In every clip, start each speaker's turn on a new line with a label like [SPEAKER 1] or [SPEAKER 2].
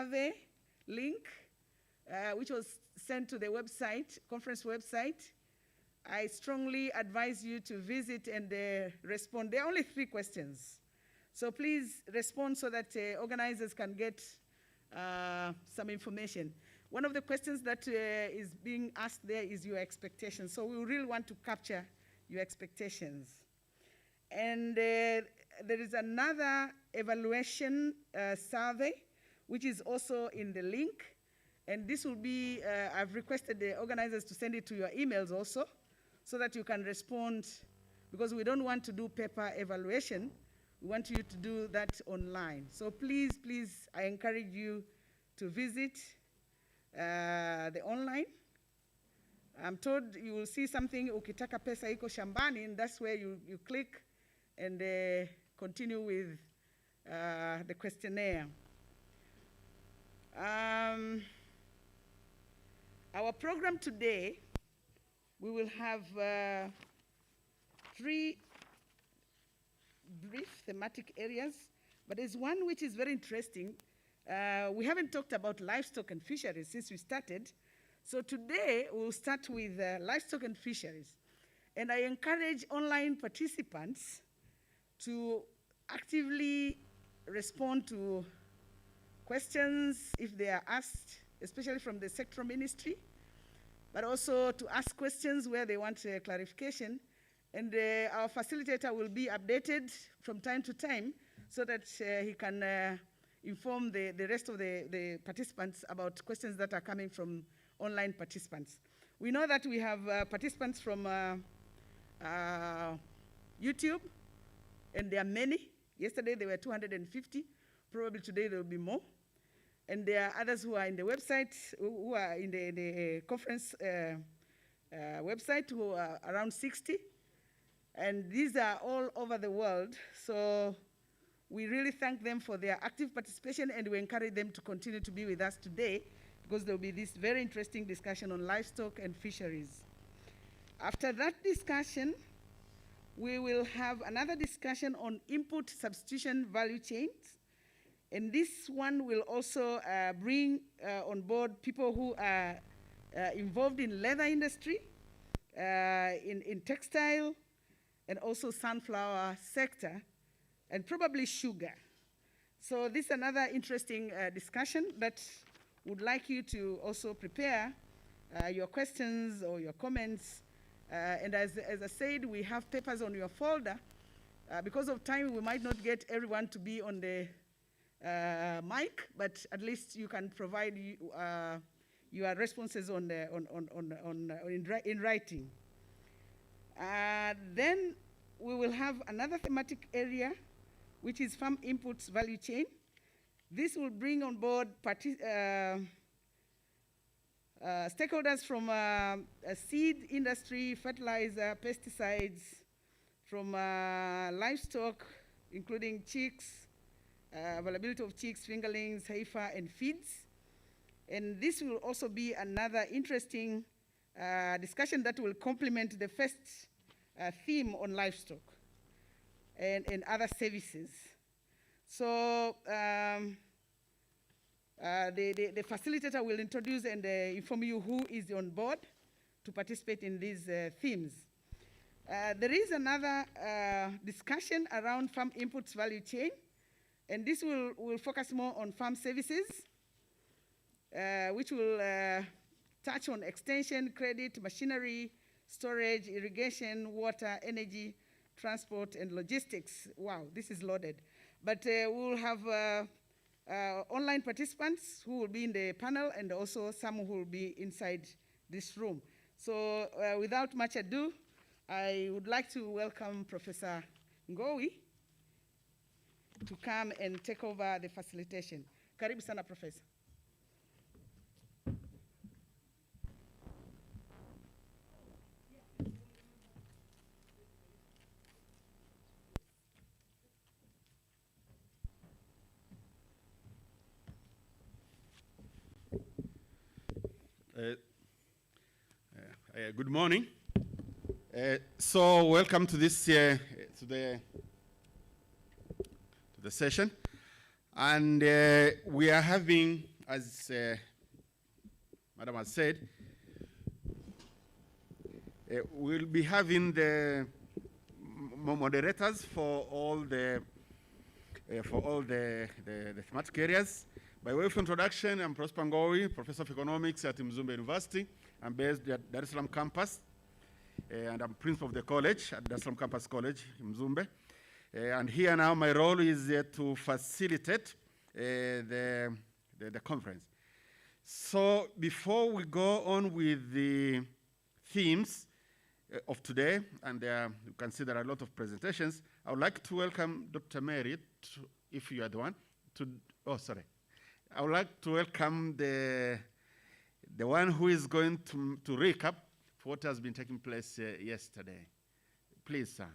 [SPEAKER 1] survey link, which was sent to the website, conference website. I strongly advise you to visit and respond. There are only 3 questions. So please respond so that organizers can get some information. One of the questions that is being asked there is your expectations. So we really want to capture your expectations. And there is another evaluation survey, which is also in the link. And this will be, I've requested the organizers to send it to your emails also, so that you can respond, because we don't want to do paper evaluation. We want you to do that online. So please, please, I encourage you to visit the online. I'm told you will see something, ukitaka pesa iko shambani, and that's where you click and continue with the questionnaire. Our program today, we will have 3 brief thematic areas, but there's one which is very interesting. We haven't talked about livestock and fisheries since we started. So today we'll start with livestock and fisheries. And I encourage online participants to actively respond to questions if they are asked, especially from the sector ministry, but also to ask questions where they want clarification. And our facilitator will be updated from time to time so that he can inform the rest of the participants about questions that are coming from online participants. We know that we have participants from YouTube, and there are many. Yesterday there were 250. Probably today there will be more. And there are others who are in the website, who are in the conference website, who are around 60. And these are all over the world. So we really thank them for their active participation, and we encourage them to continue to be with us today, because there will be this very interesting discussion on livestock and fisheries. After that discussion, we will have another discussion on input substitution value chains. And this one will also bring on board people who are involved in leather industry, in textile, and also sunflower sector, and probably sugar. So this is another interesting discussion that would like you to also prepare your questions or your comments. And as I said, we have papers on your folder. Because of time, we might not get everyone to be on the mic, but at least you can provide your responses in writing. Then we will have another thematic area, which is farm inputs value chain. This will bring on board stakeholders from seed industry, fertilizer, pesticides, from livestock, including chicks, availability of chicks, fingerlings, heifer, and feeds. And this will also be another interesting discussion that will complement the first theme on livestock and other services. So the facilitator will introduce and inform you who is on board to participate in these themes. There is another discussion around farm inputs value chain, and this will focus more on farm services, which will touch on extension, credit, machinery, storage, irrigation, water, energy, transport, and logistics. Wow, this is loaded. But we'll have online participants who will be in the panel, and also some who will be inside this room. So without much ado, I would like to welcome Professor Ngowi to come and take over the facilitation. Karibu sana, Professor.
[SPEAKER 2] Good morning. So welcome to this to the session, and we are having as Madam has said, we'll be having the moderators for all the thematic areas. By way of introduction, I'm Prosper Ngowi, Professor of Economics at Mzumbe University. I'm based at Dar es Salaam campus, and I'm principal of the college at Dar es Salaam Campus College in Mzumbe. And here now my role is to facilitate the conference. So before we go on with the themes of today, and you can see there are a lot of presentations, I would like to welcome Dr. Mary, if you are the one, I would like to welcome the one who is going to recap for what has been taking place yesterday. Please, sir.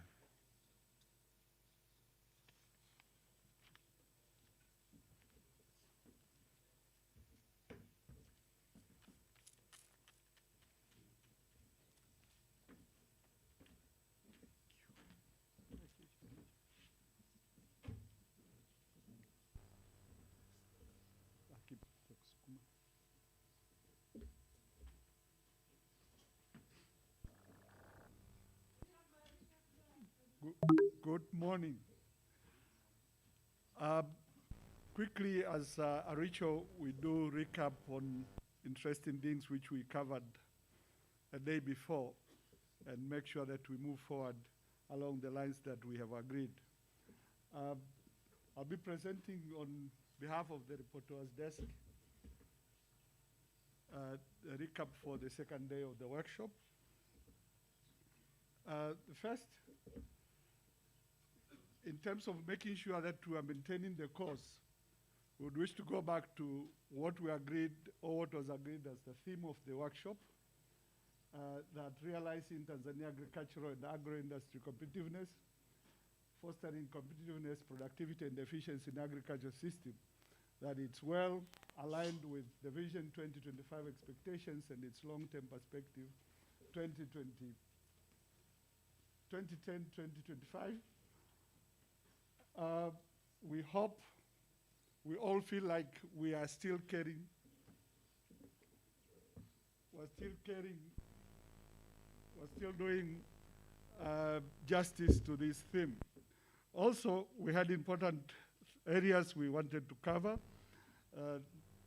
[SPEAKER 3] Good morning. Quickly, as a ritual, we do recap on interesting things which we covered a day before and make sure that we move forward along the lines that we have agreed. I'll be presenting on behalf of the reporter's desk a recap for the second day of the workshop. First, in terms of making sure that we are maintaining the course, we would wish to go back to what we agreed, or what was agreed as the theme of the workshop, that realizing Tanzania agricultural and agro-industry competitiveness, fostering competitiveness, productivity, and efficiency in agriculture system, that it's well aligned with the Vision 2025 expectations and its long-term perspective, 2010-2025. We hope we all feel like we are still doing justice to this theme. Also, we had important areas we wanted to cover,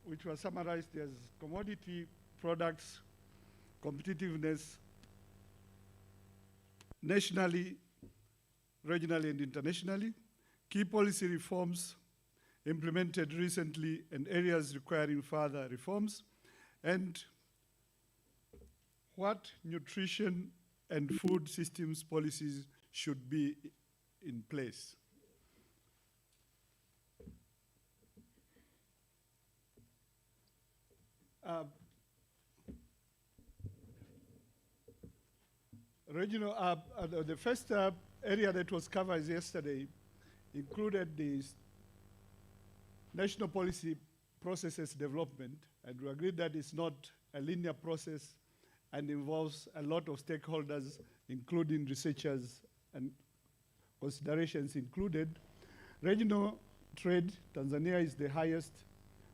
[SPEAKER 3] which were summarized as commodity products, competitiveness, nationally, regionally, and internationally, key policy reforms implemented recently and areas requiring further reforms, and what nutrition and food systems policies should be in place. The first area that was covered yesterday included the national policy processes development, and we agreed that it's not a linear process and involves a lot of stakeholders, including researchers, and considerations included. Regional trade, Tanzania is the highest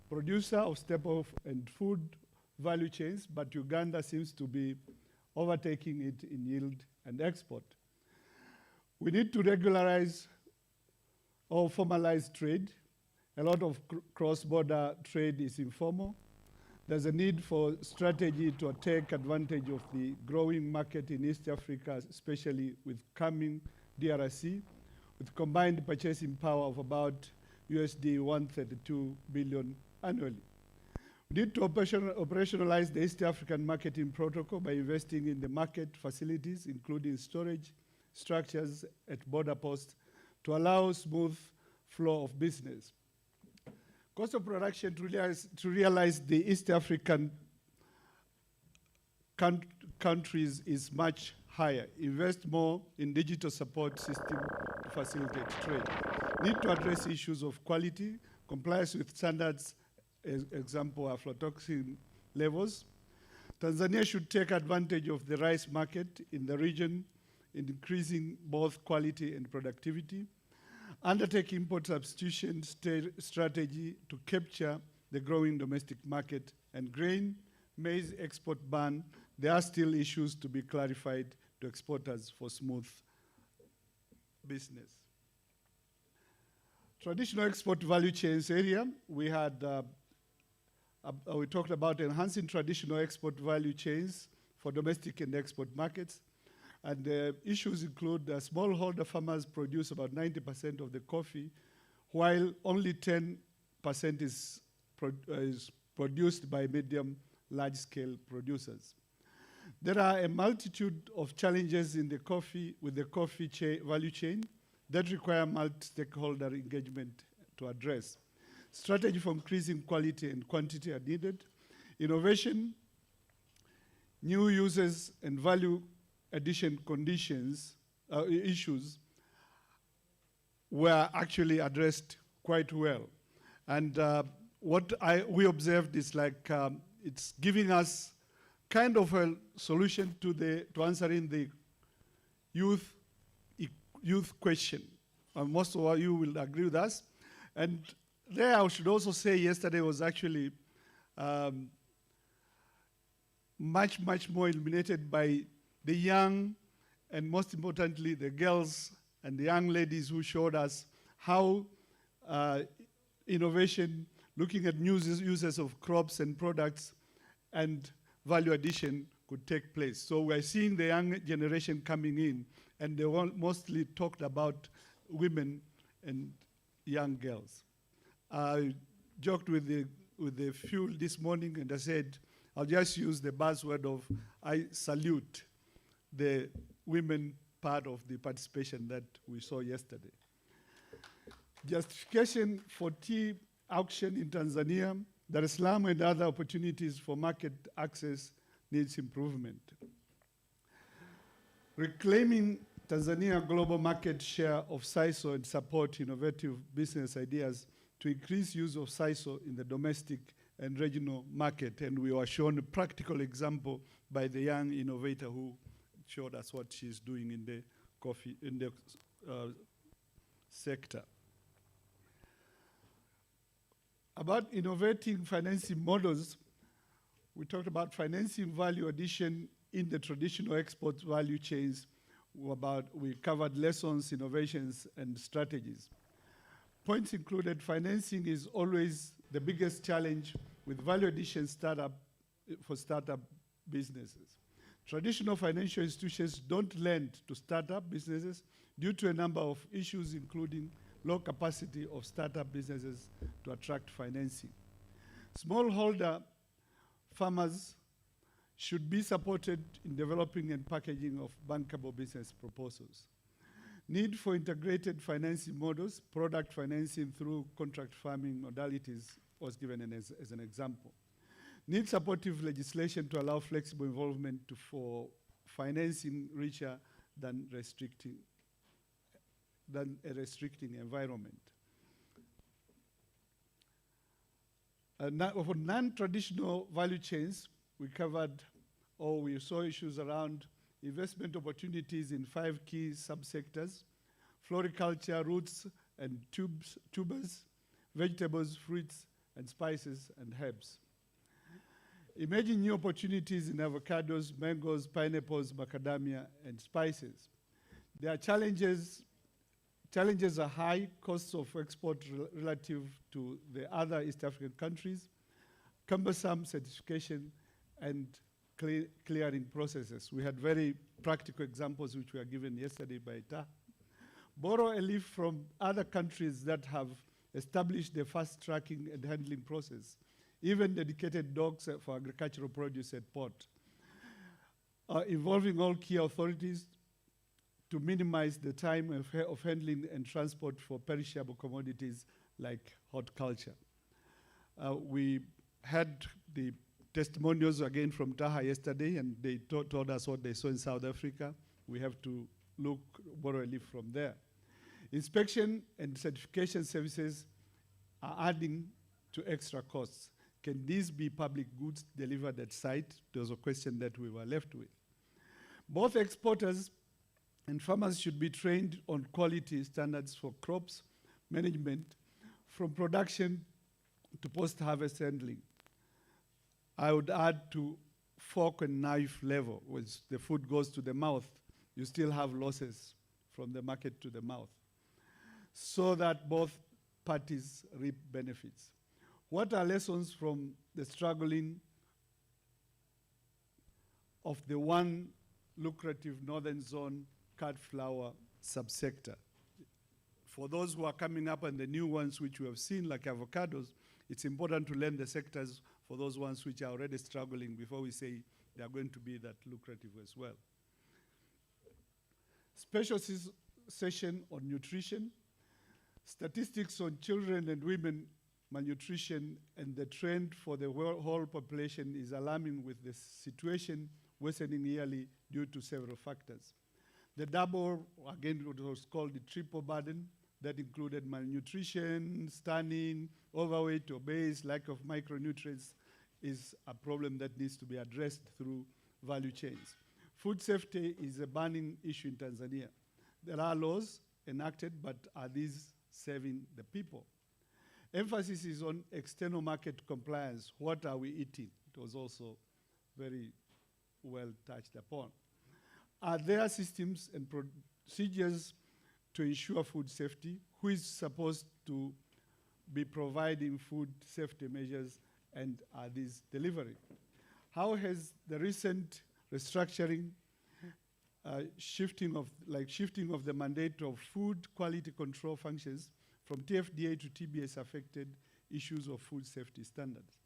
[SPEAKER 3] producer of staple and food value chains, but Uganda seems to be overtaking it in yield and export. We need to regularize or formalize trade. A lot of cross-border trade is informal. There's a need for strategy to take advantage of the growing market in East Africa, especially with coming DRC, with combined purchasing power of about USD 132 billion annually. We need to operationalize the East African Marketing Protocol by investing in the market facilities, including storage structures at border posts, to allow smooth flow of business. Cost of production to realize the East African countries is much higher. Invest more in digital support system to facilitate trade. Need to address issues of quality, compliance with standards, example, aflatoxin levels. Tanzania should take advantage of the rice market in the region, increasing both quality and productivity. Undertake import substitution strategy to capture the growing domestic market, and grain, maize export ban. There are still issues to be clarified to exporters for smooth business. Traditional export value chains area, we talked about enhancing traditional export value chains for domestic and export markets. And the issues include smallholder farmers produce about 90% of the coffee, while only 10% is produced by medium, large-scale producers. There are a multitude of challenges in the coffee value chain that require multi-stakeholder engagement to address. Strategy for increasing quality and quantity are needed. Innovation, new uses, and value addition issues were actually addressed quite well. And what we observed is like it's giving us kind of a solution to answering the youth question. Most of you will agree with us. And there I should also say yesterday was actually much more illuminated by the young and most importantly the girls and the young ladies who showed us how innovation, looking at new uses of crops and products and value addition could take place. So we're seeing the young generation coming in, and they mostly talked about women and young girls. I joked with the fuel this morning, and I said, I'll just use the buzzword of I salute the women part of the participation that we saw yesterday. Justification for tea auction in Tanzania, Dar es Salaam and other opportunities for market access needs improvement. Reclaiming Tanzania global market share of SISO and support innovative business ideas to increase use of SISO in the domestic and regional market. And we were shown a practical example by the young innovator who showed us what she's doing in the coffee, in the sector. About innovating financing models, we talked about financing value addition in the traditional export value chains. We covered lessons, innovations, and strategies. Points included financing is always the biggest challenge with value addition for startup businesses. Traditional financial institutions don't lend to startup businesses due to a number of issues, including low capacity of startup businesses to attract financing. Smallholder farmers should be supported in developing and packaging of bankable business proposals. Need for integrated financing models, product financing through contract farming modalities was given as an example. Need supportive legislation to allow flexible involvement for financing richer than a restricting environment. For non-traditional value chains, we saw issues around investment opportunities in 5 key subsectors: floriculture, roots and tubers, vegetables, fruits and spices, and herbs. Emerging new opportunities in avocados, mangoes, pineapples, macadamia, and spices. There are challenges are high, costs of export relative to the other East African countries, cumbersome certification, and clearing processes. We had very practical examples which were given yesterday by Ta. Borrow a leaf from other countries that have established the fast tracking and handling process, even dedicated dogs for agricultural produce at port, involving all key authorities to minimize the time of handling and transport for perishable commodities like horticulture. We had the testimonials again from Taha yesterday, and they told us what they saw in South Africa. We have to borrow a leaf from there. Inspection and certification services are adding to extra costs. Can these be public goods delivered at site? There was a question that we were left with. Both exporters and farmers should be trained on quality standards for crops management, from production to post-harvest handling. I would add to fork and knife level, which the food goes to the mouth, you still have losses from the market to the mouth, so that both parties reap benefits. What are lessons from the struggling of the one lucrative northern zone cut flour subsector? For those who are coming up and the new ones which we have seen, like avocados, it's important to learn the sectors for those ones which are already struggling before we say they are going to be that lucrative as well. Special session on nutrition, statistics on children and women malnutrition, and the trend for the whole population is alarming, with the situation worsening yearly due to several factors. The double, again, what was called the triple burden, that included malnutrition, stunning, overweight, obese, lack of micronutrients, is a problem that needs to be addressed through value chains. Food safety is a burning issue in Tanzania. There are laws enacted, but are these serving the people? Emphasis is on external market compliance. What are we eating? It was also very well touched upon. Are there systems and procedures to ensure food safety? Who is supposed to be providing food safety measures, and are these delivering? How has the recent restructuring, shifting of the mandate of food quality control functions from TFDA to TBS affected issues of food safety standards?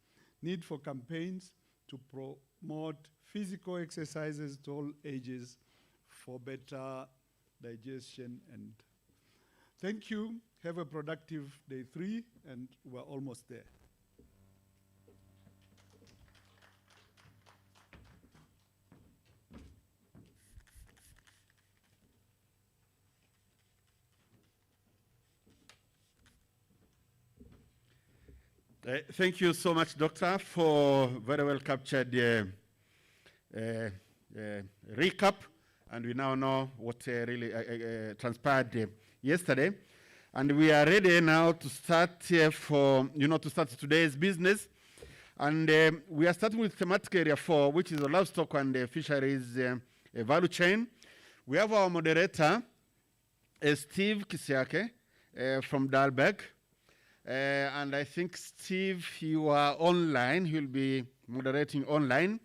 [SPEAKER 3] Need for campaigns to promote physical exercises to all ages for better digestion. And thank you. Have a productive day 3, and we're almost there.
[SPEAKER 2] Thank you so much, Doctor, for very well captured recap, and we now know what really transpired yesterday, and we are ready now to start to start today's business, and we are starting with thematic area 4, which is the livestock and fisheries value chain. We have our moderator, Steve Kisiake from Dalberg. And I think, Steve, you are online. He'll be moderating online.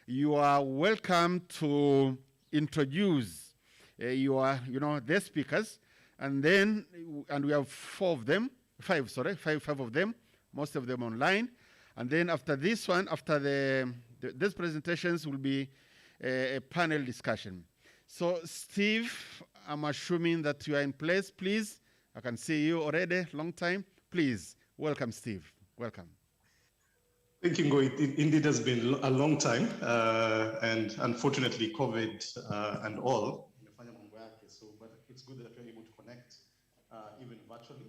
[SPEAKER 2] You are welcome to introduce the speakers, and then, and we have 5 of them, most of them online. And then after this one, after these presentations, will be a panel discussion. So, Steve, I'm assuming that you are in place, please. I can see you already, long time. Please, welcome, Steve. Welcome.
[SPEAKER 4] Thank you, Ngo. It indeed has been a long time, and unfortunately, COVID and all. So, but it's good that we're able to connect, even virtually.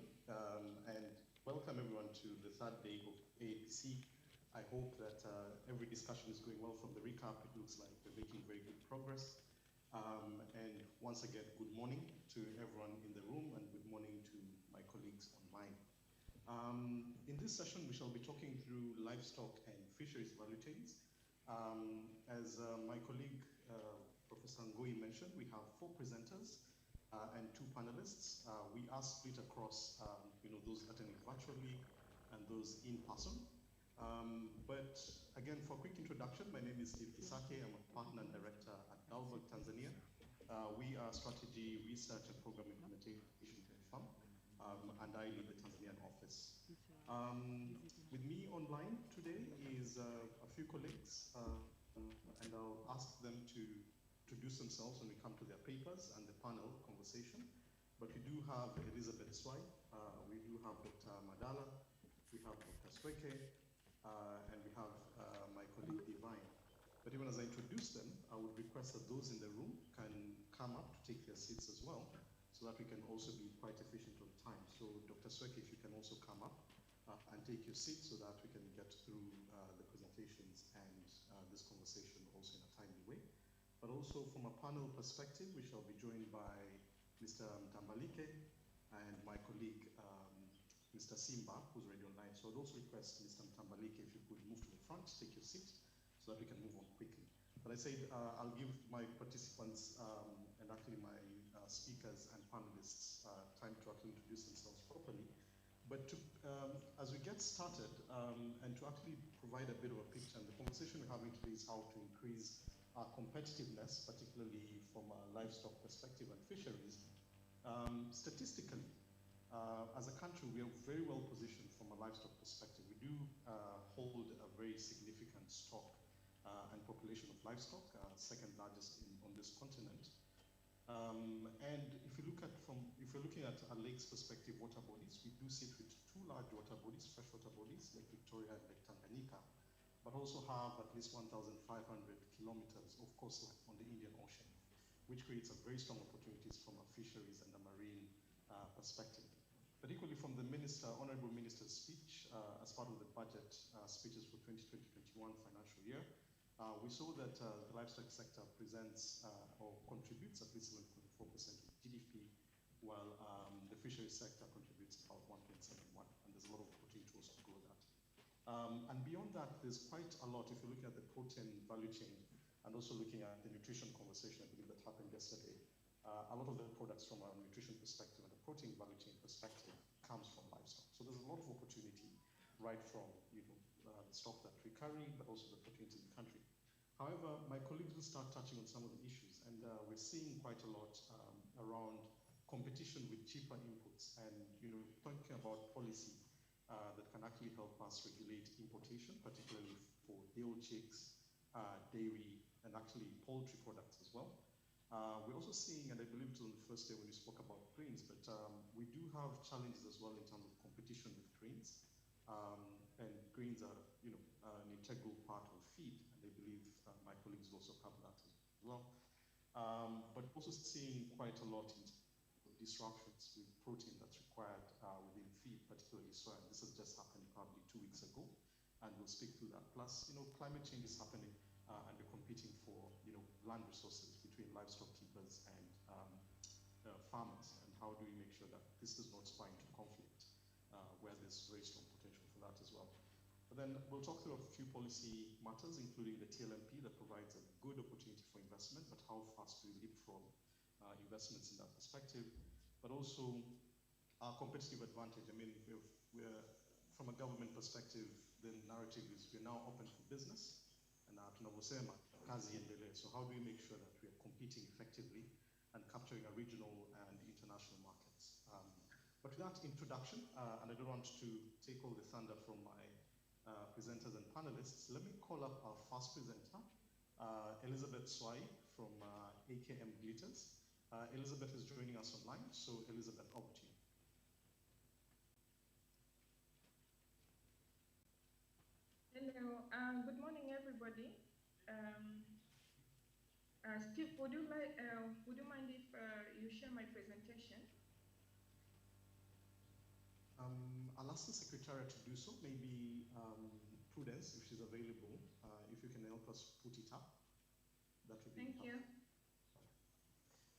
[SPEAKER 4] And welcome everyone to the 3rd day of AAPC. I hope that every discussion is going well. From the recap, it looks like we're making very good progress. And once again, good morning to everyone in the room, and good morning to my colleagues online. In this session, we shall be talking through livestock and fisheries value chains. As my colleague, Professor Ngoi mentioned, we have 4 presenters and 2 panelists. We are split across, those attending virtually and those in person. But again, for a quick introduction, my name is Steve Kisake. I'm a partner and director at Dalberg, Tanzania. We are strategy, research, and program implementation firm. And I lead the Tanzanian office. With me online today is a few colleagues, and I'll ask them to introduce themselves when we come to their papers and the panel conversation. But we do have Elizabeth Swai, we do have Dr. Madala, we have Dr. Sweke, and we have my colleague Divine. But even as I introduce them, I would request that those in the room can come up to take their seats as well, so that we can also be quite efficient on time. So Dr. Sweke, if you can also come up and take your seat so that we can get through the presentations and this conversation also in a timely way. But also from a panel perspective, we shall be joined by Mr. Mtambalike and my colleague, Mr. Simba, who's already online. So I'd also request Mr. Mtambalike if you could move to the front, take your seat, so that we can move on quickly. But I said I'll give my participants and actually my speakers and panelists time to actually introduce themselves properly. But to, as we get started, and to actually provide a bit of a picture, and the conversation we're having today is how to increase our competitiveness, particularly from a livestock perspective and fisheries. Statistically, as a country, we are very well positioned from a livestock perspective. We do hold a very significant stock and population of livestock, second largest on this continent. And if you look at if you're looking at a lake's perspective, water bodies, we do sit with two large water bodies, freshwater bodies, Lake Victoria and Lake Tanganyika, but also have at least 1,500 kilometers of coastline on the Indian Ocean, which creates a very strong opportunities from a fisheries and a marine perspective. But equally from the Honorable Minister's speech, as part of the budget speeches for 2020-21 financial year, we saw that the livestock sector presents or contributes at least 7.4% of GDP, while the fisheries sector contributes about 1.71, and there's a lot of opportunity to also grow that. And beyond that, there's quite a lot. If you're looking at the protein value chain and also looking at the nutrition conversation, I believe that happened yesterday, a lot of the products from a nutrition perspective and the protein value chain perspective comes from livestock. So there's a lot of opportunity right from the stock that we carry, but also the opportunity in the country. However, my colleagues will start touching on some of the issues, and we're seeing quite a lot around competition with cheaper inputs, and talking about policy that can actually help us regulate importation, particularly for day-old chicks, dairy, and actually poultry products as well. We're also seeing, and I believe it was on the first day when we spoke about grains, but we do have challenges as well in terms of competition with grains. And grains are, an integral part of feed, and I believe my colleagues will also cover that as well. But also seeing quite a lot in disruptions with protein that's required within feed, particularly soy. This has just happened probably 2 weeks ago, and we'll speak to that. Plus, climate change is happening, and we're competing for, land resources between livestock keepers and farmers. And how do we make sure that this does not spur into conflict, where there's very strong potential for that as well. But then we'll talk through a few policy matters, including the TLMP that provides a good opportunity for investment, but how fast do we leapfrog investments in that perspective? But also our competitive advantage. I mean, we're from a government perspective, the narrative is we're now open for business, and tunavyosema kazi iendelee. So how do we make sure that we are competing effectively and capturing our regional and international markets? But with that introduction, and I don't want to take all the thunder from my presenters and panelists, let me call up our first presenter, Elizabeth Swai from AKM Glitters. Elizabeth is joining us online, so Elizabeth, over to you.
[SPEAKER 5] Hello, good morning, everybody. Steve, would you mind if you share my presentation?
[SPEAKER 4] I'll ask the Secretariat to do so. Maybe Prudence, if she's available, if you can help us put it up, that would be helpful.
[SPEAKER 5] Thank you.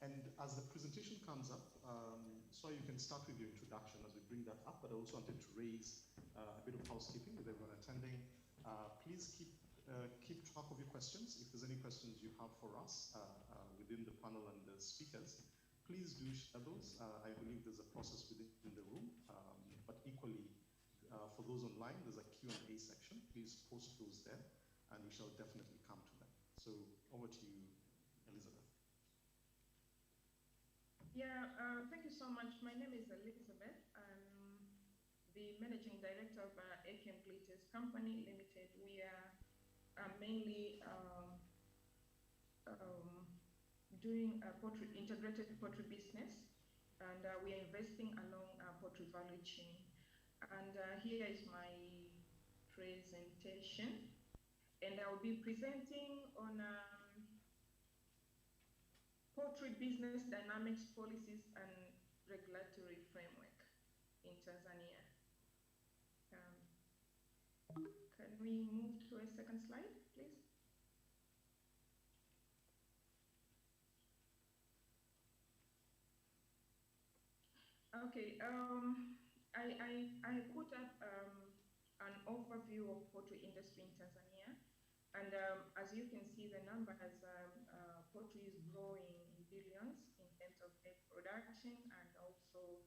[SPEAKER 4] And as the presentation comes up, so you can start with your introduction as we bring that up, but I also wanted to raise a bit of housekeeping with everyone attending. Please keep track of your questions. If there's any questions you have for us within the panel and the speakers, please do share those. I believe there's a process within the room, but equally for those online, there's a Q&A section. Please post those there, and we shall definitely come to them. So over to you, Elizabeth.
[SPEAKER 5] Yeah, thank you so much. My name is Elizabeth. I'm the Managing Director of AKM Glitters Company Limited. We are mainly doing a integrated poultry business, and we are investing along our poultry value chain. And here is my presentation, and I will be presenting on poultry business dynamics, policies, and regulatory framework in Tanzania. Can we move to a second slide, please? Okay, I put up an overview of poultry industry in Tanzania, and as you can see, the numbers, poultry is growing in billions in terms of egg production and also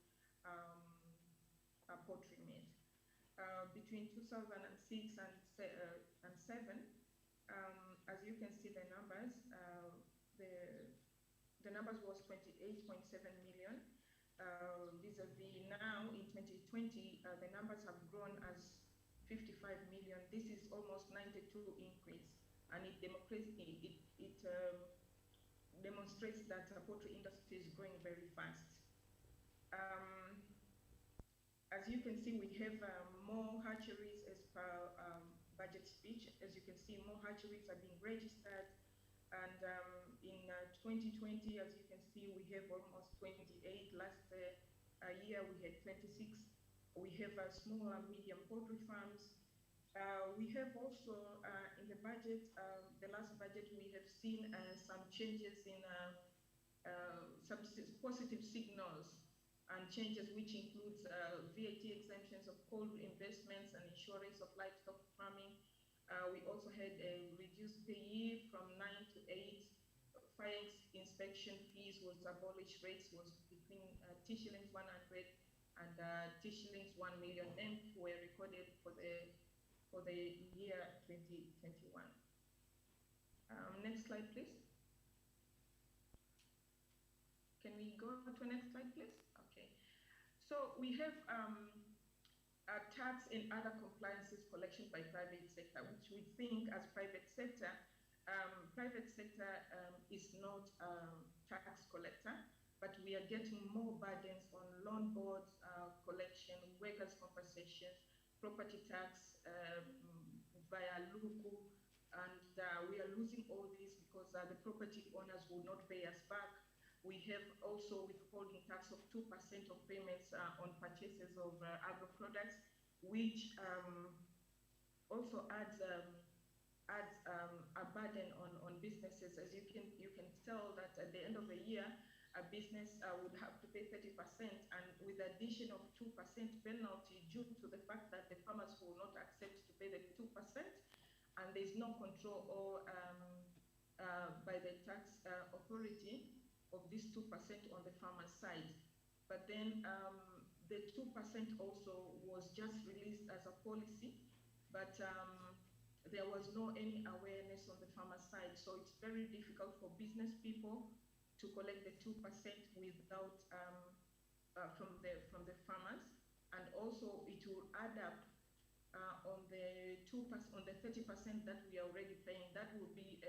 [SPEAKER 5] poultry meat. Between 2006 and 7, as you can see the numbers, the numbers was 28.7 million. Vis-a-vis now in 2020, the numbers have grown as 55 million. This is almost 92 increase, and it demonstrates that the poultry industry is growing very fast. As you can see, we have more hatcheries as per budget speech. As you can see, more hatcheries are being registered. And in 2020, as you can see, we have almost 28. Last year, we had 26. We have small and medium poultry farms. We have also, in the budget, the last budget, we have seen some changes in some positive signals and changes, which includes VAT exemptions of coal investments and insurance of livestock farming. We also had a reduced payee from 9 to 8. Fire inspection fees was abolished. Rates was between T-shillings 100 and T-shillings 1 million were recorded for the year 2021. Next slide, please. Can we go to the next slide, please? Okay. So we have tax and other compliances collection by private sector, which we think as private sector is not tax collector, but we are getting more burdens on loan boards collection, workers' compensation, property tax via Luku, and we are losing all this because the property owners will not pay us back. We have also withholding tax of 2% of payments on purchases of agro products, which also adds a burden on businesses. As you can tell that at the end of the year, a business would have to pay 30%, and with addition of 2% penalty due to the fact that the farmers will not accept to pay the 2%, and there's no control or by the tax authority of this 2% on the farmer's side. But then the 2% also was just released as a policy, but there was no any awareness on the farmer's side. So it's very difficult for business people to collect the 2% without from the farmers, and also it will add up on the 2%, on the 30% that we are already paying. That will be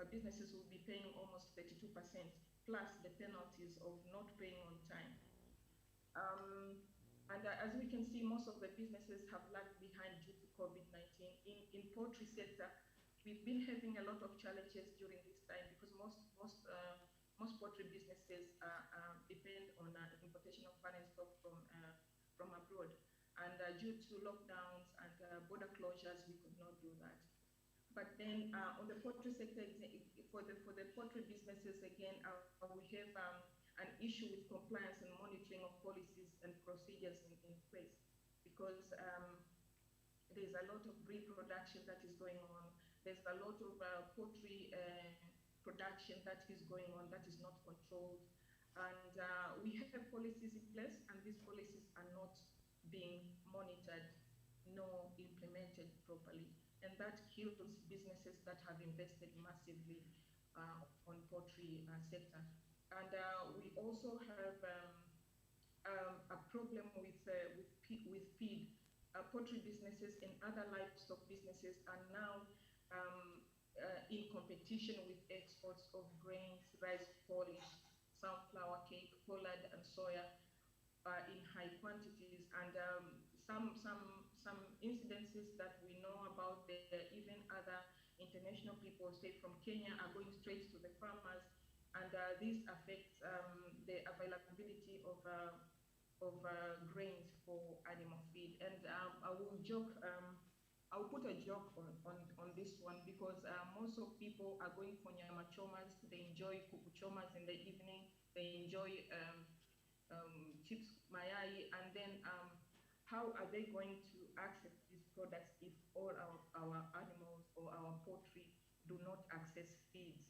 [SPEAKER 5] businesses will be paying almost 32%, plus the penalties of not paying on time. And as we can see, most of the businesses have lagged behind due to COVID-19. In poultry sector, we've been having a lot of challenges during this time because most poultry businesses depend on importation of foreign stock from abroad. And due to lockdowns and border closures, we could not do that. But then on the poultry sector, for the poultry businesses, again, we have an issue with compliance and monitoring of policies and procedures in place, because there's a lot of breed production that is going on. There's a lot of poultry production that is going on that is not controlled. And we have policies in place, and these policies are not being monitored nor implemented properly. And that kills businesses that have invested massively on poultry sector. And we also have a problem with feed. Poultry businesses and other livestock businesses are now in competition with exports of grains, rice, porridge, sunflower cake, pollard, and soya in high quantities. And some incidences that we know about, even other international people, say from Kenya, are going straight to the farmers, and this affects the availability of grains for animal feed. And I will joke, I'll put a joke on this one, because most of people are going for nyama chomas. They enjoy kuku chomas in the evening. They enjoy chips, mayai, and then how are they going to access these products if all our animals or our poultry do not access feeds?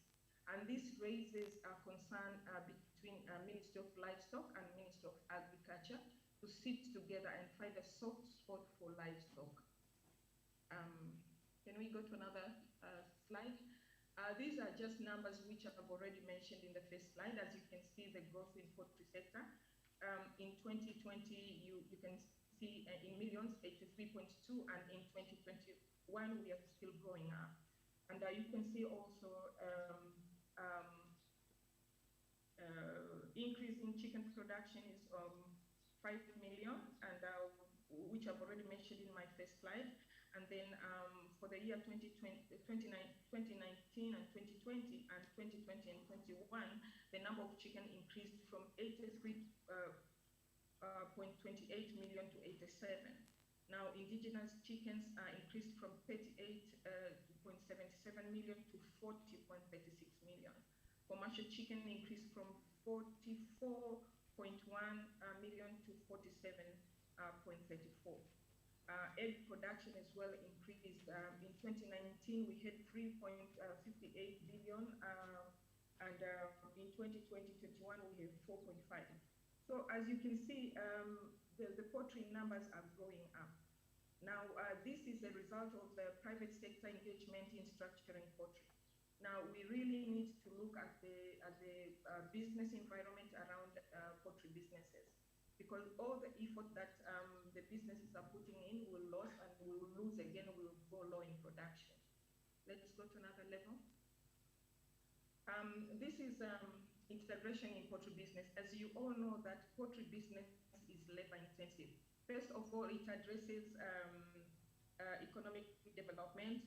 [SPEAKER 5] And this raises a concern between Ministry of Livestock and Ministry of Agriculture to sit together and find a soft spot for livestock. Can we go to another slide? These are just numbers which I've already mentioned in the first slide. As you can see, the growth in poultry sector. In 2020, you can see in millions, 83.2, and in 2021, we are still growing up. And you can see also increase in chicken production is 5 million, and which I've already mentioned in my first slide. And then for the year 2019 and 2020 and 2020 and 21, the number of chicken increased from 83.28 million to 87. Now, indigenous chickens increased from 38.77 million to 40.36 million. Commercial chicken increased from 44.1 million to 47.34. Egg production as well increased. In 2019, we had 3.58 billion, and in 2020-21, we have 4.5. So as you can see, the poultry numbers are growing up. Now, this is a result of the private sector engagement in structuring poultry. Now, we really need to look at the business environment around poultry businesses, because all the effort that the businesses are putting in will lose, and we will lose again, we will go low in production. Let's go to another level. This is integration in poultry business. As you all know, that poultry business is labor intensive. First of all, it addresses economic development.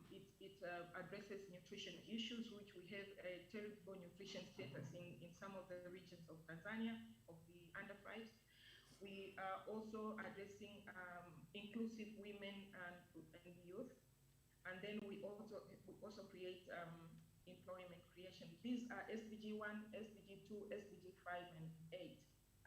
[SPEAKER 5] It addresses nutrition issues, which we have a terrible nutrition status in some of the regions of Tanzania, of the underprivileged. We are also addressing inclusive women and youth. And then we also create employment creation. These are SDG 1, SDG 2, SDG 5, and 8.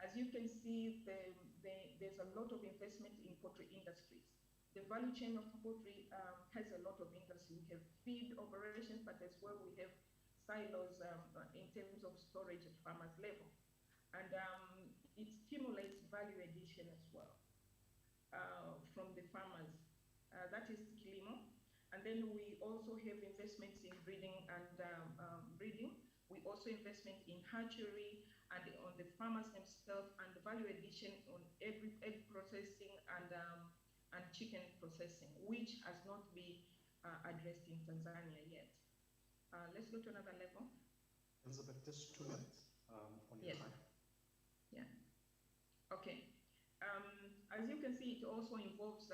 [SPEAKER 5] As you can see, there's a lot of investment in poultry industries. The value chain of poultry has a lot of industry. We have feed operations, but as well we have silos in terms of storage at farmers level. And it stimulates value addition as well from the farmers. That is kilimo. And then we also have investments in breeding and breeding. We also investment in hatchery and on the farmers themselves, and the value addition on egg processing and chicken processing, which has not been addressed in Tanzania yet. Let's go to another level.
[SPEAKER 4] Elizabeth, just 2 minutes on your time.
[SPEAKER 5] Yeah. Okay. As you can see, it also involves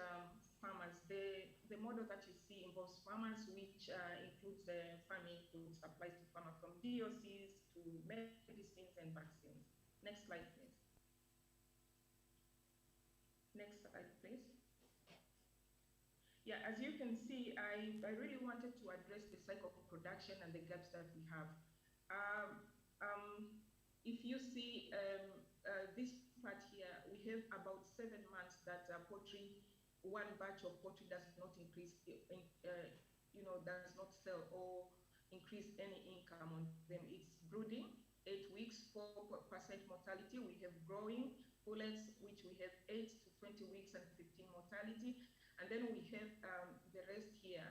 [SPEAKER 5] farmers. The model that you see involves farmers, which includes farming to supplies to farmers, from DOCs to medicines and vaccines. Next slide, please. Next slide, please. Yeah, as you can see, I really wanted to address the cycle of production and the gaps that we have. If you see this part here, we have about 7 months that poultry, one batch of poultry does not increase, does not sell or increase any income on them. It's brooding, 8 weeks, 4% mortality. We have growing pullets, which we have 8 to 20 weeks and 15 mortality. And then we have the rest here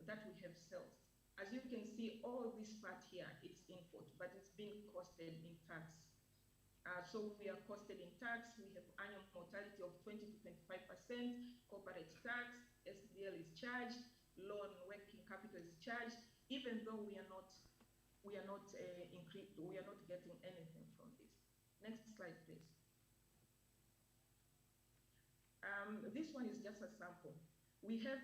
[SPEAKER 5] that we have cells. As you can see, all this part here, it's input, but it's being costed in tax. So we are costed in tax. We have annual mortality of 20 to 25%, corporate tax, SDL is charged, loan working capital is charged, even though we are not getting anything from this. Next slide, please. This one is just a sample. We have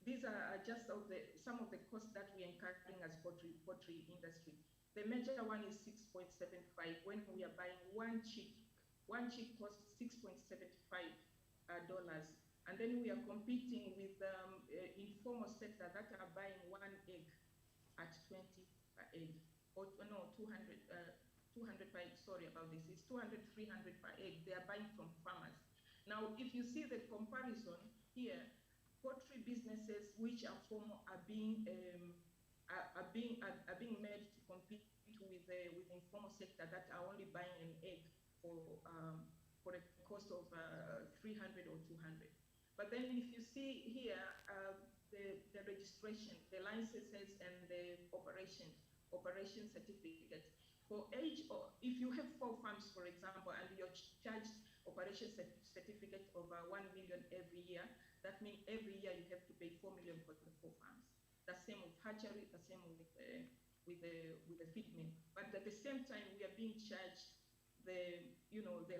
[SPEAKER 5] these are just some of the costs that we are incurring as poultry industry. The major one is 6.75 when we are buying one chick. One chick costs $6.75, and then we are competing with informal sector that are buying one egg at 20 per egg, or no, 200 200 per, sorry about this, it's 200, 300 per egg they are buying from farmers. Now, if you see the comparison here, poultry businesses which are formal are being made to compete with the informal sector that are only buying an egg for a cost of 300 or 200. But then if you see here, the registration, the licenses and the operation certificate, for each, or if you have 4 farms, for example, and you're charged operation certificate of 1 million every year, that means every year you have to pay 4 million for the 4 farms. The same with hatchery, the same with the feed mill. But at the same time, we are being charged the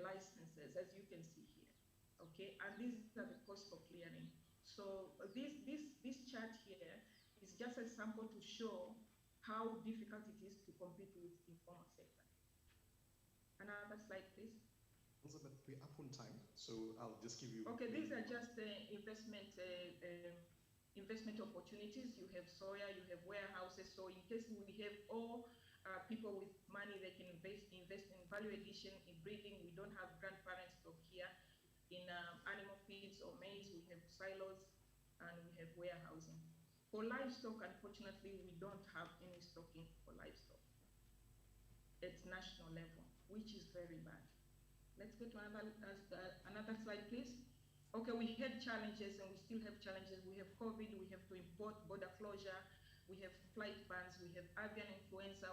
[SPEAKER 5] licenses, as you can see here. Okay, and these are the costs for clearing. So this chart here is just a sample to show how difficult it is to compete with informal sector. Another slide, please.
[SPEAKER 4] Elizabeth, we're up on time, so I'll just give you.
[SPEAKER 5] Okay, these are just the investment opportunities. You have soya, you have warehouses. So in case we have all people with money, they can invest in value addition, in breeding. We don't have grandparents stock here. In animal feeds or maize, we have silos and we have warehousing. For livestock, unfortunately, we don't have any stocking for livestock at national level, which is very bad. Let's go to another slide, please. Okay, we had challenges and we still have challenges. We have COVID, we have to import, border closure, we have flight bans, we have avian influenza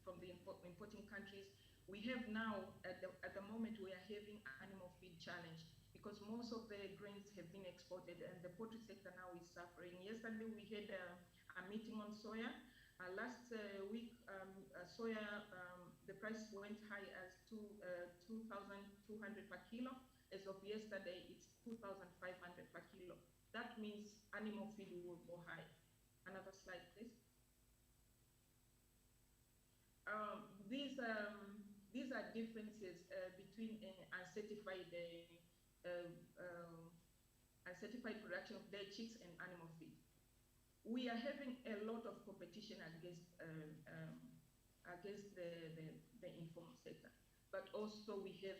[SPEAKER 5] from the importing countries. We have now, at the moment, we are having animal feed challenge because most of the grains have been exported and the poultry sector now is suffering. Yesterday, we had a meeting on soya. Last week, soya, the price went high as 2,200 per kilo. As of yesterday, it's 2,500 per kilo. That means animal feed will go high. Another slide, please. These are differences between uncertified production of dead chicks and animal feed. We are having a lot of competition against the informal sector, but also we have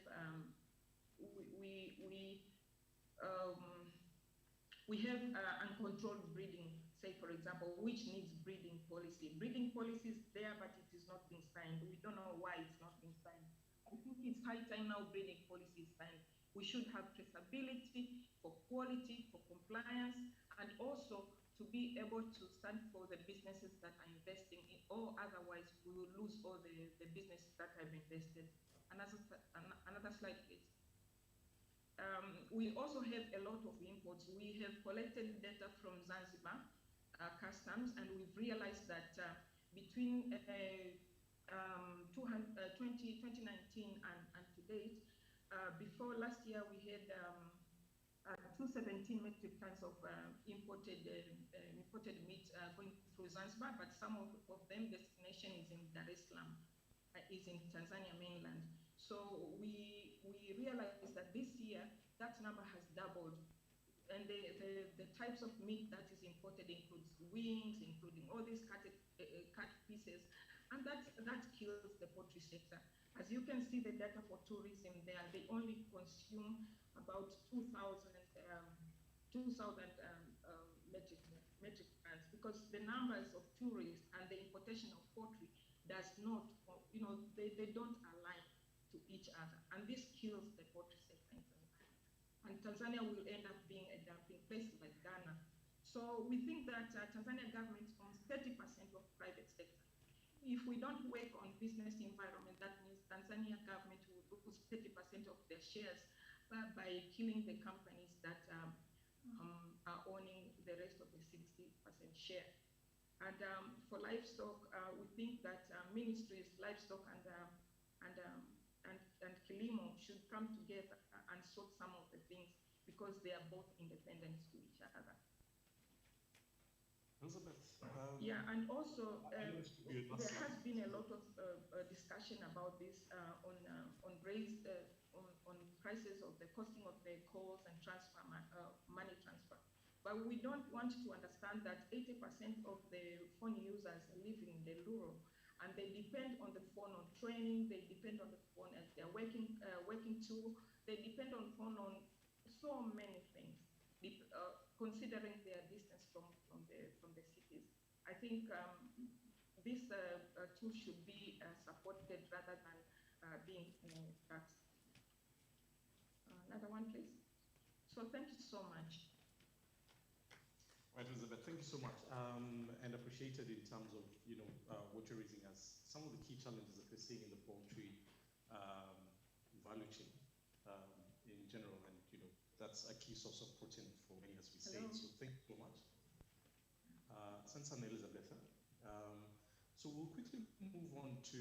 [SPEAKER 5] we have uncontrolled breeding, say for example, which needs breeding policy. Breeding policy is there, but it is not being signed. We don't know why it's not being signed. I think it's high time now breeding policy is signed. We should have traceability for quality, for compliance, and also to be able to stand for the businesses that are investing in, or otherwise we will lose all the businesses that have invested. Another slide, please. We also have a lot of imports. We have collected data from Zanzibar customs, and we've realized that between 2019 and to date, before last year we had 217 metric tons of imported meat going through Zanzibar, but some of them destination is in Dar es Salaam, is in Tanzania mainland. So we realized that this year that number has doubled, and the types of meat that is imported includes wings, including all these cut pieces, and that kills the poultry sector. As you can see, the data for tourism there, they only consume about 2,000 metric tons, because the numbers of tourists and the importation of poultry does not, they don't align to each other, and this kills the poultry sector in Tanzania. And Tanzania will end up being a dumping place like Ghana. So we think that Tanzania government owns 30% of private sector. If we don't work on business environment, that means Tanzania government will lose 30% of their shares by killing the companies that are owning the rest of the 60% share. And for livestock, we think that ministries, livestock and Kilimo should come together and sort some of the things, because they are both independent to each other.
[SPEAKER 4] Elizabeth,
[SPEAKER 5] yeah, and also there has been a lot of discussion about this on prices of the costing of the calls and transfer money transfer. But we don't want to understand that 80% of the phone users live in the rural, And they depend on the phone on training, they depend on the phone as their working tool, they depend on phone on so many things, considering their distance from the cities. I think this tool should be supported rather than being taxed. Another one, please. So thank you so much.
[SPEAKER 4] Right, Elizabeth, thank you so much. And appreciated in terms of, what you're raising as some of the key challenges that we're seeing in the poultry value chain in general. And, that's a key source of protein for many, as we say. So thank you so much. Sansan Elizabeth. So we'll quickly move on to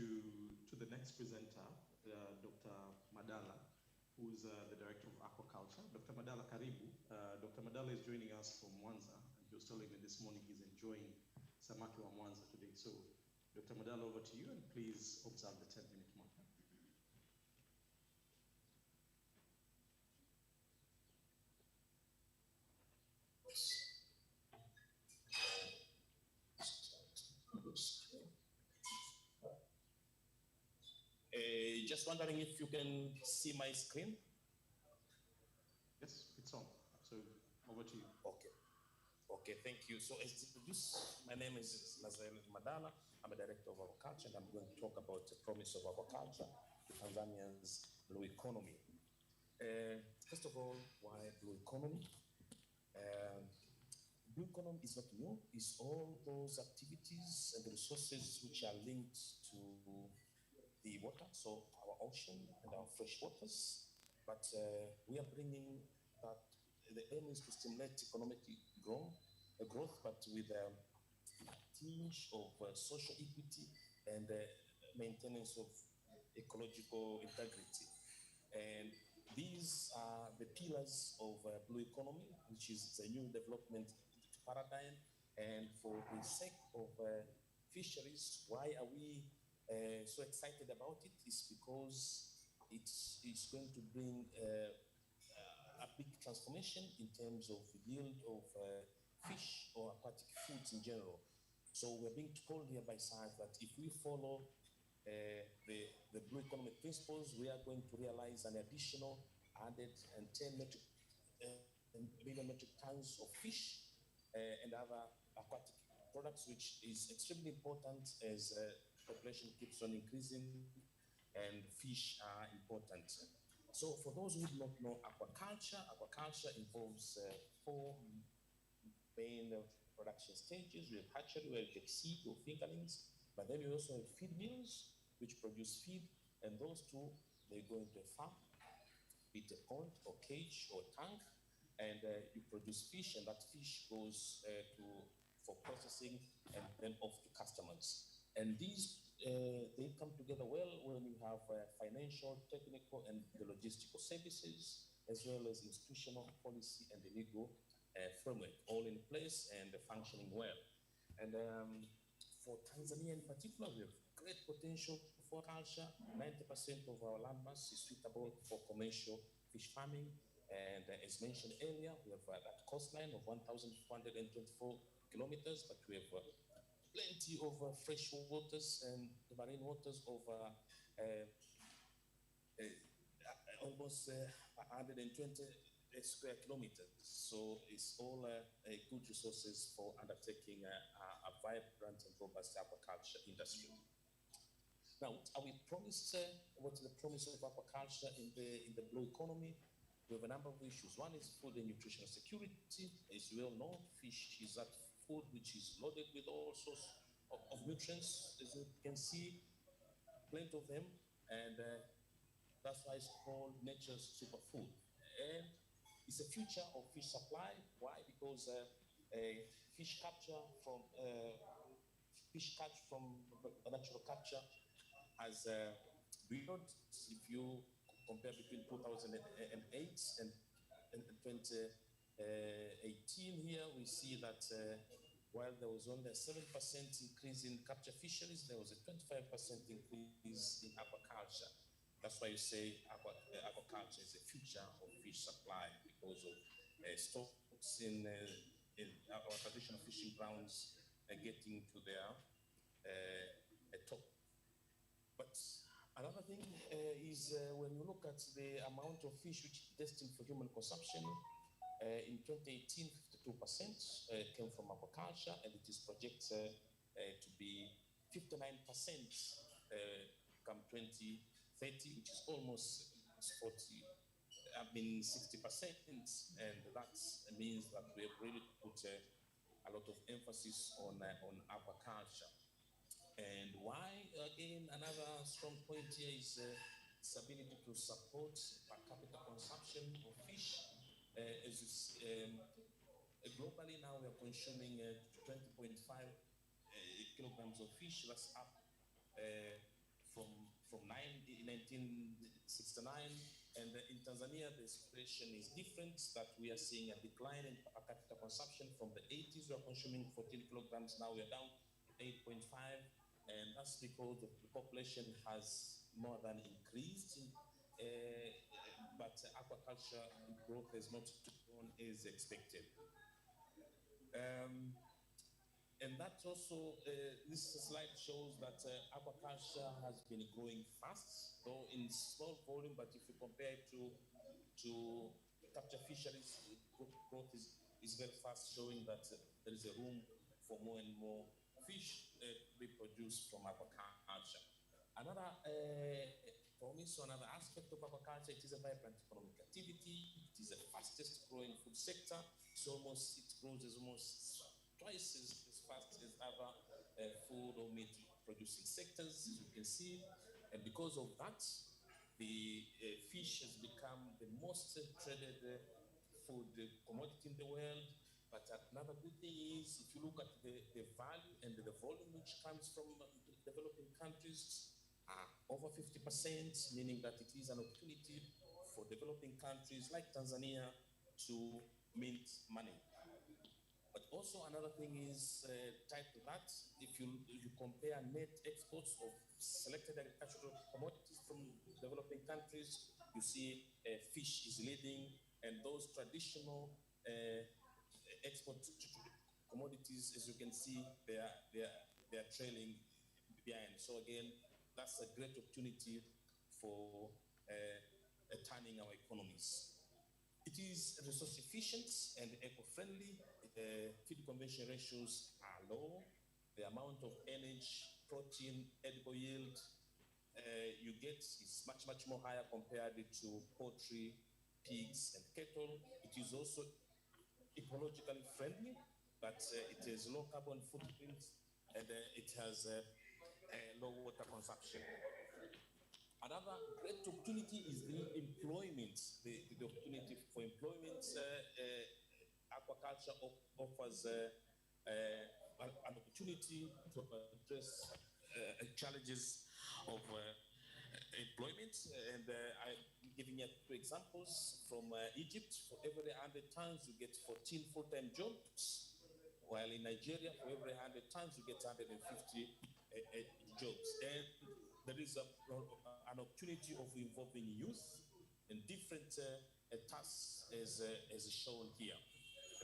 [SPEAKER 4] the next presenter, Dr. Madala, who's the Director of Aquaculture. Dr. Madala Karibu. Dr. Madala is joining us from Mwanza. He was telling me this morning he's enjoying samaki wa Mwanza today. So, Dr. Madala, over to you, and please observe the 10-minute mark.
[SPEAKER 6] Just wondering if you can see my screen.
[SPEAKER 4] Yes, it's on. So, over to you.
[SPEAKER 6] Okay. Okay, thank you. So as introduced, my name is Nazarene Madala. I'm a director of aquaculture, and I'm going to talk about the promise of aquaculture to Tanzania's blue economy. First of all, why blue economy? Blue economy is not new. It's all those activities and the resources which are linked to the water, so our ocean and our fresh waters. But we are bringing that the aim is to stimulate economic growth, but with a tinge of social equity and maintenance of ecological integrity. And these are the pillars of blue economy, which is a new development paradigm. And for the sake of fisheries, why are we so excited about it? Is because it's going to bring a big transformation in terms of yield of fish or aquatic foods in general. So we're being told here by science that if we follow the blue economic principles, we are going to realize an additional 110 million metric tons of fish and other aquatic products, which is extremely important as population keeps on increasing and fish are important. So for those who do not know aquaculture involves 4 main production stages. We have hatchery, where you get seed or fingerlings, but then we also have feed mills, which produce feed, and those two, they go into a farm, be it a pond or cage or tank, and you produce fish, and that fish goes for processing and then off to customers. And these, they come together well when you have financial, technical, and the logistical services, as well as institutional policy and the legal framework, all in place and functioning well. And for Tanzania in particular, we have great potential for culture. 90% of our land mass is suitable for commercial fish farming. And as mentioned earlier, we have that coastline of 1,424 kilometers, but we have plenty of fresh waters and the marine waters of almost 120 square kilometers. So it's all good resources for undertaking a vibrant and robust aquaculture industry. Now, what is the promise of aquaculture in the blue economy? We have a number of issues. One is food and nutritional security. As you well know, fish is that food which is loaded with all sorts of nutrients, as you can see, plenty of them, and that's why it's called nature's superfood. And it's a future of fish supply. Why? Because fish catch from natural capture has dwindled. If you compare between 2008 and 2018 here, we see that while there was only a 7% increase in capture fisheries, there was a 25% increase in aquaculture. That's why you say aquaculture is the future of fish supply, because of stocks in our traditional fishing grounds getting to their top But another thing is when you look at the amount of fish which is destined for human consumption, in 2018, 52% came from aquaculture, and it is projected to be 59% come 2030, which is almost 40, 60%, and that means that we have really put a lot of emphasis on aquaculture. And why, again, another strong point here is its ability to support per capita consumption of fish. As you see, globally now we are consuming 20.5 kilograms of fish. That's up from 1969. And in Tanzania, the situation is different, that we are seeing a decline in per capita consumption. From the 80s, we are consuming 14 kilograms. Now we are down to 8.5. And that's because the population has more than increased, but aquaculture growth has not grown as expected. And that also, this slide shows that aquaculture has been growing fast, though in small volume, but if you compare it to capture fisheries, growth is very fast, showing that there is a room for more and more fish to be produced from aquaculture. Another promise, another aspect of aquaculture, it is a vibrant economic activity. It is the fastest growing food sector. It grows as almost twice as fast as other food or meat producing sectors, as you can see. And because of that, the fish has become the most traded food commodity in the world. But another good thing is, if you look at the value and the volume which comes from developing countries, over 50%, meaning that it is an opportunity for developing countries like Tanzania to mint money. But also another thing is tied to that, if you compare net exports of selected agricultural commodities from developing countries, you see fish is leading, and those traditional export commodities, as you can see, they are trailing behind. So again, that's a great opportunity for turning our economies. It is resource efficient and eco-friendly. Feed conversion ratios are low. The amount of energy, protein, edible yield you get is much more higher compared to poultry, pigs, and cattle. It is also ecologically friendly, but it has low carbon footprint, and it has low water consumption. Another great opportunity is the employment, the opportunity for employment. Aquaculture offers an opportunity to address challenges of employment, and I'm giving you 2 examples from Egypt. For every 100 tons, you get 14 full-time jobs, while in Nigeria, for every 100 tons, you get 150 jobs. And there is an opportunity of involving youth in different tasks, as shown here.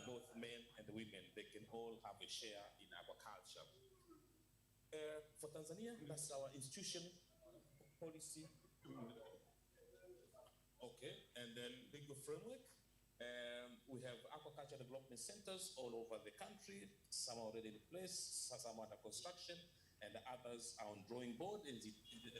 [SPEAKER 6] Both men and women, they can all have a share in aquaculture. For Tanzania, that's our institution policy. Okay, and then legal framework. We have aquaculture development centers all over the country. Some are already in place, some are under construction, and the others are on drawing board, as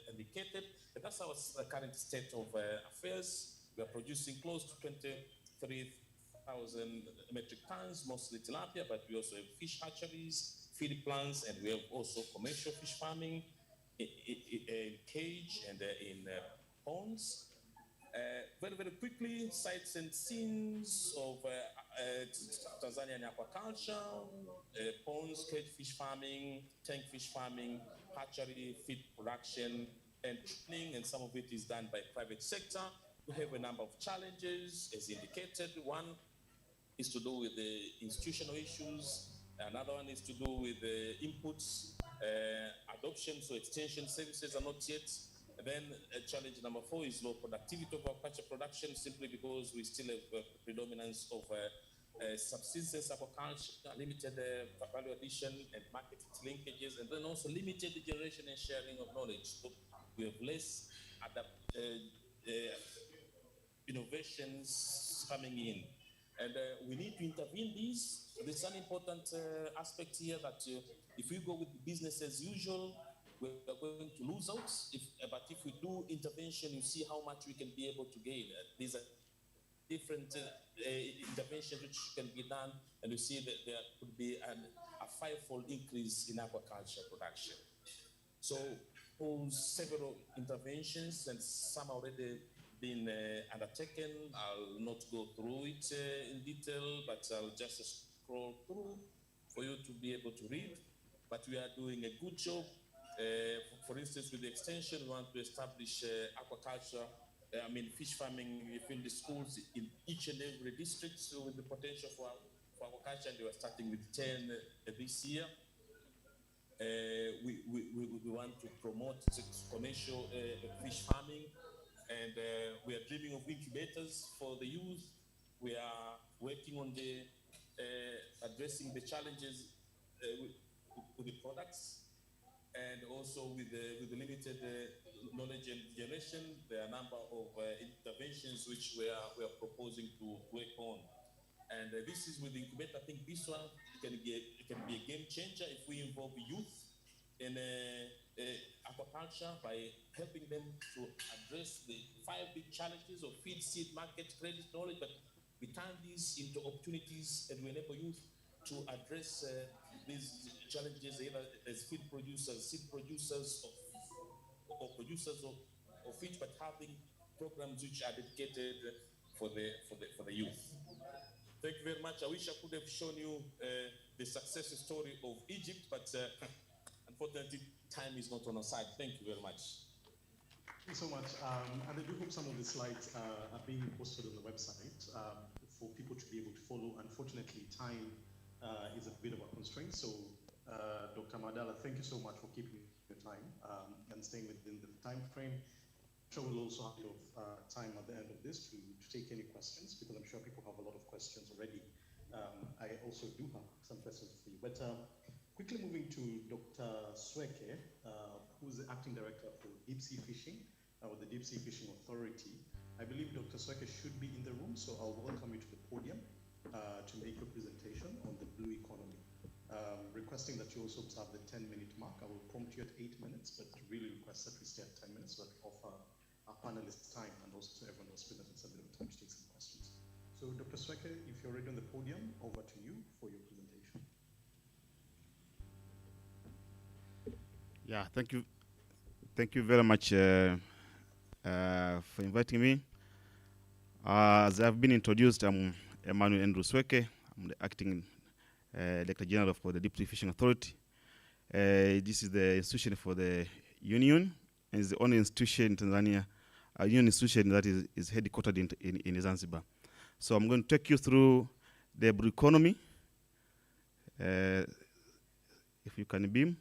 [SPEAKER 6] indicated. And that's our current state of affairs. We are producing close to 23,000 metric tons, mostly tilapia, but we also have fish hatcheries, feed plants, and we have also commercial fish farming in cage and in ponds. Very quickly, sights and scenes of Tanzanian aquaculture, ponds, cage fish farming, tank fish farming, hatchery, feed production, and training, and some of it is done by private sector. We have a number of challenges, as indicated. One is to do with the institutional issues. Another one is to do with the inputs, adoption, so extension services are not yet. And then challenge number 4 is low productivity of aquaculture production, simply because we still have a predominance of subsistence aquaculture, limited value addition and market linkages, and then also limited generation and sharing of knowledge. So we have less innovations coming in. And we need to intervene these. There's an important aspect here that if we go with business as usual, we're going to lose out. But if we do intervention, you see how much we can be able to gain. These are different interventions which can be done, and you see that there could be a fivefold increase in aquaculture production. So several interventions, and some already been undertaken. I'll not go through it in detail, but I'll just scroll through for you to be able to read. But we are doing a good job. For instance, with the extension, we want to establish aquaculture, fish farming within the schools in each and every district, so with the potential for aquaculture, and we are starting with 10 this year. We want to promote commercial fish farming, and we are dreaming of incubators for the youth. We are working on the addressing the challenges with the products, and also with the limited knowledge and generation. There are a number of interventions which we are proposing to work on. And this is with the incubator. I think this one can be a game changer if we involve youth in aquaculture by helping them to address the 5 big challenges of feed, seed, market, credit, knowledge, but we turn these into opportunities, and we enable youth to address these challenges either as feed producers, seed producers, or producers of fish, but having programs which are dedicated for the youth. Thank you very much. I wish I could have shown you the success story of Egypt, but unfortunately, time is not on our side. Thank you very much.
[SPEAKER 4] Thank you so much. And I do hope some of the slides are being posted on the website for people to be able to follow. Unfortunately, time is a bit of a constraint. So, Dr. Madala, thank you so much for keeping your time and staying within the time frame. I'm sure we'll also have a bit of time at the end of this to take any questions, because I'm sure people have a lot of questions already. I also do have some questions for you. But quickly moving to Dr. Sweke, who's the acting director for deep sea fishing with the Deep Sea Fishing Authority. I believe Dr. Sweke should be in the room, so I'll welcome you to the podium to make your presentation on the blue economy. Requesting that you also observe the 10-minute mark. I will prompt you at 8 minutes, but really request that we stay at 10 minutes so that we offer our panelists time, and also to everyone else present a bit of time to take some questions. So Dr. Sweke, if you're ready on the podium, over to you for your presentation.
[SPEAKER 2] Yeah, thank you. Thank you very much for inviting me. As I've been introduced, I'm Emmanuel Andrew Sweke. I'm the acting Director General for the Deep Sea Fishing Authority. This is the institution for the union, and it's the only institution in Tanzania, a union institution that is headquartered in Zanzibar. So I'm going to take you through the blue economy. If you can beam.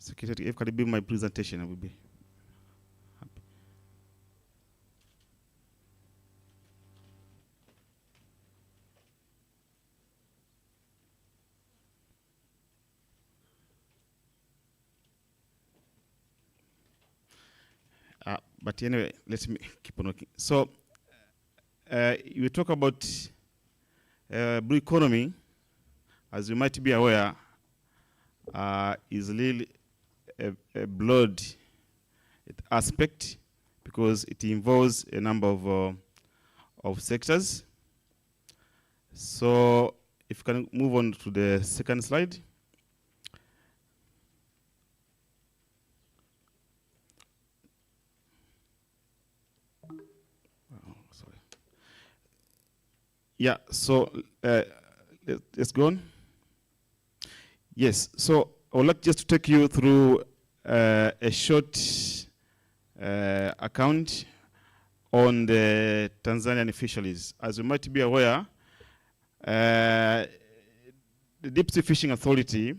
[SPEAKER 2] Secretary, if can be my presentation, I will be happy. But anyway, let me keep on working. So, we talk about blue economy, as you might be aware, is really a broad aspect, because it involves a number of sectors. So if you can move on to the second slide. Oh, sorry. Yeah, so let's go on. Yes, so I would like just to take you through a short account on the Tanzanian fisheries. As you might be aware, the Deep Sea Fishing Authority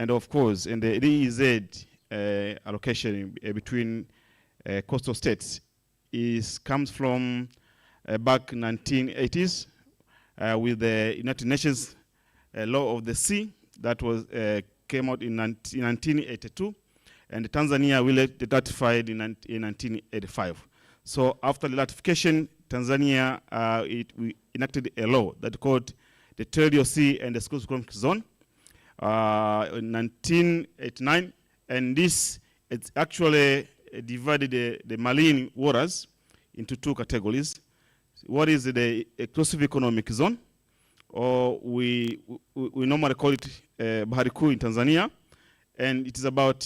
[SPEAKER 2] and of course, in the EEZ allocation between coastal states comes from back 1980s with the United Nations Law of the Sea that was came out in 1982, and Tanzania will ratified in 1985. So after the ratification, Tanzania we enacted a law that called the Territorial Sea and Exclusive Economic Zone in 1989, and this it's actually divided the marine waters into two categories. What is the Exclusive Economic Zone, or we normally call it Bahari Kuu in Tanzania, and it is about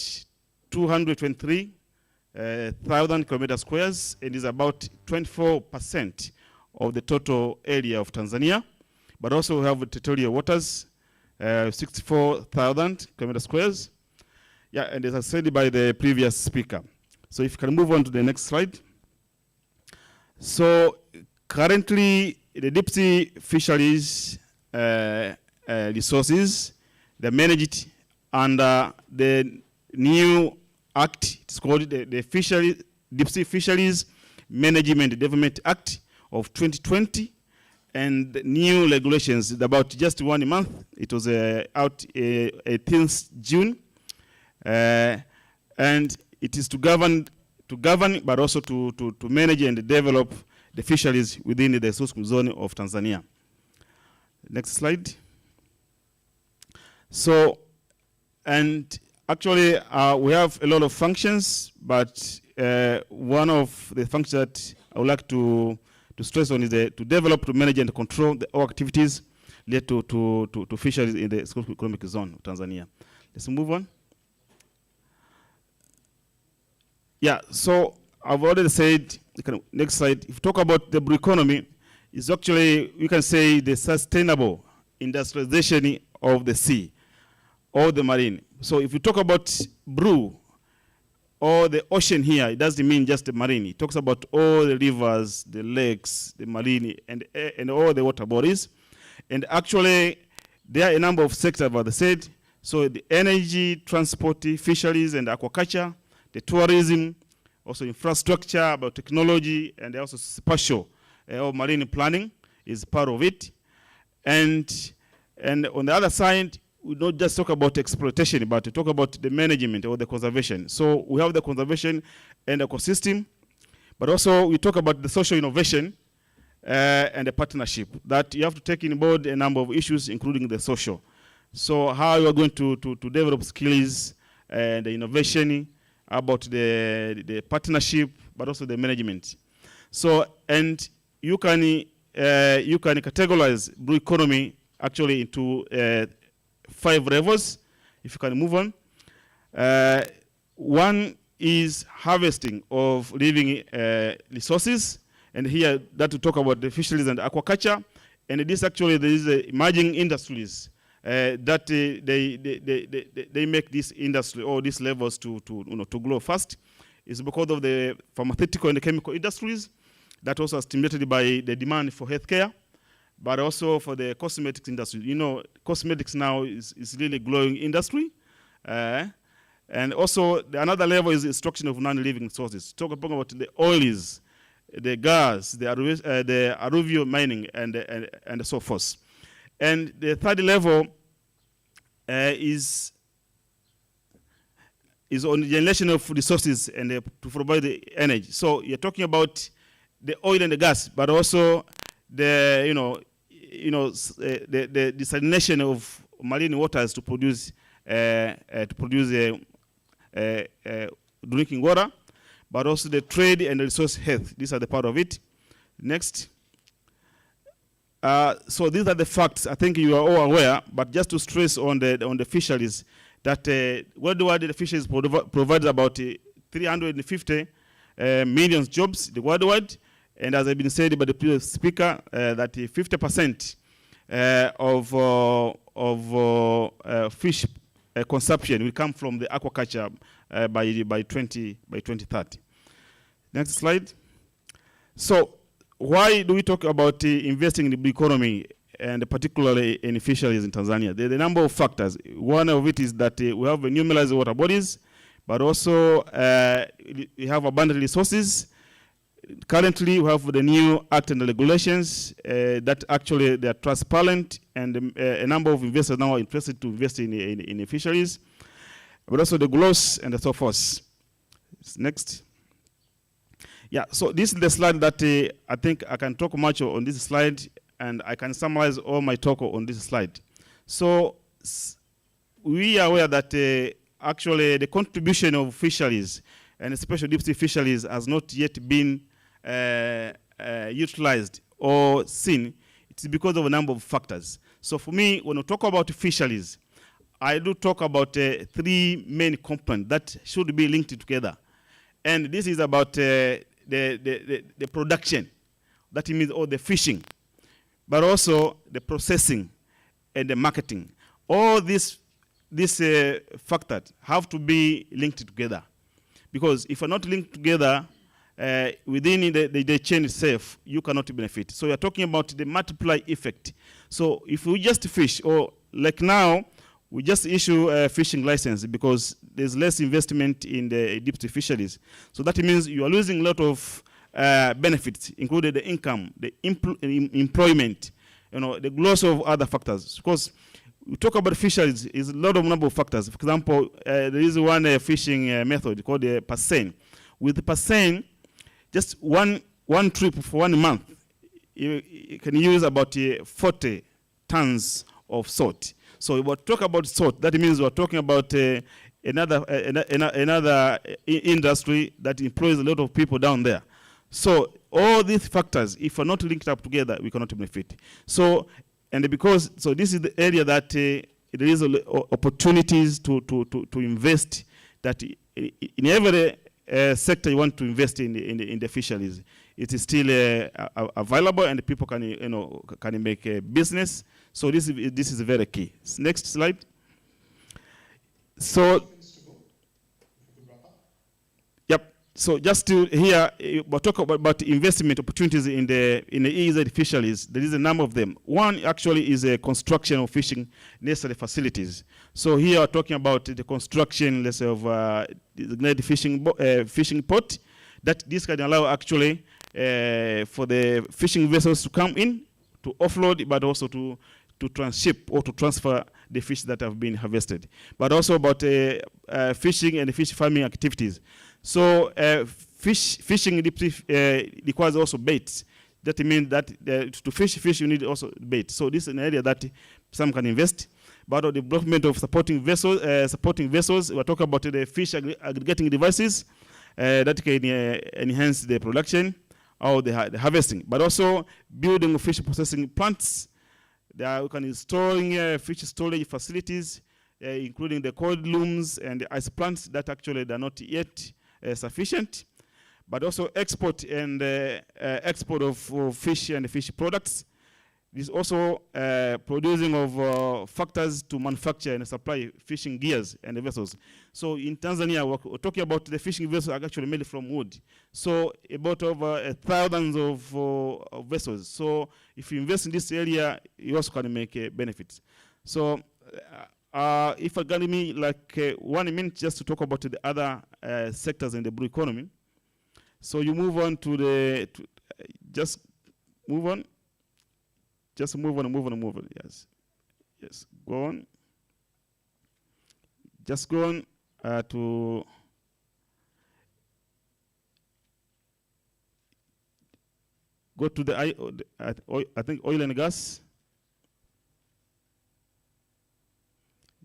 [SPEAKER 2] 223,000 kilometer squares, and is about 24% of the total area of Tanzania. But also we have territorial waters, 64,000 kilometer squares. Yeah, and as I said by the previous speaker. So if you can move on to the next slide. So currently, the deep sea fisheries resources, they're managed under the new act. It's called the Deep Sea Fisheries Management Development Act of 2020, and the new regulations about just 1 month. It was out 18th June, and it is to govern, but also to manage and develop the fisheries within the exclusive zone of Tanzania. Next slide. So, and actually we have a lot of functions, but one of the functions that I would like to stress on is to develop, to manage and control all activities related to fisheries in the exclusive economic zone of Tanzania. Let's move on. Yeah, so I've already said, next slide, if you talk about the blue economy, it's actually, we can say, the sustainable industrialization of the sea or the marine. So if you talk about blue or the ocean here, it doesn't mean just the marine. It talks about all the rivers, the lakes, the marine, and all the water bodies. And actually, there are a number of sectors, as I said. So the energy, transport, fisheries, and aquaculture, the tourism, also infrastructure, about technology, and also spatial or marine planning is part of it. And on the other side, we don't just talk about exploitation, but we talk about the management or the conservation. So we have the conservation and ecosystem, but also we talk about the social innovation and the partnership, that you have to take in board a number of issues, including the social. So how you are going to develop skills and the innovation, about the partnership, but also the management. So, and you can categorize blue economy actually into 5 levels. If you can move on. One is harvesting of living resources, and here that to talk about the fisheries and aquaculture. And this actually, there is emerging industries that they make this industry or these levels to grow fast. It's because of the pharmaceutical and the chemical industries that also are stimulated by the demand for healthcare, but also for the cosmetics industry. You know, cosmetics now is really growing industry. And also another level is extraction of non-living sources. Talk about the oils, the gas, the alluvial mining, and so forth. And the third level is on the generation of realsources and to provide the energy. So you're talking about the oil and the gas, but also the desalination of marine waters to produce drinking water, but also the trade and the resource health. These are the part of it. Next. So these are the facts. I think you are all aware, but just to stress on the fisheries, that worldwide the fisheries provide about 350 million jobs worldwide, and as has been said by the previous speaker, that 50% of fish consumption will come from the aquaculture by 2030. Next slide. So why do we talk about investing in the economy and particularly in fisheries in Tanzania. There are a number of factors. One of it is that we have numerous water bodies, but also we have abundant resources. Currently, we have the new act and regulations that actually they are transparent, and a number of investors now are interested to invest in fisheries, but also the growth and so forth. Next. Yeah, so this is the slide that I think I can talk much on this slide, and I can summarize all my talk on this slide. So we are aware that actually the contribution of fisheries, and especially deep sea fisheries, has not yet been utilized or seen. It's because of a number of factors. So for me, when we talk about fisheries, I do talk about three main components that should be linked together. And this is about the production, that means all the fishing, but also the processing and the marketing. All these factors have to be linked together, because if you're not linked together within the chain itself, you cannot benefit. So you're talking about the multiply effect. So if we just fish, or like now, we just issue a fishing license because there's less investment in the deep sea fisheries. So that means you are losing a lot of benefits, including the income, the employment, the growth of other factors. Because we talk about fisheries, is a lot of number of factors. For example, there is one fishing method called the percent. With the percent, just one trip for 1 month, you can use about 40 tons of salt. So if we talk about salt, that means we're talking about another industry that employs a lot of people down there. So all these factors, if we're not linked up together, we cannot benefit. So this is the area that there is opportunities to invest, that in every sector you want to invest in the fisheries. It is still available, and people can make a business. So this is very key. Next slide. So, yep. So just to here, we'll talk about investment opportunities in the EEZ fisheries. There is a number of them. One actually is a construction of fishing necessary facilities. So here we're talking about the construction, let's say, of the fishing port. That this can allow actually for the fishing vessels to come in, to offload, but also to transship or to transfer the fish that have been harvested. But also about fishing and fish farming activities. So fishing requires also baits. That means that to fish you need also bait. So this is an area that some can invest. But the development of supporting vessels, we're talking about the fish aggregating devices that can enhance the production or the harvesting. But also building of fish processing plants. We can installing fish storage facilities, including the cold looms and the ice plants that actually they're not yet sufficient. But also export and export of fish and fish products. This is also producing of factors to manufacture and supply fishing gears and vessels. So in Tanzania, we're talking about the fishing vessels are actually made from wood. So about over thousands of vessels. So if you invest in this area, you also can make benefits. So if I got me like 1 minute just to talk about the other sectors in the blue economy. So you move on to just move on. Just move on. Yes. Go on. Just go on to go to the I think oil and gas.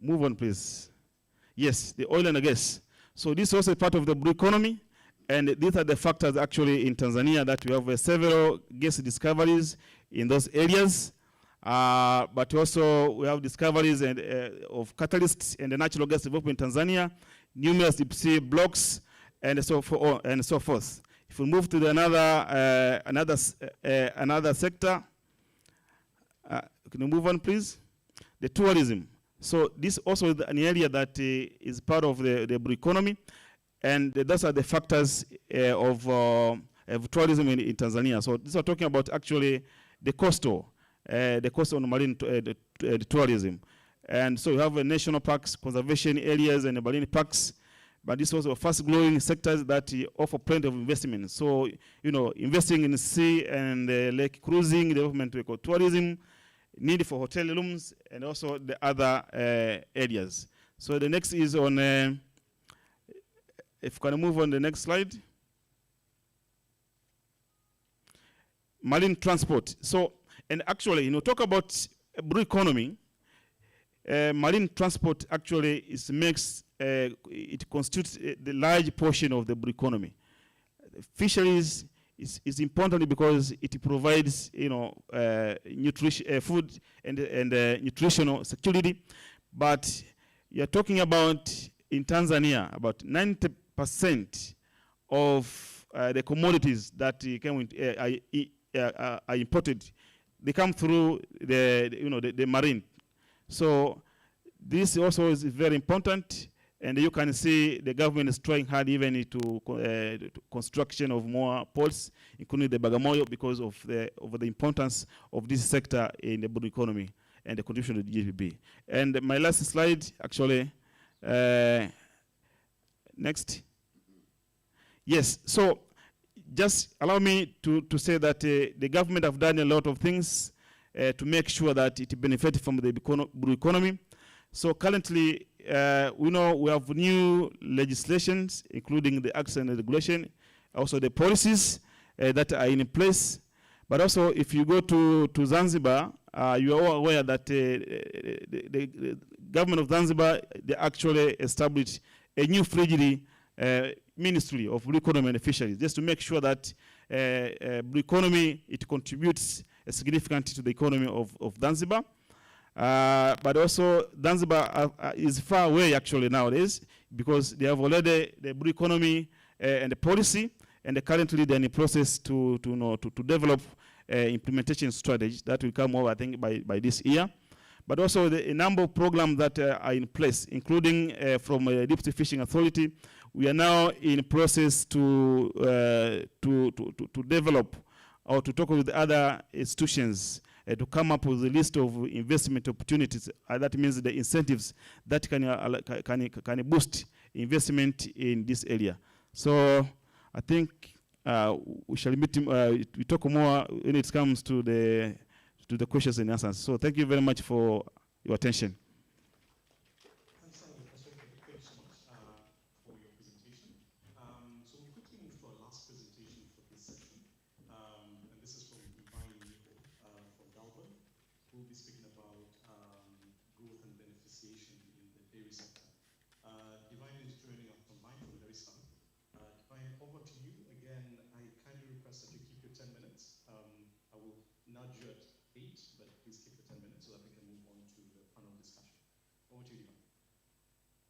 [SPEAKER 2] Move on, please. Yes, the oil and gas. So this is also part of the blue economy, and these are the factors actually in Tanzania that we have several gas discoveries in those areas, but also we have discoveries of catalysts in the natural gas development in Tanzania, numerous deep sea blocks, and so forth. If we move to another sector, can you move on, please? The tourism. So this also is an area that is part of the blue economy, and those are the factors of tourism in Tanzania. So these are talking about actually the coastal
[SPEAKER 7] the cost on marine the tourism. And so you have national parks, conservation areas, and marine parks. But this was a fast-growing sectors that offer plenty of investment. So, investing in sea and lake cruising, development of ecotourism, need for hotel rooms, and also the other areas. So the next is on, if you can move on the next slide. Marine transport. So, and actually, talk about blue economy. Marine transport actually it constitutes the large portion of the blue economy. Fisheries is important because it provides, nutrition, food and nutritional security. But you're talking about in Tanzania, about 90% of the commodities that are imported, they come through the marine. So this also is very important, and you can see the government is trying hard even to construction of more ports, including the Bagamoyo, because of the importance of this sector in the blue economy and the contribution to the GDP. And my last slide, actually, next. Yes, so just allow me to say that the government have done a lot of things to make sure that it benefits from the blue economy. So currently, we know we have new legislations, including the acts and the regulation, also the policies that are in place. But also, if you go to Zanzibar, you are all aware that the government of Zanzibar, they actually established a new frigidity Ministry of Blue Economy and Fisheries, just to make sure that blue economy, it contributes significantly to the economy of Zanzibar. But also Zanzibar is far away actually nowadays, because they have already the blue economy and the policy, and currently they're in the process to develop implementation strategy that will come over, I think, by this year. But also a number of programs that are in place, including from Deep Sea Fishing Authority. We are now in process to develop or to talk with other institutions to come up with a list of investment opportunities. That means the incentives that can boost investment in this area. So I think we shall meet. We talk more when it comes to the questions and answers. So thank you very much for your attention.
[SPEAKER 4] We'll be speaking about growth and beneficiation in the dairy sector. Divine is joining us online from Dar es Salaam. Divine, over to you. Again, I kindly request that you keep your 10 minutes. I will nudge you at 8, but please keep the 10 minutes so that we can move on to the panel discussion. Over to you, Divine.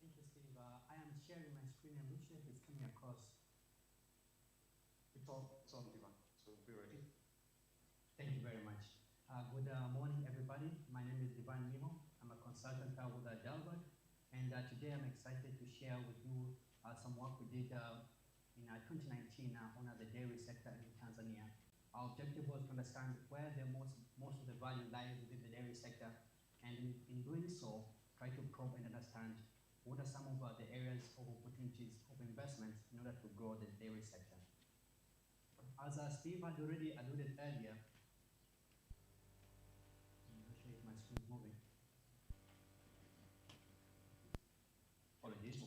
[SPEAKER 8] Thank you, Steve. I am sharing my screen. I'm not sure if it's coming across.
[SPEAKER 4] It's on, Divine, so be ready.
[SPEAKER 8] Thank you very much. Good morning, everybody. My name is Divine Mimo. I'm a consultant with Delbert, and today I'm excited to share with you some work we did in 2019 on the dairy sector in Tanzania. Our objective was to understand where the most of the value lies within the dairy sector, and in doing so, try to probe and understand what are some of the areas of opportunities of investment in order to grow the dairy sector. As Steve had already alluded earlier, my screen is moving. Apologies.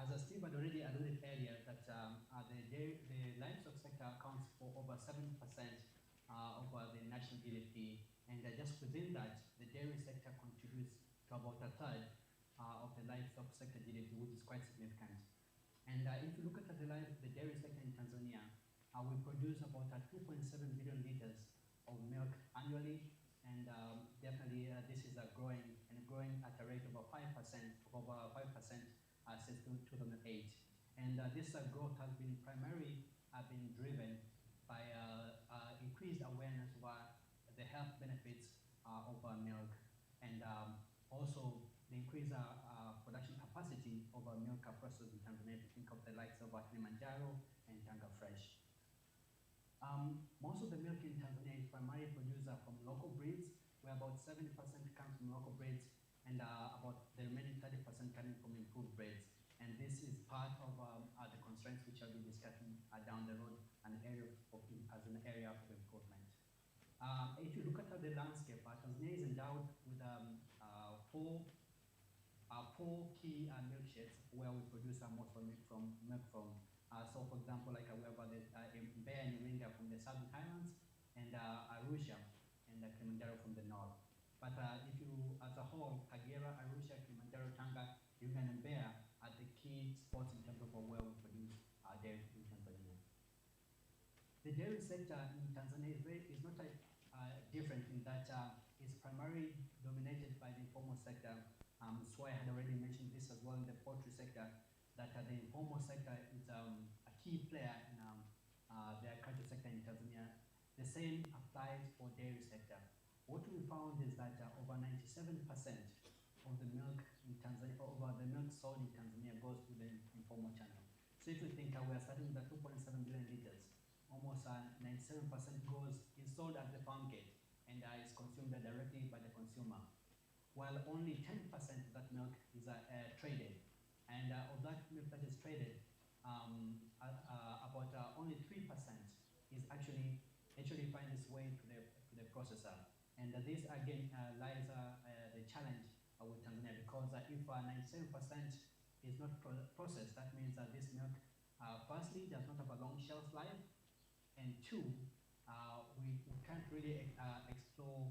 [SPEAKER 8] As Steve had already alluded earlier, that the livestock sector accounts for over 7% of the national GDP, and just within that, the dairy sector contributes to about a third of the livestock sector GDP, which is quite significant. And if you look at the dairy sector in Tanzania, we produce about 2.7 billion liters of milk annually. And definitely this is growing at a rate of over 5% since 2008. And this growth has been primarily been driven by increased awareness of the health benefits of milk, and also the increased production capacity of milk processors in Tanzania. To think of the likes of Kilimanjaro and Tanga Fresh. Most of the milk in Tanzania is primarily produced from local breeds, where about 70% comes from local breeds, and about the remaining 30% coming from improved breeds. And this is part of the constraints which I'll be discussing down the road, as an area of improvement. If you look at the landscape, Tanzania is endowed with four key milk sheds where we produce most of milk from. So, for example, like we have Mbeya and Iringa from the southern highlands, and Arusha and Kilimanjaro from the north. But if you, as a whole, Kagera, Arusha, Kilimanjaro, Tanga, Iringa, and Mbeya are the key spots in terms of where we produce dairy in Tanzania. The dairy sector in Tanzania is not different in that it's primarily dominated by the informal sector. So I had already mentioned this as well in the poultry sector, that the informal sector is a key player in the agriculture sector in Tanzania. The same applies for dairy sector. What we found is that over 97% of the milk in Tanzania, over the milk sold in Tanzania, goes to the informal channel. So if you think we are starting with 2.7 billion liters, almost 97% is sold at the farm gate and is consumed directly by the consumer, while only 10% of that milk is traded. And of that milk that is traded, about only 3% is actually find its way to the processor. And this again lies the challenge with Tanzania, because if 97% is not processed, that means that this milk, firstly, does not have a long shelf life, and two, we can't really explore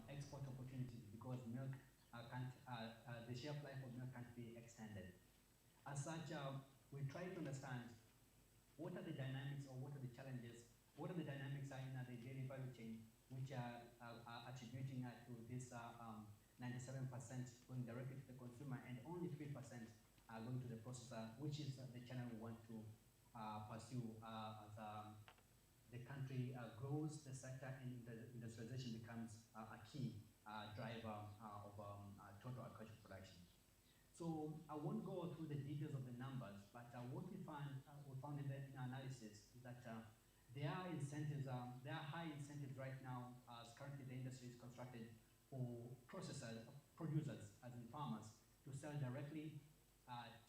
[SPEAKER 8] export opportunities, because milk the shelf life of milk can't be extended. As such, we try to understand what are the dynamics, or what are the challenges, what are the dynamics in the dairy value chain, which are attributing to this 97% going directly to the consumer, and only 3% are going to the processor, which is the channel we want to pursue as the country grows the sector, and the industrialization becomes a key driver of total agricultural production. So I won't go through the details of the numbers, but what we found in the analysis is that there are incentives, there are high incentives right now, as currently the industry is constructed, for producers, as in farmers, to sell directly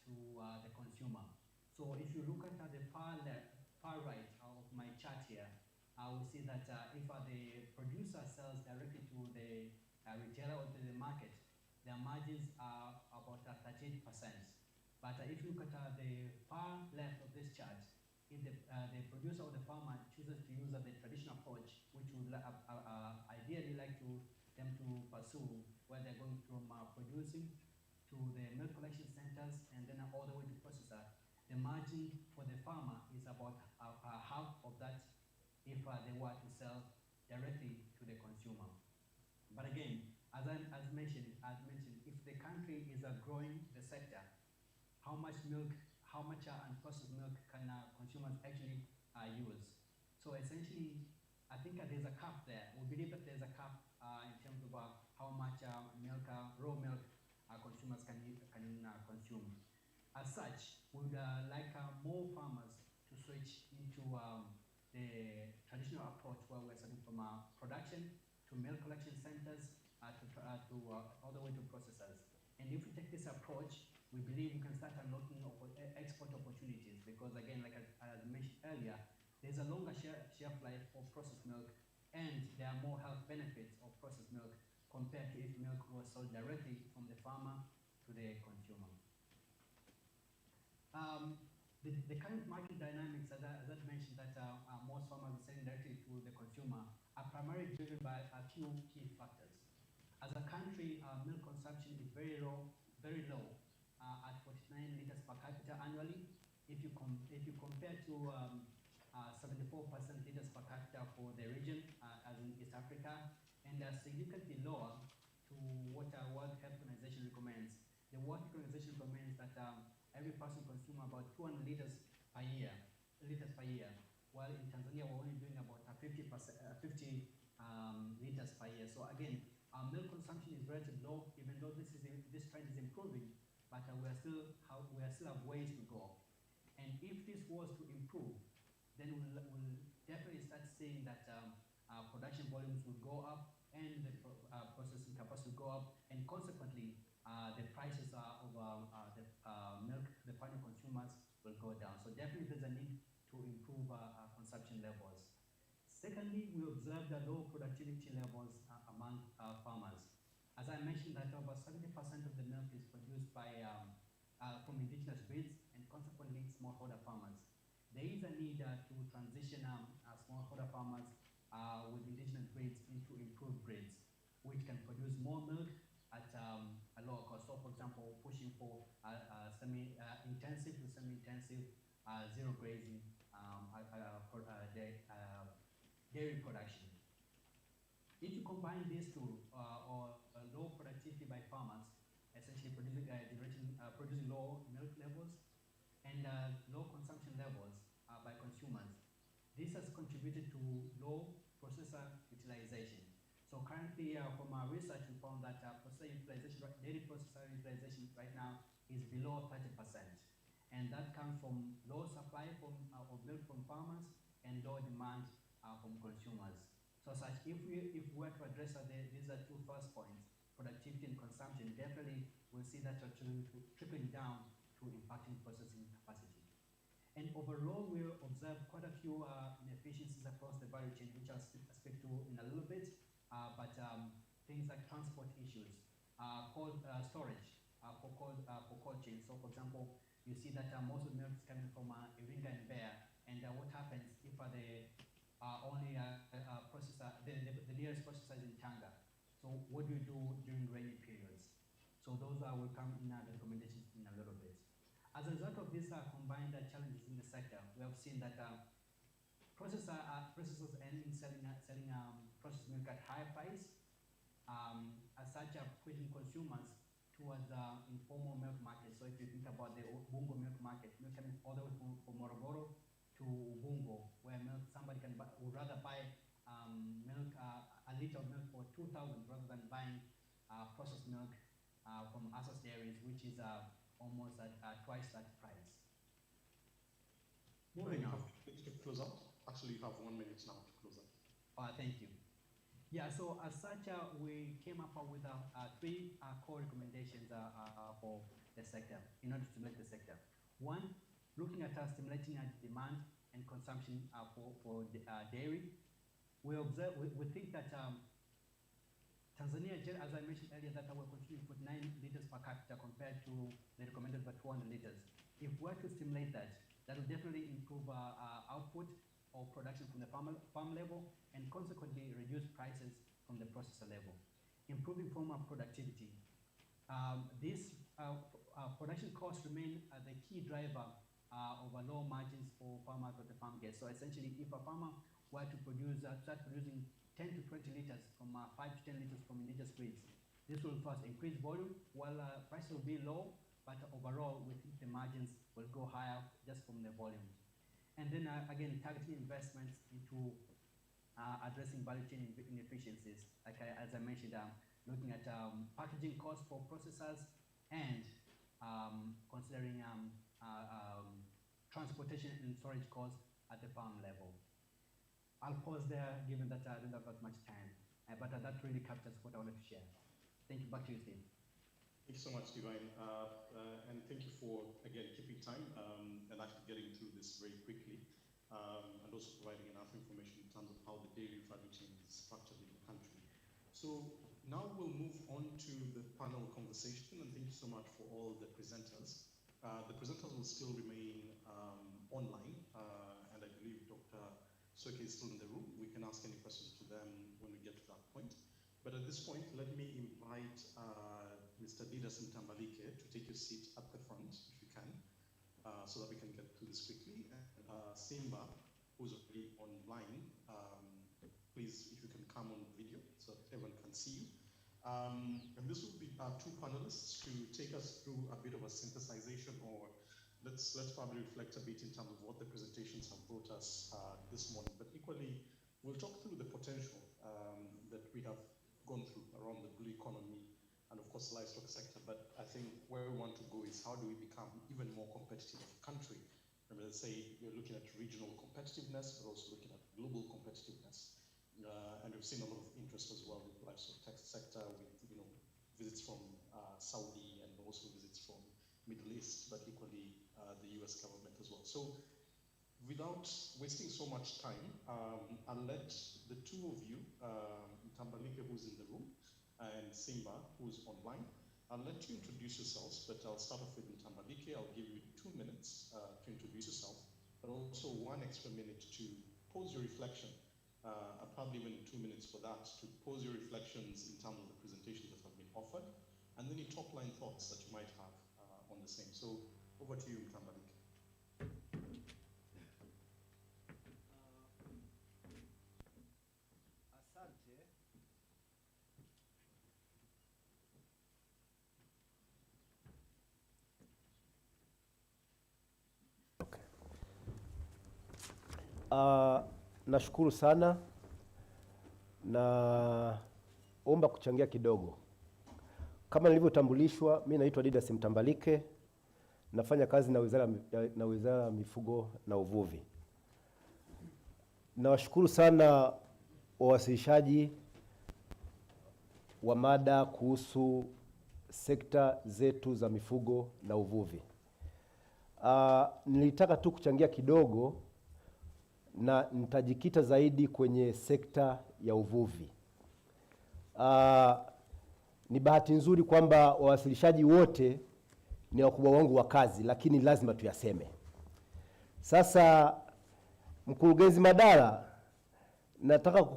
[SPEAKER 8] to the consumer. So if you look at the far right of my chart here, we see that if the producer sells directly to the retailer or to the market, their margins are about 38%. But if you look at the far left of this chart, if the producer or the farmer chooses to use the traditional approach, which we would ideally like them to pursue, where they're going from producing to the milk collection centers and then all the way to processor, the margin for the farmer is about half of that if they were to sell directly to the consumer. But again, as mentioned, if the country is growing the sector, how much unprocessed milk can consumers actually use? So essentially, I think there's a cap there. We believe that there's a cap in terms of how much milk, raw milk, consumers can consume. As such, we would like more farmers to switch into the traditional approach, where we're starting from production to milk collection centers to all the way to processors. And if we take this approach, we believe we can start unlocking export opportunities, because again, like I mentioned earlier, there's a longer shelf life of processed milk, and there are more health benefits of processed milk compared to if milk was sold directly from the farmer to the consumer. The current market dynamics, as I mentioned, that most farmers are selling directly to the consumer, are primarily driven by a few key factors. As a country, milk consumption is very low, at 49 liters per capita annually. If you compare to 74% liters per capita for the region, as in East Africa, and significantly lower to what World Health Organization recommends. The World Health Organization recommends that every person consumes about 200 liters per year, while in Tanzania we're only doing about 50 liters per year. So again, our milk consumption is relatively low, even though this trend is improving, but we still have ways to go. And if this was to improve, then we'll definitely start seeing that production volumes will go up and the processing capacity will go up, and consequently, the prices of the milk, the final consumers will go down. So definitely there's a need to improve consumption levels. Secondly, we observed the low productivity levels among farmers. As I mentioned, that over 70% of the milk is produced by from indigenous breeds and consequently smallholder farmers. There is a need to transition smallholder farmers with indigenous breeds into improved breeds, which can produce more milk at a lower cost. So, for example, pushing for semi-intensive to semi-intensive zero grazing dairy production. If you combine these two, low productivity by farmers, essentially producing low milk levels, and low consumption levels by consumers, this has contributed to low processor utilization. So currently, from our research, we found that dairy processor utilization right now is below 30%. And that comes from low supply of milk from farmers and low demand from consumers. So if we were to address these are two first points, productivity and consumption, definitely we'll see that trickling down to impacting processing capacity. And overall, we observe quite a few inefficiencies across the value chain, which I'll speak to in a little bit, but things like transport issues, cold storage for cold chain. So for example, you see that most of the milk is coming from Iringa and Bear, and what happens if the only processor, the nearest processor is in Tanga? So what do you do during rainy periods? So those will come in the recommendations in a little bit. As a result of these combined challenges in the sector, we have seen that processors end in selling processed milk at higher price, as such pushing consumers towards informal milk markets. So if you think about the Ubungo milk market, milk coming all the way from Morogoro to Ubungo, where somebody would rather buy milk, a liter of milk for 2,000 rather than buying processed milk from Asas dairies, which is almost at twice that price. Moving on.
[SPEAKER 4] To close out. Actually, you have 1 minute now to close out.
[SPEAKER 8] Thank you. Yeah, so as such, we came up with three core recommendations for the sector, in order to stimulate the sector. One, looking at stimulating demand and consumption for dairy. We think that Tanzania, as I mentioned earlier, that we're continuing to put 9 liters per capita compared to the recommended by 200 liters. If we're to stimulate that, that will definitely improve output or production from the farm level, and consequently reduce prices from the processor level. Improving farmer productivity. These production costs remain the key driver of low margins for farmers at the farm gate. So essentially, if a farmer were to start producing 10 to 20 liters from 5 to 10 liters from indigenous breeds, this will first increase volume, while prices will be low, but overall, we think the margins will go higher just from the volume. And then again, targeting investments into addressing value chain inefficiencies, like as I mentioned, looking at packaging costs for processors and considering transportation and storage costs at the farm level. I'll pause there, given that I don't have that much time, but that really captures what I wanted to share. Thank you. Back to you, Steve.
[SPEAKER 4] Thank you so much, Divine. And thank you for, again, keeping time and actually getting through this very quickly, and also providing enough information in terms of how the dairy value chain is structured in the country. So now we'll move on to the panel conversation, and thank you so much for all the presenters. The presenters will still remain online, and I believe Dr. Soke is still in the room. We can ask any questions to them when we get to that point. But at this point, let me invite Mr. Didas Mtambalike to take your seat at the front, if you can, so that we can get through this quickly. And Simba, who's already online, please, if you can come on video so that everyone can see you. And this will be our two panelists to take us through a bit of a synthesization, or let's probably reflect a bit in terms of what the presentations have brought us this morning. But equally, we'll talk through the potential that we have gone through around the blue economy and of course the livestock sector. But I think where we want to go is how do we become even more competitive as a country? Remember, let's say we're looking at regional competitiveness, but also looking at global competitiveness. And we've seen a lot of interest as well with the livestock sector, with visits from Saudi and also visits from Middle East, but equally the US government as well. So without wasting so much time, I'll let the two of you, Tambalike, who's in the room, and Simba, who's online, I'll let you introduce yourselves, but I'll start off with Tambalike. I'll give you 2 minutes to introduce yourself, but also 1 extra minute to pose your reflection. I'll probably even 2 minutes for that, to pose your reflections in terms of the presentations that have been offered, and then your top-line thoughts that you might have on the same. So over to you, Tambalike.
[SPEAKER 9] Nashukuru sana, naomba kuchangia kidogo. Kama nilivyotambulishwa, mimi naitwa Didas Mtambalike, nafanya kazi na Wizara ya Mifugo na Uvuvi. Nawashukuru sana wawasilishaji wa mada kuhusu sekta zetu za mifugo na uvuvi. Nilitaka tu kuchangia kidogo na nitajikita zaidi kwenye sekta ya uvuvi. Ni bahati nzuri kwamba wawasilishaji wote ni wakubwa wangu wa kazi, lakini lazima tuyaseme. Sasa Mkurugenzi Madala, nataka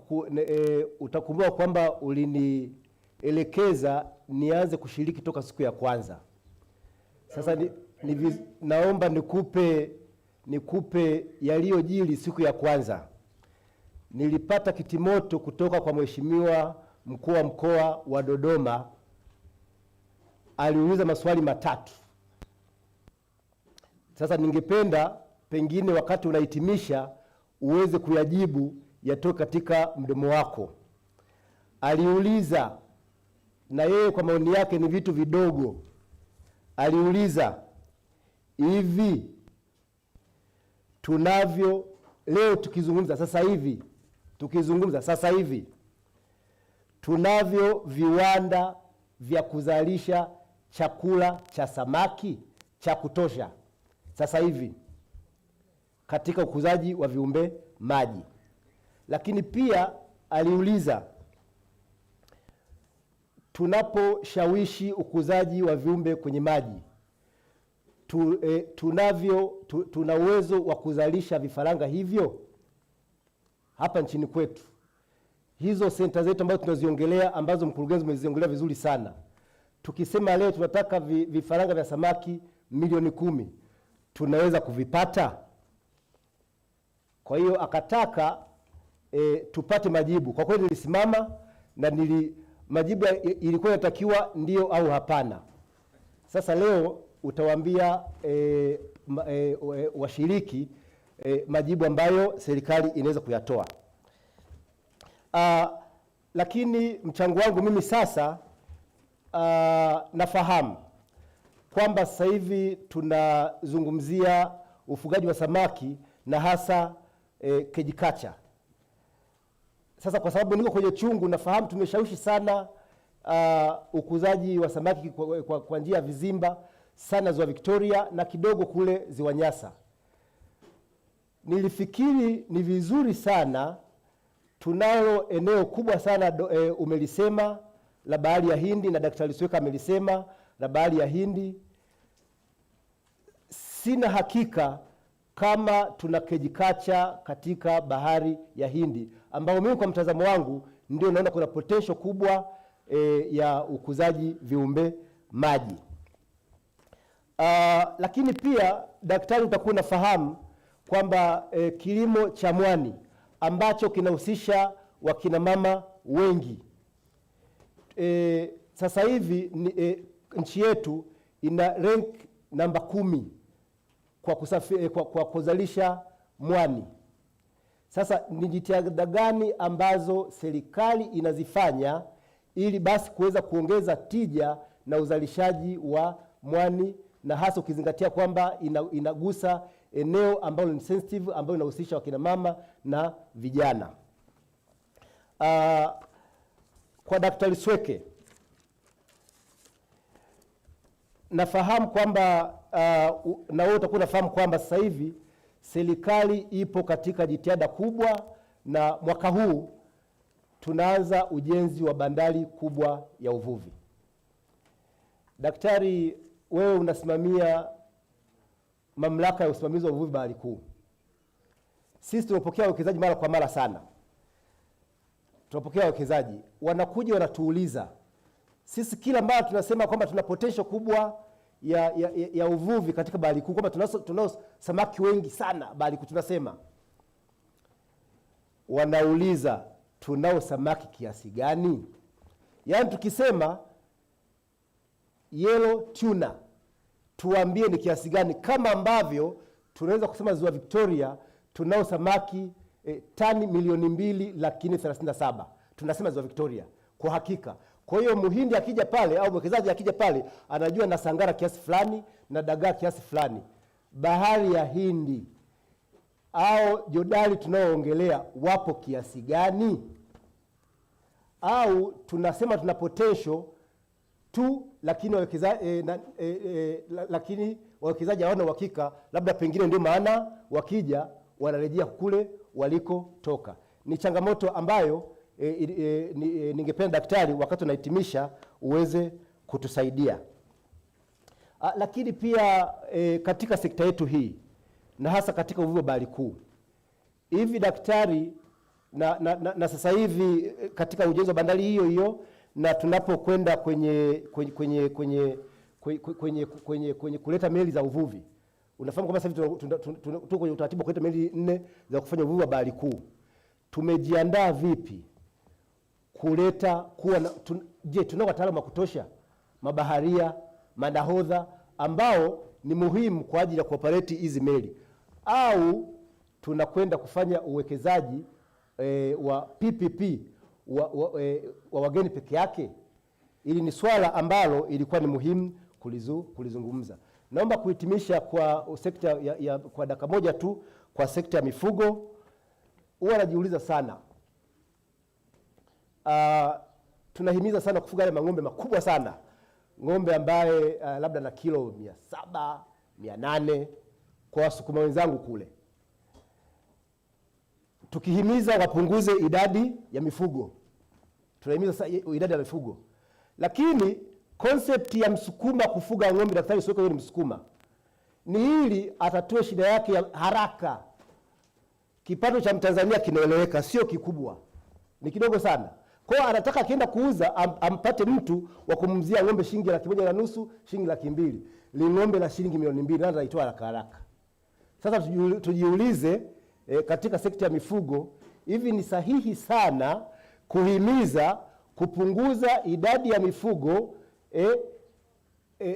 [SPEAKER 9] utakumbuka kwamba ulinielekeza nianze kushiriki toka siku ya kwanza. Sasa naomba nikupe yaliyojiri siku ya kwanza. Nilipata kitimoto kutoka kwa Mheshimiwa Mkuu wa Mkoa wa Dodoma. Aliuliza maswali matatu. Sasa ningependa pengine wakati unahitimisha uweze kuyajibu, yatoke katika mdomo wako. Aliuliza, na yeye kwa maoni yake ni vitu vidogo. Aliuliza, hivi tunavyo leo tukizungumza sasa hivi tunavyo viwanda vya kuzalisha chakula cha samaki cha kutosha sasa hivi katika ukuzaji wa viumbe maji? Lakini pia aliuliza, tunaposhawishi ukuzaji wa viumbe kwenye maji, tuna uwezo wa kuzalisha vifaranga hivyo hapa nchini kwetu? Hizo senta zetu ambazo tunaziongelea, ambazo mkurugenzi umeziongelea vizuri sana, tukisema leo tunataka vifaranga vya samaki milioni 10, tunaweza kuvipata? Kwa hiyo akataka tupate majibu. Kwa kweli nilisimama na majibu ilikuwa inatakiwa ndio au hapana. Sasa leo utawaambia washiriki majibu ambayo serikali inaweza kuyatoa. Lakini mchango wangu mimi sasa, nafahamu kwamba sasa hivi tunazungumzia ufugaji wa samaki na hasa kejikacha. Sasa kwa sababu niko kwenye chungu, nafahamu tumeshawishi sana ukuzaji wa samaki kwa njia ya vizimba sana Ziwa Victoria na kidogo kule Ziwa Nyasa. Nilifikiri ni vizuri sana, tunalo eneo kubwa sana umelisema la Bahari ya Hindi, na Daktari Sweka amelisema la Bahari ya Hindi. Sina hakika kama tuna kejikacha katika Bahari ya Hindi, ambao mimi kwa mtazamo wangu ndio naona kuna potential kubwa ya ukuzaji viumbe maji. Lakini pia daktari, utakuwa unafahamu kwamba kilimo cha mwani ambacho kinahusisha wakina mama wengi, sasa hivi nchi yetu ina rank namba 10 kwa kuzalisha mwani. Sasa ni jitihada gani ambazo serikali inazifanya ili basi kuweza kuongeza tija na uzalishaji wa mwani, na hasa ukizingatia kwamba inagusa eneo ambalo ni sensitive, ambalo linahusisha wakina mama na vijana. Kwa Daktari Sweke, nafahamu kwamba na wewe utakuwa unafahamu kwamba sasa hivi serikali ipo katika jitihada kubwa, na mwaka huu tunaanza ujenzi wa bandari kubwa ya uvuvi. Daktari, wewe unasimamia mamlaka ya usimamizi wa uvuvi Bahari Kuu. Sisi tunapokea wawekezaji mara kwa mara sana. Tunapokea wawekezaji, wanakuja wanatuuliza. Sisi kila mara tunasema kwamba tuna potential kubwa ya uvuvi katika Bahari Kuu, kwamba tunao samaki wengi sana Bahari Kuu. Tunasema, wanauliza tunao samaki kiasi gani? Yaani tukisema yellow tuna, tuambie ni kiasi gani, kama ambavyo tunaweza kusema Ziwa Victoria tunao samaki tani 2,237,000. Tunasema Ziwa Victoria kwa hakika. Kwa hiyo Muhindi akija pale au mwekezaji akija pale anajua na sangara kiasi fulani na dagaa kiasi fulani. Bahari ya Hindi au jodari tunaoongelea wapo kiasi gani? Au tunasema tuna potential tu, lakini wawekezaji hawana uhakika, labda pengine ndio maana wakija wanarejea kule walikotoka. Ni changamoto ambayo ningependa daktari, wakati unahitimisha, uweze kutusaidia. Lakini pia katika sekta yetu hii na hasa katika uvuvi wa Bahari Kuu, hivi daktari, na sasa hivi katika ujenzi wa bandari hiyo hiyo, na tunapokwenda kwenye kuleta meli za uvuvi, unafahamu kwamba sasa hivi tuko kwenye utaratibu wa kuleta meli 4 za kufanya uvuvi wa Bahari Kuu. Tumejiandaa vipi kuleta je, tunao wataalamu wa kutosha, mabaharia, manahodha ambao ni muhimu kwa ajili ya kuoperate hizi meli, au tunakwenda kufanya uwekezaji wa PPP wa wageni peke yake? Ili ni swala ambalo ilikuwa ni muhimu kulizungumza. Naomba kuhitimisha kwa sekta kwa dakika moja tu kwa sekta ya mifugo. Huwa najiuliza sana, tunahimiza sana kufuga yale mang'ombe makubwa sana, ng'ombe ambaye labda na kilo 700, 800 kwa wasukuma wenzangu kule, tukihimiza wapunguze idadi ya mifugo. Tunahimiza idadi ya mifugo, lakini concept ya msukuma kufuga ng'ombe, daktari Sweke ni msukuma, ni ili atatue shida yake ya haraka. Kipato cha Mtanzania kinaeleweka, sio kikubwa, ni kidogo sana. Kwa hiyo anataka akienda kuuza ampate mtu wa kumuzia ng'ombe shilingi 1,500, shilingi 200,000. Li ng'ombe la shilingi 2,000,000 ndio anaitoa haraka haraka. Sasa tujiulize, katika sekta ya mifugo, hivi ni sahihi sana kuhimiza kupunguza idadi ya mifugo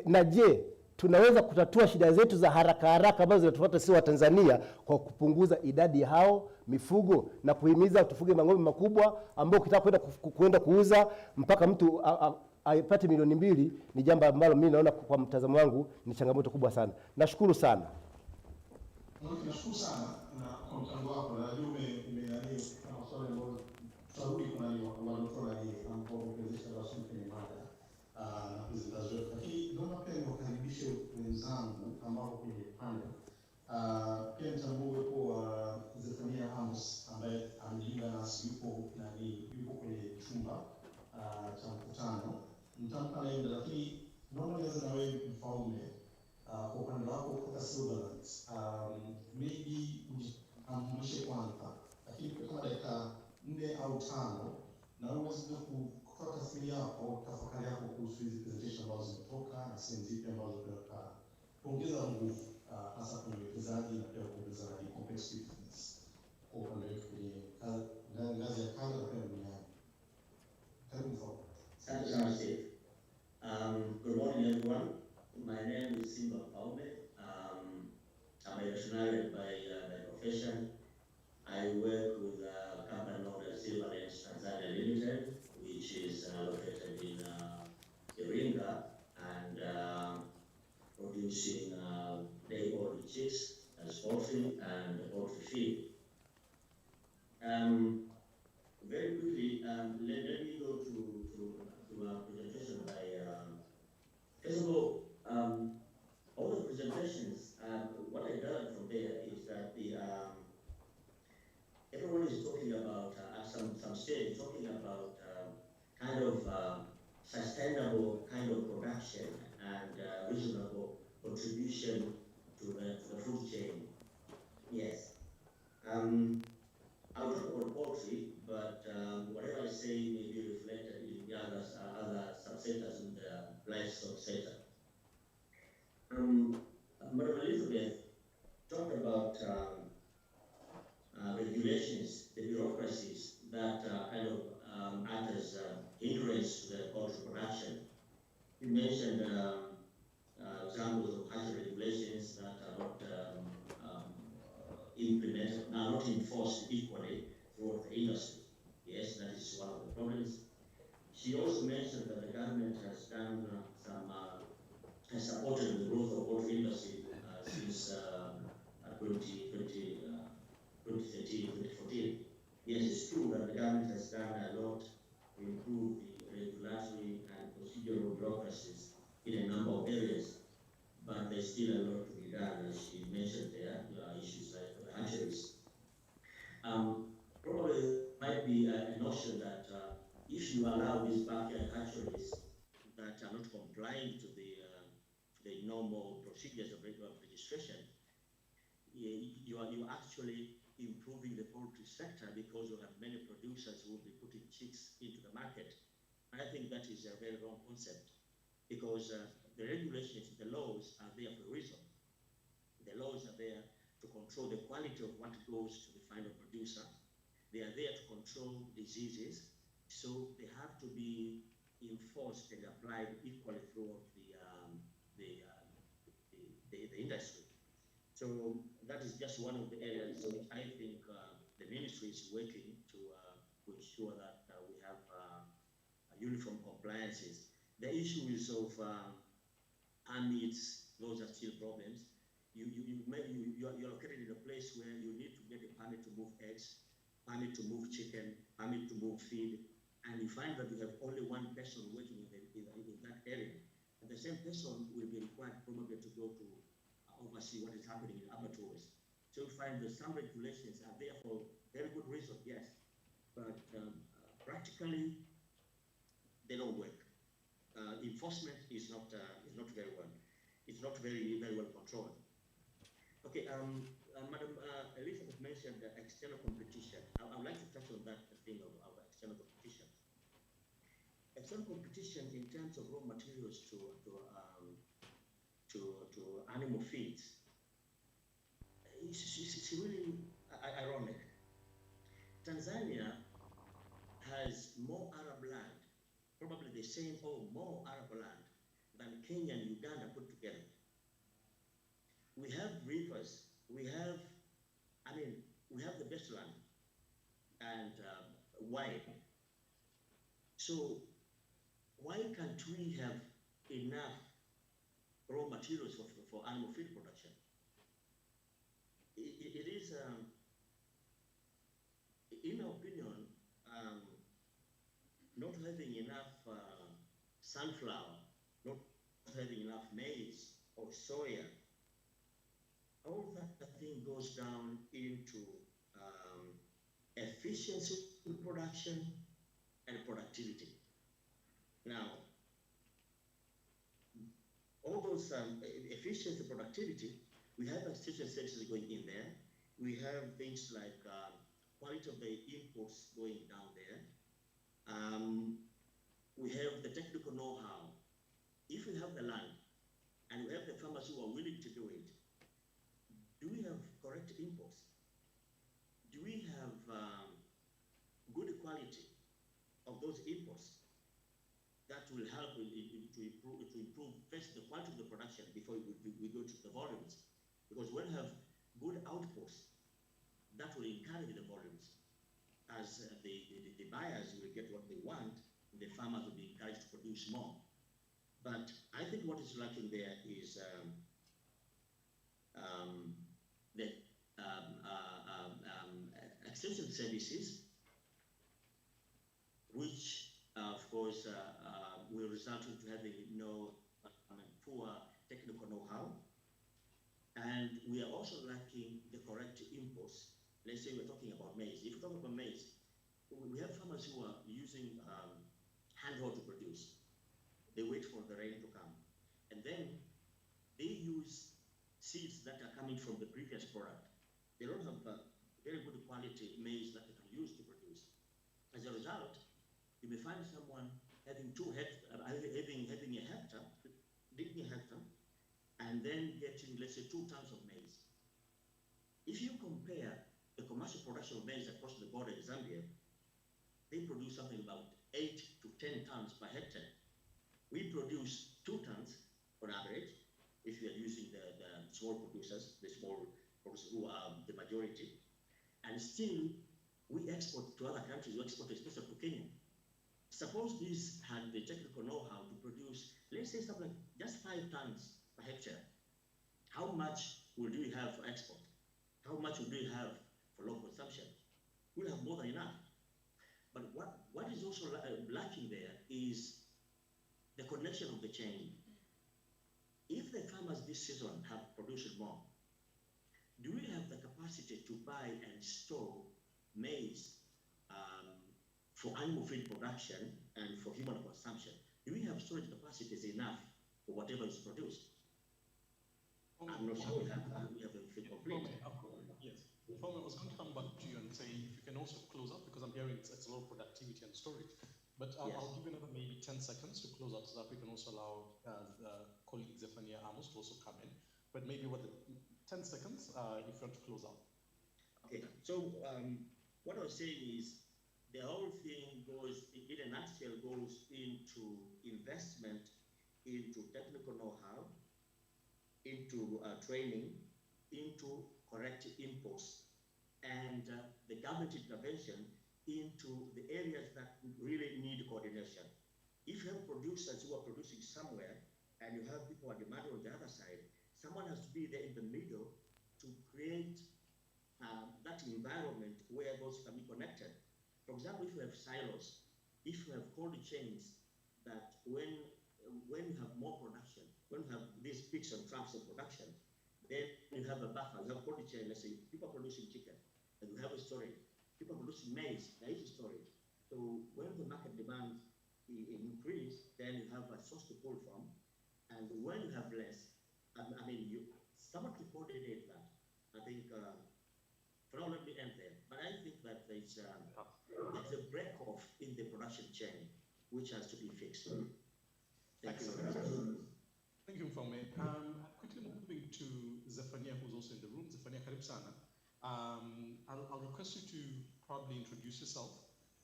[SPEAKER 9] na je, tunaweza kutatua shida zetu za haraka haraka ambazo zinatupata sisi wa Tanzania kwa kupunguza idadi ya hao mifugo na kuhimiza tufuge mang'ombe makubwa ambao ukitaka kwenda kuuza mpaka mtu apate 2,000,000? Ni jambo ambalo mimi naona kwa mtazamo wangu ni changamoto kubwa sana. Nashukuru sana.
[SPEAKER 4] Nashukuru sana na kwa mchango wako, na najua umeangalia kama swali ambalo tutarudi kwa nani wanatoa hii ambao kuwezesha rasmi kwenye mada na presentations yetu. Lakini naomba pia niwakaribishe wenzangu ambao kwenye panel. Pia nitambue uwepo wa Zefania Amos ambaye amejiunga nasi, yupo kwenye chumba cha mkutano. Nitampa naye, lakini naomba nianze na wewe Mfaume. Kwa upande wako kutoka Silverlands, maybe ujitambulishe kwanza, lakini kama dakika 4 au 5 na uweze kutoa tafsiri yako, tafakari yako kuhusu hizi presentation ambazo zimetoka na sehemu zipi ambazo tunataka kuongeza nguvu hasa kwenye uwekezaji na pia kuongeza competitiveness kwa upande wetu kwenye ngazi ya kanda na pia duniani. Karibu sana.
[SPEAKER 10] Asante sana Steve. Good morning everyone. My name is Simba Paume. I'm a veterinarian by profession. I work with a company known as Silverlands Tanzania Limited, which is located in Iringa and producing day-old chicks as well. sustainable kind of production and reasonable contribution to the food chain. Yes. I'll talk about poultry, but whatever I say may be reflected in the other sub-sectors in the livestock sector. Madam Elizabeth talked about regulations, the bureaucracies that kind of act as hindrance to the poultry production. You mentioned examples of hatchery regulations that are not implemented, are not enforced equally throughout the industry. Yes, that is one of the problems. She also mentioned that the government has done has supported the growth of poultry industry since 2013, 2014. Yes, it's true that the government has done a lot to improve the regulatory and procedural bureaucracies in a number of areas, but there's still a lot to be done, as she mentioned there, issues like the hatcheries. Probably there might be a notion that if you allow these backyard hatcheries that are not complying to the normal procedures of registration, you are actually improving the poultry sector because you have many producers who will be putting chicks into the market. I think that is a very wrong concept because the regulations, the laws are there for a reason. The laws are there to control the quality of what goes to the final producer. They are there to control diseases, so they have to be enforced and applied equally throughout the industry. So that is just one of the areas which I think the ministry is working to ensure that we have uniform compliances. The issues of permits, those are still problems. You're located in a place where you need to get a permit to move eggs, permit to move chicken, permit to move feed, and you find that you have only one person working in that area. And the same person will be required probably to go to oversee what is happening in abattoirs. So you find that some regulations are there for very good reason, yes, but practically they don't work. Enforcement is not very well. It's not very well controlled. Okay, Madam Elizabeth mentioned external competition. I would like to touch on that thing of external competition. External competition in terms of raw materials to animal feeds. It's really ironic. Tanzania has more Arab land, probably the same or more Arab land than Kenya and Uganda put together. We have rivers, we have the best land and wide. So why can't we have enough raw materials for animal feed production? It is, in my opinion, not having enough sunflower, not having enough maize or soya, all that thing goes down into efficiency in production and productivity. Now, all those efficiency, productivity, we have extension services going in there. We have things like quality of the inputs going down there. We have the technical know-how. If we have the land and we have the farmers who are willing to do it, do we have correct inputs? Do we have good quality of those inputs? That will help to improve first the quality of the production before we go to the volumes. Because when we have good outputs, that will encourage the volumes. As the buyers will get what they want, the farmers will be encouraged to produce more. But I think what is lacking there is the extension services, which of course will result into having poor technical know-how. And we are also lacking the correct inputs. Let's say we're talking about maize. If we're talking about maize, we have farmers who are using handhold to produce. they wait for the rain to come. And then they use seeds that are coming from the previous product. They don't have very good quality maize that they can use to produce. As a result, you may find someone having having a hectare, digging a hectare, and then getting, let's say, 2 tons of maize. If you compare the commercial production of maize across the border in Zambia, they produce something about 8 to 10 tons per hectare. We produce 2 tons on average, if you are using the small producers, the small producers who are the majority, and still we export to other countries, we export especially to Kenya. Suppose these had the technical know-how to produce, let's say something like just 5 tons per hectare. How much would we have for export? How much would we have for local consumption? We'll have more than enough. But what is also lacking there is the connection of the chain. If the farmers this season have produced more, do we have the capacity to buy and store maize for animal feed production and for human consumption? Do we have storage capacities enough for whatever is produced? I'm not sure we have everything complete.
[SPEAKER 11] Yes. I was going to come back to you and say if you can also close up, because I'm hearing it's a lot of productivity and storage. But
[SPEAKER 10] Yes.
[SPEAKER 11] I'll give you another maybe 10 seconds to close out so that we can also allow colleague Zephaniah Amos to also come in. But maybe 10 seconds if you want to close out.
[SPEAKER 10] Okay, so what I was saying is the whole thing goes, in a nutshell, goes into investment, into technical know-how, into training, into correct inputs, and the government intervention into the areas that really need coordination. If you have producers who are producing somewhere and you have people who are demanding on the other side, someone has to be there in the middle to create that environment where those can be connected. For example, if you have silos, if you have cold chains, that when you have more production, when you have these peaks and troughs of production, then you have a buffer, you have cold chain, let's say people are producing chicken, and you have a storage. People are producing maize, there is a storage. So when the market demand increase, then you have a source to pull from, and when you have less, someone to coordinate that. I think, for now, let me end there. But I think that there's a break off in the production chain, which has to be fixed. Thank you very much.
[SPEAKER 11] Thank you, Mfaume. Quickly moving to Zephaniah, who's also in the room. Zephaniah, karibu sana. I'll request you to probably introduce yourself,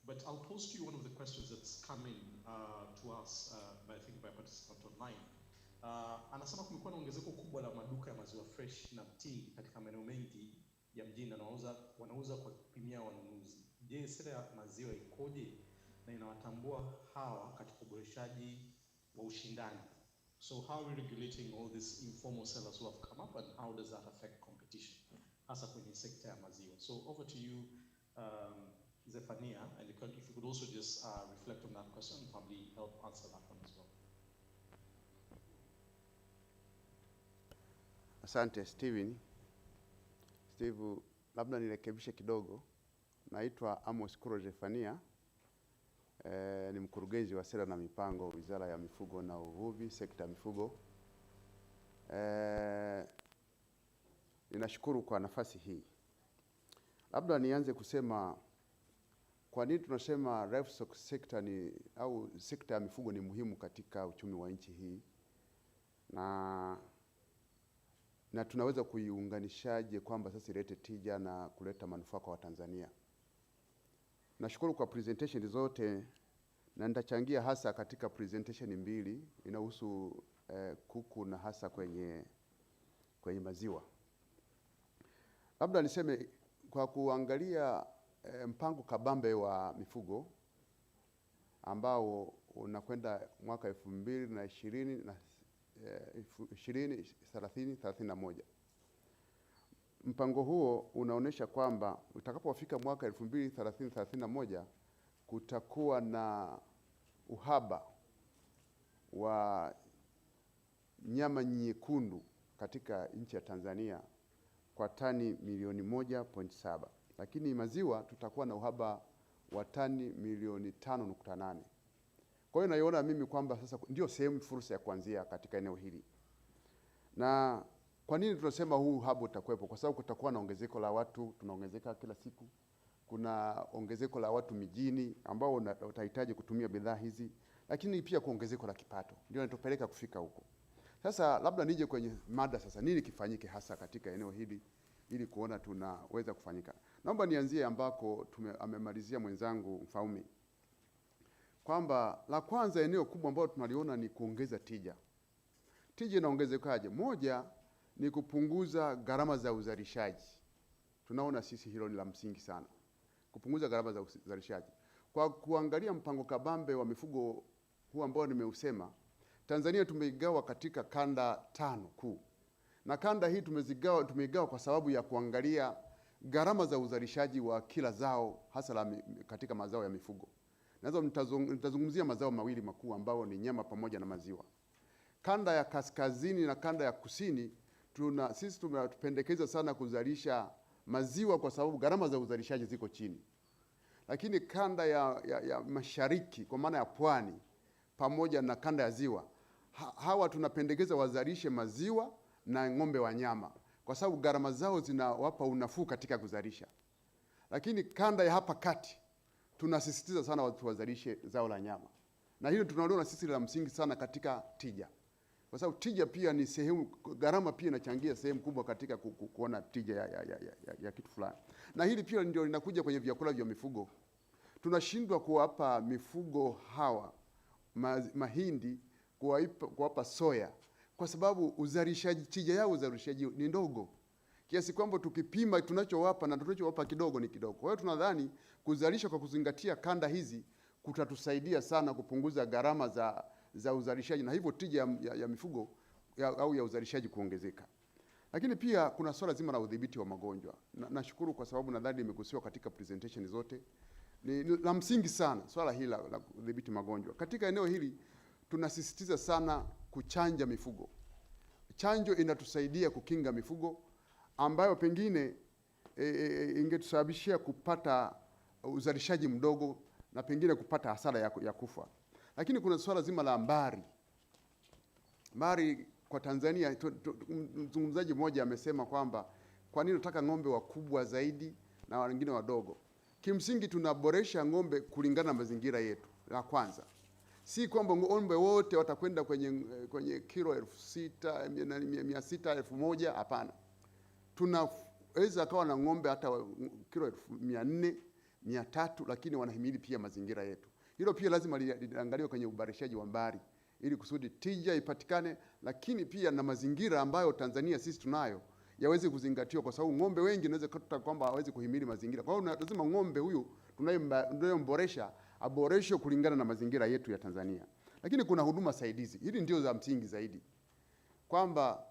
[SPEAKER 11] but I'll pose to you one of the questions that's come in to us, by a participant online. Anasema kumekuwa na ongezeko kubwa la maduka ya maziwa fresh na mtindi katika maeneo mengi ya mjini na wanauza kwa kupimia wanunuzi. Je, sera ya maziwa ikoje na inawatambua hawa katika uboreshaji wa ushindani? So how are we regulating all these informal sellers who have come up, and how does that affect competition hasa kwenye sekta ya maziwa? So over to you, Zephaniah, and if you could also just reflect on that question and probably help answer that one as well.
[SPEAKER 12] Asante Steve, labda nirekebishe kidogo. Naitwa Amos Kuro Zephaniah. Ni mkurugenzi wa sera na mipango Wizara ya Mifugo na Uvuvi, sekta ya mifugo. Ninashukuru kwa nafasi hii. Labda nianze kusema kwa nini tunasema livestock sector au sekta ya mifugo ni muhimu katika uchumi wa nchi hii, na tunaweza kuiunganishaje kwamba sasa ilete tija na kuleta manufaa kwa Watanzania. Nashukuru kwa presentation zote, na nitachangia hasa katika presentation mbili inahusu kuku na hasa kwenye maziwa. Labda niseme kwa kuangalia mpango kabambe wa mifugo ambao unakwenda mwaka 2020-2031. Mpango huo unaonesha kwamba utakapofika mwaka 2030-31 kutakuwa na uhaba wa nyama nyekundu katika nchi ya Tanzania kwa tani milioni 1.7, lakini maziwa tutakuwa na uhaba wa tani milioni 5.8. Kwa hiyo naiona mimi kwamba sasa ndio sehemu fursa ya kuanzia katika eneo hili. Na kwa nini tunasema huu hub utakuwepo? Kwa sababu kutakuwa na ongezeko la watu, tunaongezeka kila siku. Kuna ongezeko la watu mijini ambao utahitaji kutumia bidhaa hizi, lakini pia kuongezeko la kipato. Ndio inatupeleka kufika huko. Sasa labda nije kwenye mada sasa, nini kifanyike hasa katika eneo hili ili kuona tunaweza kufanyika. Naomba nianzie ambako amemalizia mwenzangu Mfaume, kwamba la kwanza eneo kubwa ambalo tunaliona ni kuongeza tija. Tija inaongezekaje? Moja ni kupunguza gharama za uzalishaji. Tunaona sisi hilo ni la msingi sana, kupunguza gharama za uzalishaji. Kwa kuangalia mpango kabambe wa mifugo huu ambao nimeusema, Tanzania tumeigawa katika kanda 5 kuu. Na kanda hii tumeigawa kwa sababu ya kuangalia gharama za uzalishaji wa kila zao, hasa katika mazao ya mifugo. Naweza nitazungumzia mazao mawili makuu ambao ni nyama pamoja na maziwa. Kanda ya kaskazini na kanda ya kusini sisi tumependekeza sana kuzalisha maziwa kwa sababu gharama za uzalishaji ziko chini. Lakini kanda ya mashariki kwa maana ya pwani pamoja na kanda ya ziwa, hawa tunapendekeza wazalishe maziwa na ng'ombe wa nyama kwa sababu gharama zao zinawapa unafuu katika kuzalisha. Lakini kanda ya hapa kati tunasisitiza sana watu wazalishe zao la nyama. Na hilo tunaliona sisi la msingi sana katika tija. Kwa sababu tija pia ni sehemu, gharama pia inachangia sehemu kubwa katika kuona tija ya kitu fulani. Na hili pia ndio linakuja kwenye vyakula vya mifugo. Tunashindwa kuwapa mifugo hawa mahindi, kuwapa soya kwa sababu tija yao uzalishaji ni ndogo. Kiasi kwamba tukipima tunachowapa na tunachowapa kidogo ni kidogo. Kwa hiyo tunadhani kuzalisha kwa kuzingatia kanda hizi kutatusaidia sana kupunguza gharama za uzalishaji na hivyo tija ya mifugo au ya uzalishaji kuongezeka. Lakini pia kuna swala zima la udhibiti wa magonjwa. Nashukuru kwa sababu nadhani limegusiwa katika presentation zote. Ni la msingi sana swala hili la udhibiti magonjwa. Katika eneo hili tunasisitiza sana kuchanja mifugo. Chanjo inatusaidia kukinga mifugo ambayo pengine ingetusababishia kupata uzalishaji mdogo na pengine kupata hasara ya kufa. Lakini kuna swala zima la mbari. Mbari kwa Tanzania, mzungumzaji mmoja amesema kwamba kwa nini nataka ng'ombe wakubwa zaidi na wengine wadogo. Kimsingi tunaboresha ng'ombe kulingana na mazingira yetu. La kwanza, si kwamba ng'ombe wote watakwenda kwenye kilo 6,000, 600, 1,000, hapana. Tunaweza kawa na ng'ombe hata kilo 400, 300, lakini wanahimili pia mazingira yetu. Hilo pia lazima liangaliwe kwenye uboreshaji wa mbari ili kusudi tija ipatikane, lakini pia na mazingira ambayo Tanzania sisi tunayo yaweze kuzingatiwa, kwa sababu ng'ombe wengi naweza kukuta kwamba hawezi kuhimili mazingira. Kwa hiyo lazima ng'ombe huyu tunayemboresha aboreshwe kulingana na mazingira yetu ya Tanzania. Lakini kuna huduma saidizi. Hili ndio za msingi zaidi, kwamba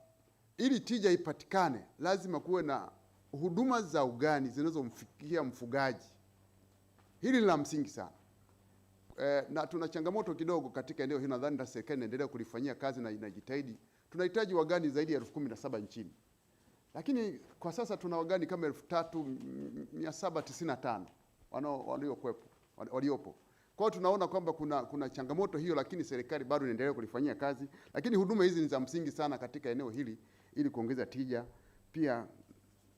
[SPEAKER 12] ili tija ipatikane lazima kuwe na huduma za ugani zinazomfikia mfugaji. Hili ni la msingi sana. Na tuna changamoto kidogo katika eneo hili, nadhani serikali inaendelea kulifanyia kazi na inajitahidi. Tunahitaji wagani zaidi ya 17,000 nchini. Lakini kwa sasa tuna wagani kama 3,795 waliopo. Kwa hiyo tunaona kwamba kuna changamoto hiyo, lakini serikali bado inaendelea kulifanyia kazi. Lakini huduma hizi ni za msingi sana katika eneo hili ili kuongeza tija pia.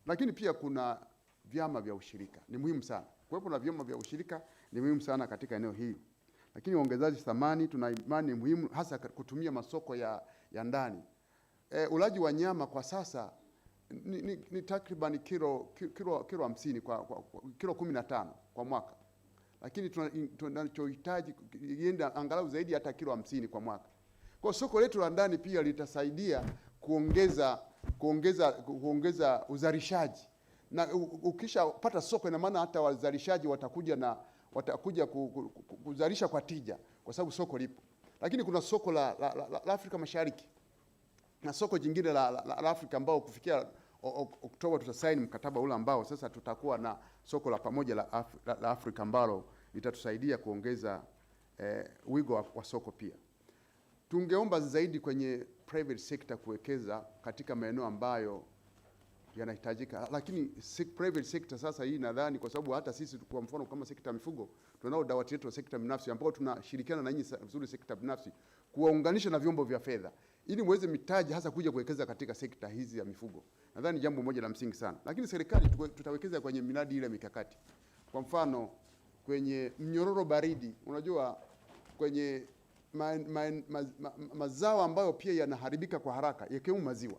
[SPEAKER 12] Lakini pia kuna vyama vya ushirika. Ni muhimu sana. Kuwepo na vyama vya ushirika ni muhimu sana katika eneo hili. Lakini ongezaji thamani tuna imani ni muhimu, hasa kutumia masoko ya ndani. Ulaji wa nyama kwa sasa ni takriban kilo 50 kilo 15 kwa mwaka. Lakini tunachohitaji iende angalau zaidi hata kilo 50 kwa mwaka. Kwa soko letu la ndani pia litasaidia kuongeza uzalishaji. Na ukishapata soko, ina maana hata wazalishaji watakuja kuzalisha kwa tija kwa sababu soko lipo. Lakini kuna soko la Afrika Mashariki na soko jingine la Afrika ambao kufikia Oktoba tutasaini mkataba ule ambao sasa tutakuwa na soko la pamoja la Afrika ambalo litatusaidia kuongeza wigo wa soko pia. Tungeomba zaidi kwenye private sector kuwekeza katika maeneo ambayo yanahitajika, lakini private sector sasa hii nadhani, kwa sababu hata sisi kwa mfano kama sekta ya mifugo tunao dawati letu la sekta binafsi ambao tunashirikiana na nyinyi vizuri sekta binafsi kuwaunganisha na vyombo vya fedha ili muweze mitaji hasa kuja kuwekeza katika sekta hizi ya mifugo. Nadhani jambo moja la msingi sana, lakini serikali tutawekeza kwenye miradi ile mikakati. Kwa mfano kwenye mnyororo baridi, unajua kwenye mazao ambayo pia yanaharibika kwa haraka yakiwemo maziwa.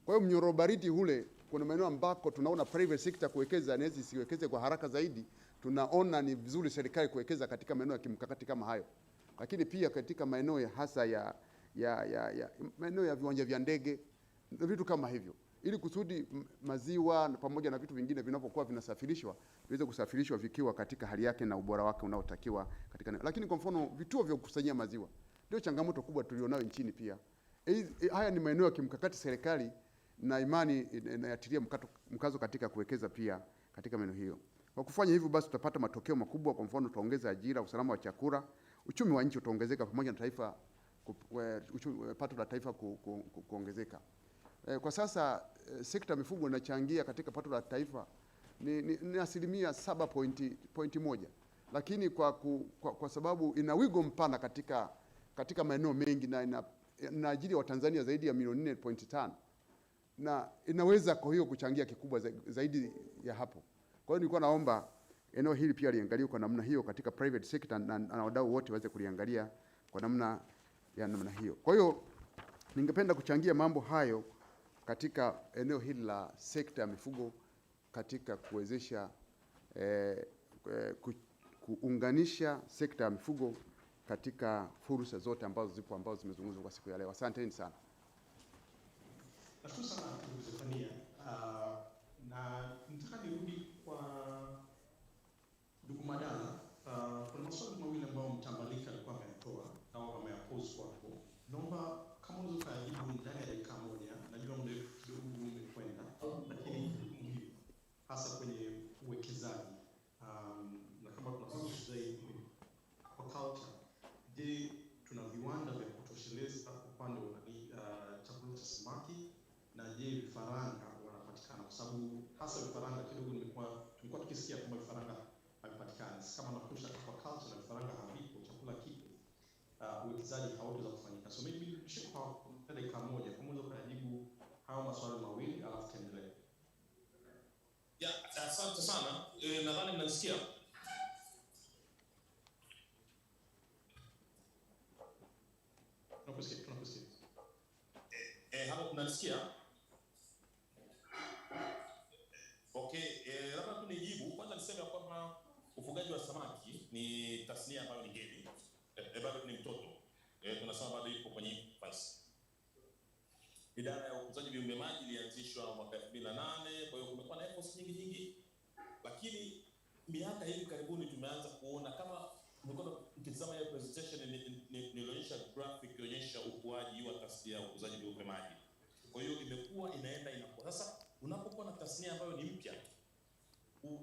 [SPEAKER 12] Kwa hiyo mnyororo baridi ule, kuna maeneo ambako tunaona private sector kuwekeza inaweza isiwekeze kwa haraka zaidi. Tunaona ni vizuri serikali kuwekeza katika maeneo ya kimkakati kama hayo, lakini pia katika maeneo ya hasa maeneo ya viwanja vya ndege na vitu kama hivyo, ili kusudi maziwa pamoja na vitu vingine vinapokuwa vinasafirishwa viweze kusafirishwa vikiwa katika hali yake na ubora wake unaotakiwa katika. Lakini kwa mfano vituo vya kukusanyia maziwa ndio changamoto kubwa tulionayo nchini pia. Haya ni maeneo ya kimkakati serikali na imani inayatilia mkazo katika kuwekeza pia katika maeneo hiyo. Kwa kufanya hivyo basi tutapata matokeo makubwa. Kwa mfano tutaongeza ajira, usalama wa chakula, uchumi wa nchi utaongezeka pamoja na taifa pato la taifa kuongezeka. Kwa sasa sekta ya mifugo inachangia katika pato la taifa ni asilimia 7.1, lakini kwa sababu ina wigo mpana katika maeneo mengi na inaajiri wa Tanzania zaidi ya milioni 4.5 na inaweza kwa hiyo kuchangia kikubwa zaidi ya hapo. Kwa hiyo nilikuwa naomba eneo hili pia liangaliwe kwa namna hiyo katika private sector na wadau wote waweze kuliangalia kwa namna hiyo. Kwa hiyo ningependa kuchangia mambo hayo katika eneo hili la sekta ya mifugo katika kuwezesha kuunganisha sekta ya mifugo katika fursa zote ambazo zimezungumzwa kwa siku ya leo. Asanteni sana.
[SPEAKER 11] Nashukuru sana ndugu Zefania. Na nataka nirudi kwa ndugu Madala. Kuna maswali mawili ambayo Mtambalika alikuwa ameyatoa au ameyapose kwako. Naomba kama unaweza kujibu ndani ya dakika moja. Najua muda kidogo umekwenda, lakini muhimu hasa kwenye uwekezaji. Na kama tunasema zaidi kwa culture, je, tuna viwanda vya kutosheleza upande wa chakula cha samaki, na je vifaranga wanapatikana? Kwa sababu hasa vifaranga kidogo tulikuwa tukisikia kwamba vifaranga havipatikani. Kama nakusha kwa culture na vifaranga havipo, chakula kipo, uwekezaji hautaweza kufanyika. So maybe nirudishe kwa dakika moja kama unaweza kujibu hao maswali mawili alafu tuendelee.
[SPEAKER 6] Asante sana. Nadhani mnasikia.
[SPEAKER 11] Tunakusikia.
[SPEAKER 6] Hapo mnasikia? Okay, labda tu nijibu. Kwanza niseme kwamba ufugaji wa samaki ni tasnia ambayo ni ngeni. Bado ni mtoto. Tunasema bado ipo kwenye infancy. Idara ya ukuzaji viumbe maji ilianzishwa mwaka 2008, kwa hiyo kumekuwa na efforts nyingi, lakini miaka hivi karibuni tumeanza kuona, kama mlikuwa mkitazama hiyo presentation nilionyesha graphic ikionyesha ukuaji wa tasnia ya ukuzaji viumbe maji. Kwa hiyo imekuwa inakuwa. Sasa unapokuwa na tasnia ambayo ni mpya,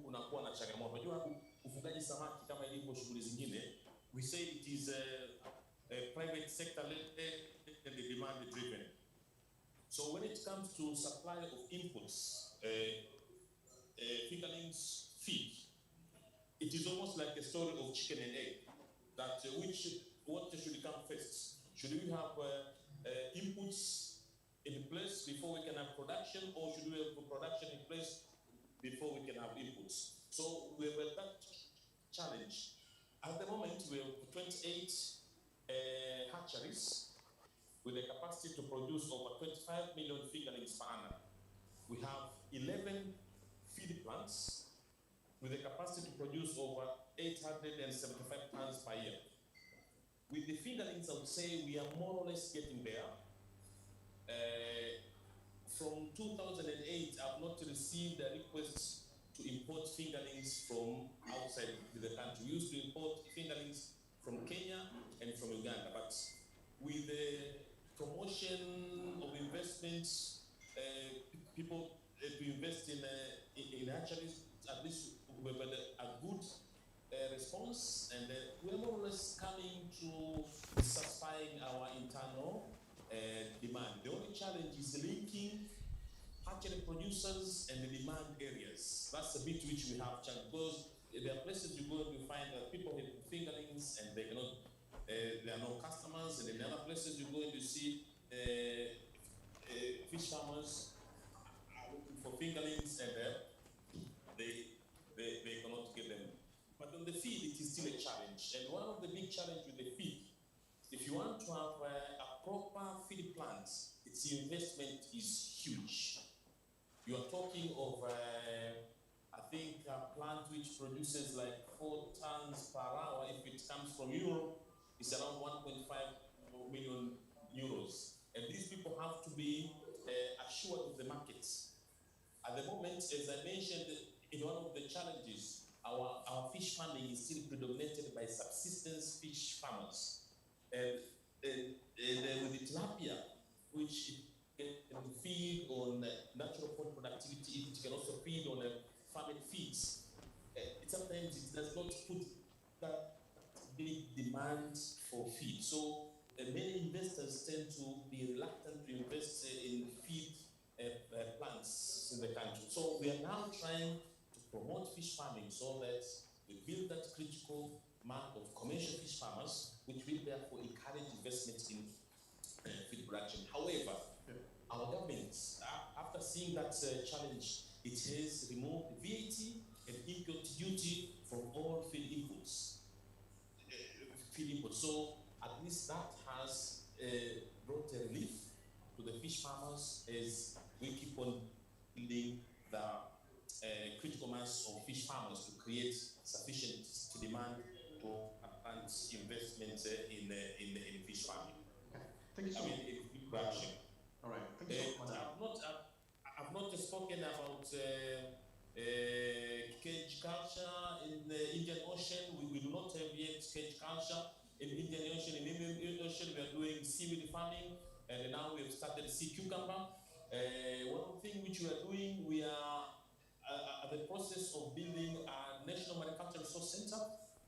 [SPEAKER 6] unakuwa na changamoto. Unajua ufugaji samaki kama ilivyo shughuli zingine, we say it is a private sector led and demand driven. So when it comes to supply of inputs, fingerlings, feed, it is almost like a story of chicken and egg. That what should come first? Should we have inputs in place before we can have production, or should we have production in place before we can have inputs? So we have that challenge. At the moment, we have 28 hatcheries with the capacity to produce over 25 million fingerlings per annum. We have 11 feed plants with the capacity to produce over 875 tons per year. With the fingerlings, I would say we are more or less getting there. From 2008, I've not received a request to import fingerlings from outside the country. We used to import fingerlings from Kenya and from Uganda, but with the promotion of investments, people to invest in hatcheries, at least we've had a good response, and we're more or less coming to satisfying our internal demand. The only challenge is linking hatchery producers and the demand areas. That's the bit which we have challenged, because there are places you go and you find that people have fingerlings and they cannot, there are no customers, and in other places you go and you see fish farmers are looking for fingerlings and they cannot get them. But on the feed, it is still a challenge. And one of the big challenges with the feed, if you want to have a proper feed plant, its investment is huge. You are talking of, I think, a plant which produces like 4 tons per hour. If it comes from Europe, it's around 1.5 million euros. And these people have to be assured of the markets. At the moment, as I mentioned, in one of the challenges, our fish farming is still predominated by subsistence fish farmers. And with the tilapia, which can feed on natural pond productivity, it can also feed on farmed feeds. Sometimes it does not put that big demand for feed. So many investors tend to be reluctant to invest in feed plants in the country. So we are now trying to promote fish farming so that we build that critical mass of commercial fish farmers, which will therefore encourage investment in feed production. However, our government, after seeing that challenge, it has removed VAT and import duty from all feed inputs. So at least that has brought a relief to the fish farmers as we keep on building the critical mass of fish farmers to create sufficient demand to advance investment in fish farming.
[SPEAKER 11] Okay. Thank you so much.
[SPEAKER 6] In production.
[SPEAKER 11] All right. Thank you so much.
[SPEAKER 6] I've not spoken about cage culture in the Indian Ocean. We do not have yet cage culture in the Indian Ocean. In the Indian Ocean, we are doing seaweed farming, and now we have started sea cucumber. One thing which we are doing, we are at the process of building a national manufacturing resource center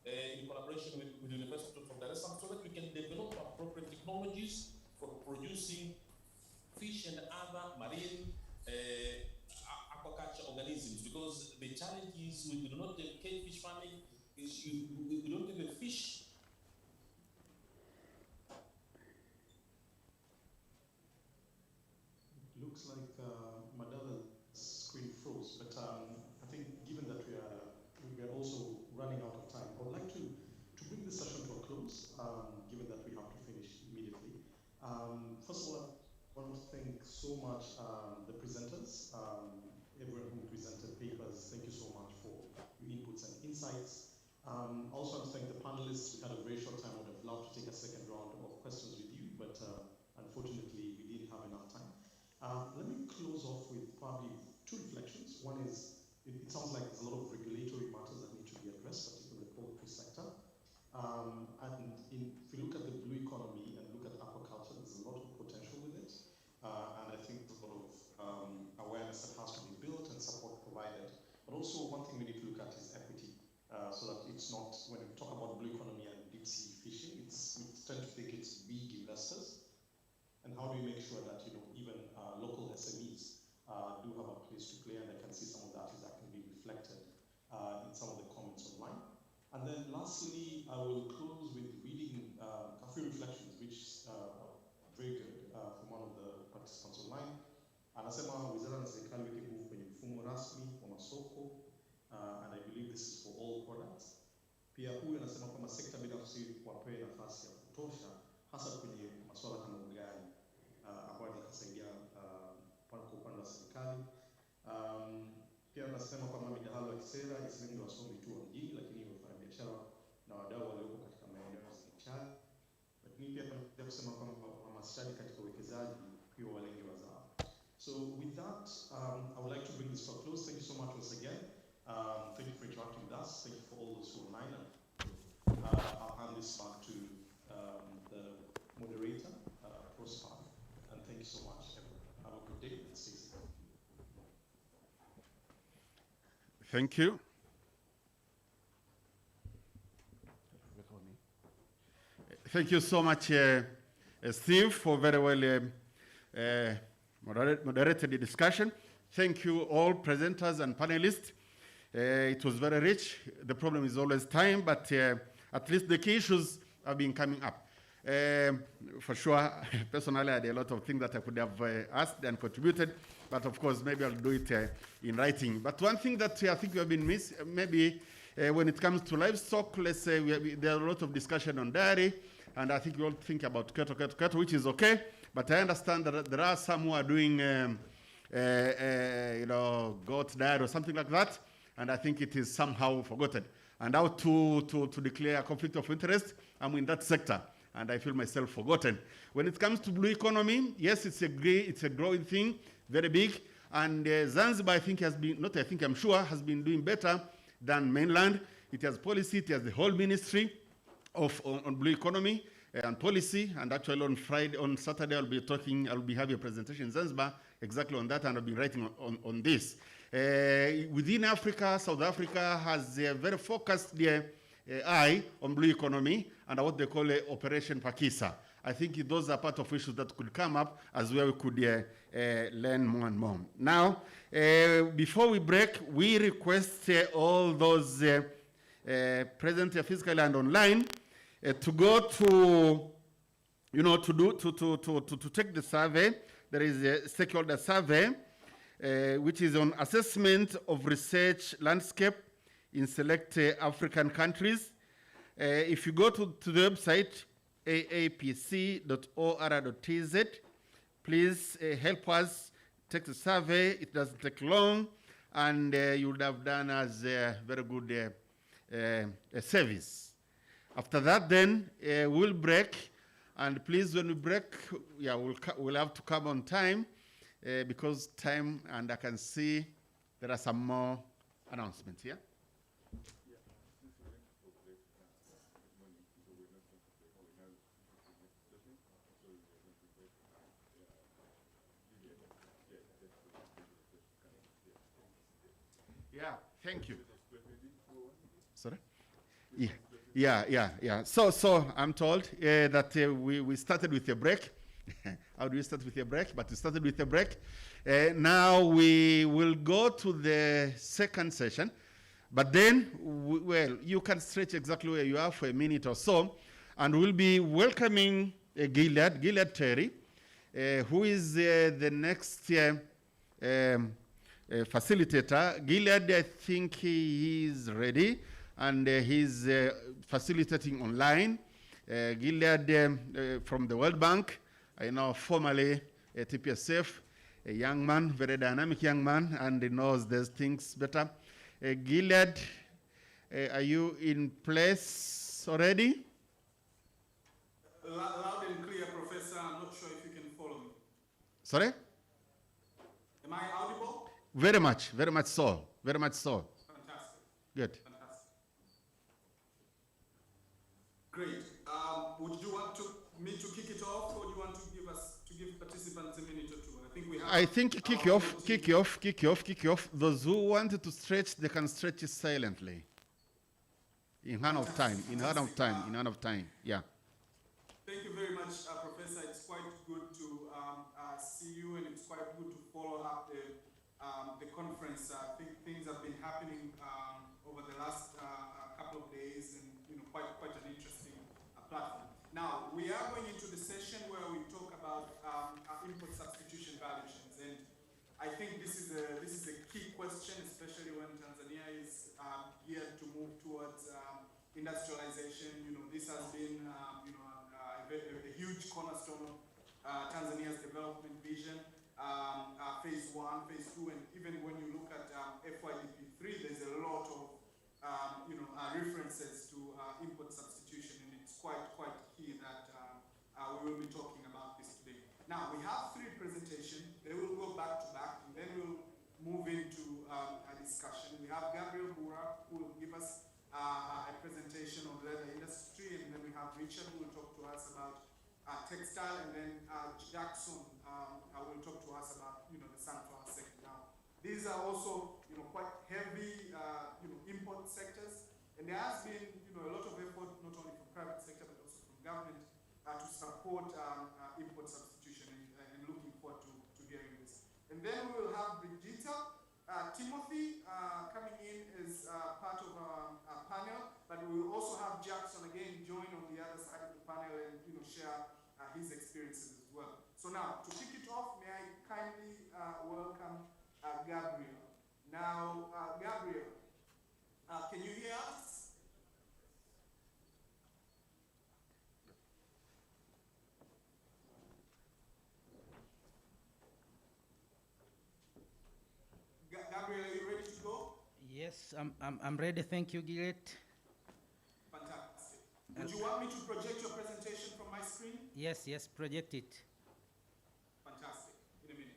[SPEAKER 6] in collaboration with the University of Dar es Salaam, so that we can develop appropriate technologies for producing fish and other marine aquaculture organisms. Because the challenge is we do not have cage fish farming, we don't have a fish.
[SPEAKER 11] It looks like Madala's screen froze, but I think given that we are also running out of time, I would like to bring this session to a close, given that we have to finish immediately. First of all, I want to thank so much the presenters, everyone who presented papers. Thank you so much for your inputs and insights. Also, I want to thank the panelists. We had a very short time. I would have loved to take a second round of questions with you, but unfortunately, we didn't have enough time. Let me close off with probably 2 reflections. One is, it sounds like there's a lot of regulatory matters that need to be addressed, particularly the poultry sector. If you look at the blue economy and look at aquaculture, there's a lot of potential with it. And I think there's a lot of awareness that has to be built and support provided. But also, one thing we need to look at is equity, so that it's not, when we talk about blue economy and deep sea fishing, we tend to think it's big investors. And how do we make sure that even local SMEs do have a place to play, and I can see some of that is actually reflected in some of the comments online. And then lastly, I will close with reading a few reflections, which are very good from one of the participants online. Anasema wizara na serikali weke nguvu kwenye mfumo rasmi wa masoko, and I believe this is for all products. Pia huyu anasema kwamba sekta binafsi wapewe nafasi ya kutosha, hasa kwenye masuala kama ugali, ambayo itasaidia kwa upande wa serikali. Pia anasema kwamba midahalo ya kisera isilenga wasomi tu wa mjini, lakini wafanyabiashara na wadau walioko katika maeneo ya serikali. Lakini pia tunataka kusema kwamba hamasishaji katika uwekezaji pia walenge wazao. So with that, I would like to bring this to a close. Thank you so much once again. Thank you for interacting with us. Thank you for all those who are online. I'll hand this back to the moderator, Prosper. And thank you so much, everyone. Have a good day and stay safe.
[SPEAKER 2] Thank you. Thank you so much, Steve, for very well moderated the discussion. Thank you all presenters and panelists. It was very rich. The problem is always time, but at least the key issues have been coming up. For sure, personally, I had a lot of things that I could have asked and contributed, but of course, maybe I'll do it in writing. But one thing that I think we have been missing, maybe when it comes to livestock, let's say there are a lot of discussion on dairy, and I think we all think about cattle, which is okay, but I understand that there are some who are doing goat dairy or something like that, and I think it is somehow forgotten. And how to declare a conflict of interest, I'm in that sector, and I feel myself forgotten. When it comes to blue economy, yes, it's a growing thing, very big, and Zanzibar, I think, I'm sure, has been doing better than mainland. It has policy, it has the whole ministry on blue economy and policy, and actually on Saturday, I'll be having a presentation in Zanzibar exactly on that, and I'll be writing on this. Within Africa, South Africa has a very focused eye on blue economy and what they call Operation Pakisa. I think those are part of issues that could come up as well. We could learn more and more. Now, before we break, we request all those present here physically and online to go to, to take the survey. There is a stakeholder survey, which is on assessment of research landscape in select African countries. If you go to the website, aapc.or.tz, please help us take the survey. It doesn't take long, and you would have done us a very good service. After that, then, we'll break, and please, when we break, we'll have to come on time, because time, and I can see there are some more announcements here. Yeah, thank you. Sorry? Yeah. So I'm told that we started with a break. How do we start with a break? But we started with a break. Now we will go to the second session. But then, you can stretch exactly where you are for a minute or so. And we'll be welcoming Gilead Terry, who is the next facilitator. Gilead, I think he is ready, and he's facilitating online. Gilead from the World Bank, I know formerly TPSF, a young man, very dynamic young man, and he knows these things better. Gilead, are you in place already?
[SPEAKER 13] Loud and clear, Professor. I'm not sure if you can follow me.
[SPEAKER 2] Sorry?
[SPEAKER 13] Am I audible?
[SPEAKER 2] Very much so.
[SPEAKER 13] Fantastic.
[SPEAKER 2] Good.
[SPEAKER 13] Fantastic. Great. Would you want me to kick it off, or do you want to give participants a minute or two?
[SPEAKER 2] I think kick off. Those who wanted to stretch, they can stretch it silently. In hand of time. Yeah.
[SPEAKER 13] Thank you very much, Professor. It's quite good to see you, and it's quite good to follow up the conference. I think things have been happening over the last couple of days, and quite an interesting platform. Now, we are going into the session where we talk about input substitution value chains, and I think this is a key question, especially when Tanzania is geared to move towards industrialization. This has been a huge cornerstone of Tanzania's development vision. Phase 1, phase 2, and even when you look at FYDP 3, there's a lot of references to input substitution, and it's quite key that we will be talking about this today. Now, we have 3 presentations. They will go back to back, and then we'll move into a discussion. We have Gabriel Bura, who will give us a presentation on the leather industry, and then we have Richard, who will talk to us about textile, and then Jackson will talk to us about the sunflower sector. Now, these are also quite heavy import sectors, and there has been a lot of effort, not only from private sector but also from government, to support import substitution, and looking forward to hearing this. And then we will have Brigitte, Timothy coming in as part of our panel, but we will also have Jackson again join on the other side of the panel and share his experiences as well. So now, to kick it off, may I kindly welcome Gabriel. Now, Gabriel, can you hear us? Gabriel, are you ready to go?
[SPEAKER 14] Yes, I'm ready. Thank you, Gillet.
[SPEAKER 13] Fantastic. Would you want me to project your presentation from my screen?
[SPEAKER 14] Yes, project it.
[SPEAKER 13] Fantastic. In a minute.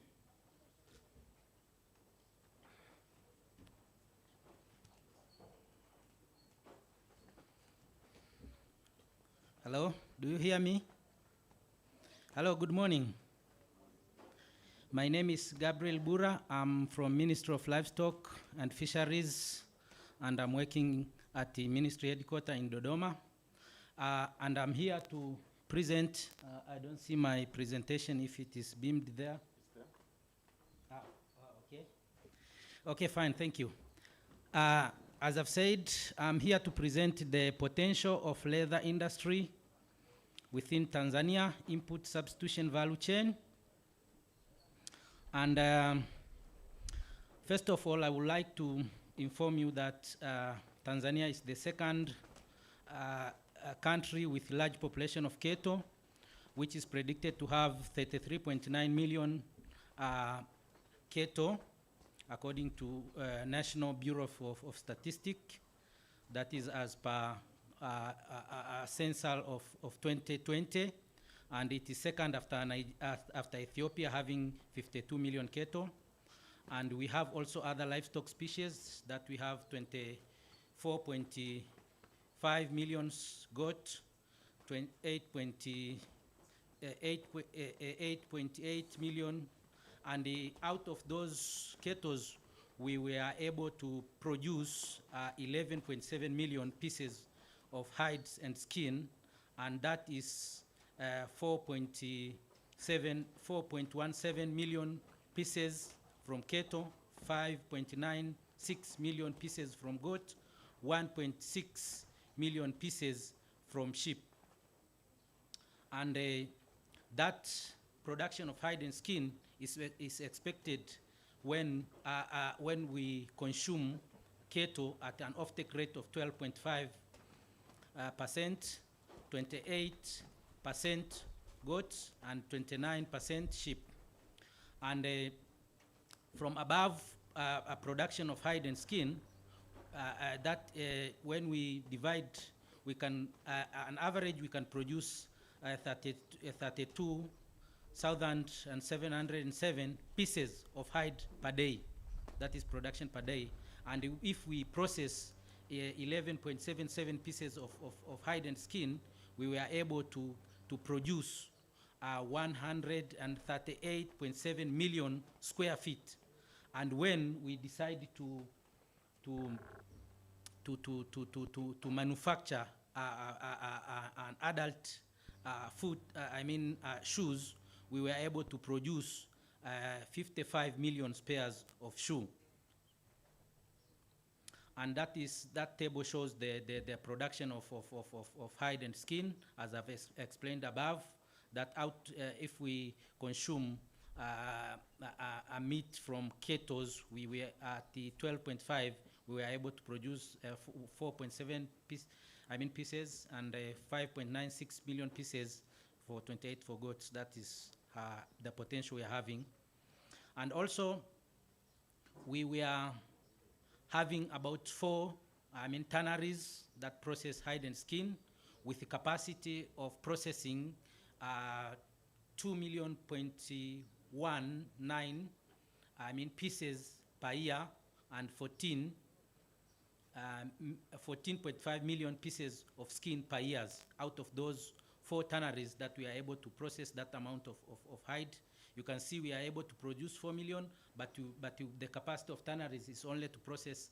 [SPEAKER 14] Hello, do you hear me? Hello, good morning. My name is Gabriel Bura. I'm from Ministry of Livestock and Fisheries, and I'm working at the ministry headquarters in Dodoma. And I'm here to present, I don't see my presentation if it is beamed there. It's there. Okay. Okay, fine, thank you. As I've said, I'm here to present the potential of leather industry within Tanzania input substitution value chain. And first of all, I would like to inform you that Tanzania is the second country with large population of cattle, which is predicted to have 33.9 million cattle, according to National Bureau of Statistics. That is as per a census of 2020. And it is second after Ethiopia, having 52 million cattle. And we have also other livestock species that we have 24.5 million goat, 8.8 million. And out of those cattle, we were able to produce 11.7 million pieces of hides and skin, and that is 4.17 million pieces from cattle, 5.96 million pieces from goat, 1.6 million pieces from sheep. And that production of hide and skin is expected when we consume cattle at an offtake rate of 12.5%, 28% goats, and 29% sheep. And from above a production of hide and skin, when we divide, we can, on average, we can produce 32,707 pieces of hide per day. That is production per day. And if we process 11.77 pieces of hide and skin, we were able to produce 138.7 million square feet. And when we decide to manufacture an adult shoes, we were able to produce 55 million pairs of shoe. And that table shows the production of hide and skin, as I've explained above. That if we consume a meat from cattle, we were at the 12.5. We were able to produce 4.7 pieces and 5.96 million pieces for 28 for goats. That is the potential we are having. And also, we were having about 4 tanneries that process hide and skin with the capacity of processing 2.19 pieces per year and 14.5 million pieces of skin per year. Out of those 4 tanneries that we are able to process that amount of hide, you can see we are able to produce 4 million, but the capacity of tanneries is only to process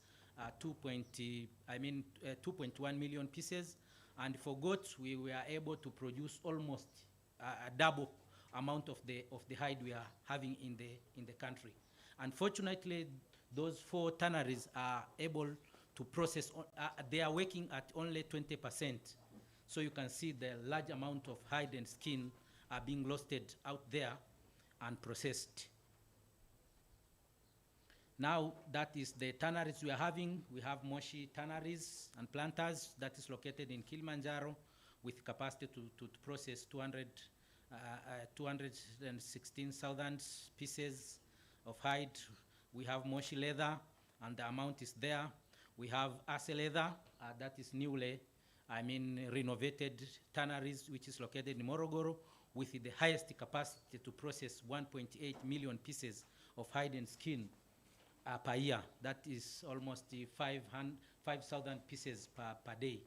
[SPEAKER 14] 2.1 million pieces. And for goats, we were able to produce almost a double amount of the hide we are having in the country. Unfortunately, those 4 tanneries are able to process, they are working at only 20%. So you can see the large amount of hide and skin are being roasted out there and processed. Now that is the tanneries we are having. We have Moshi tanneries and planters that is located in Kilimanjaro with capacity to process 216,000 pieces of hide. We have Moshi leather, and the amount is there. We have Ase leather, that is newly, renovated tanneries, which is located in Morogoro, with the highest capacity to process 1.8 million pieces of hide and skin per year. That is almost 5,000 pieces per day.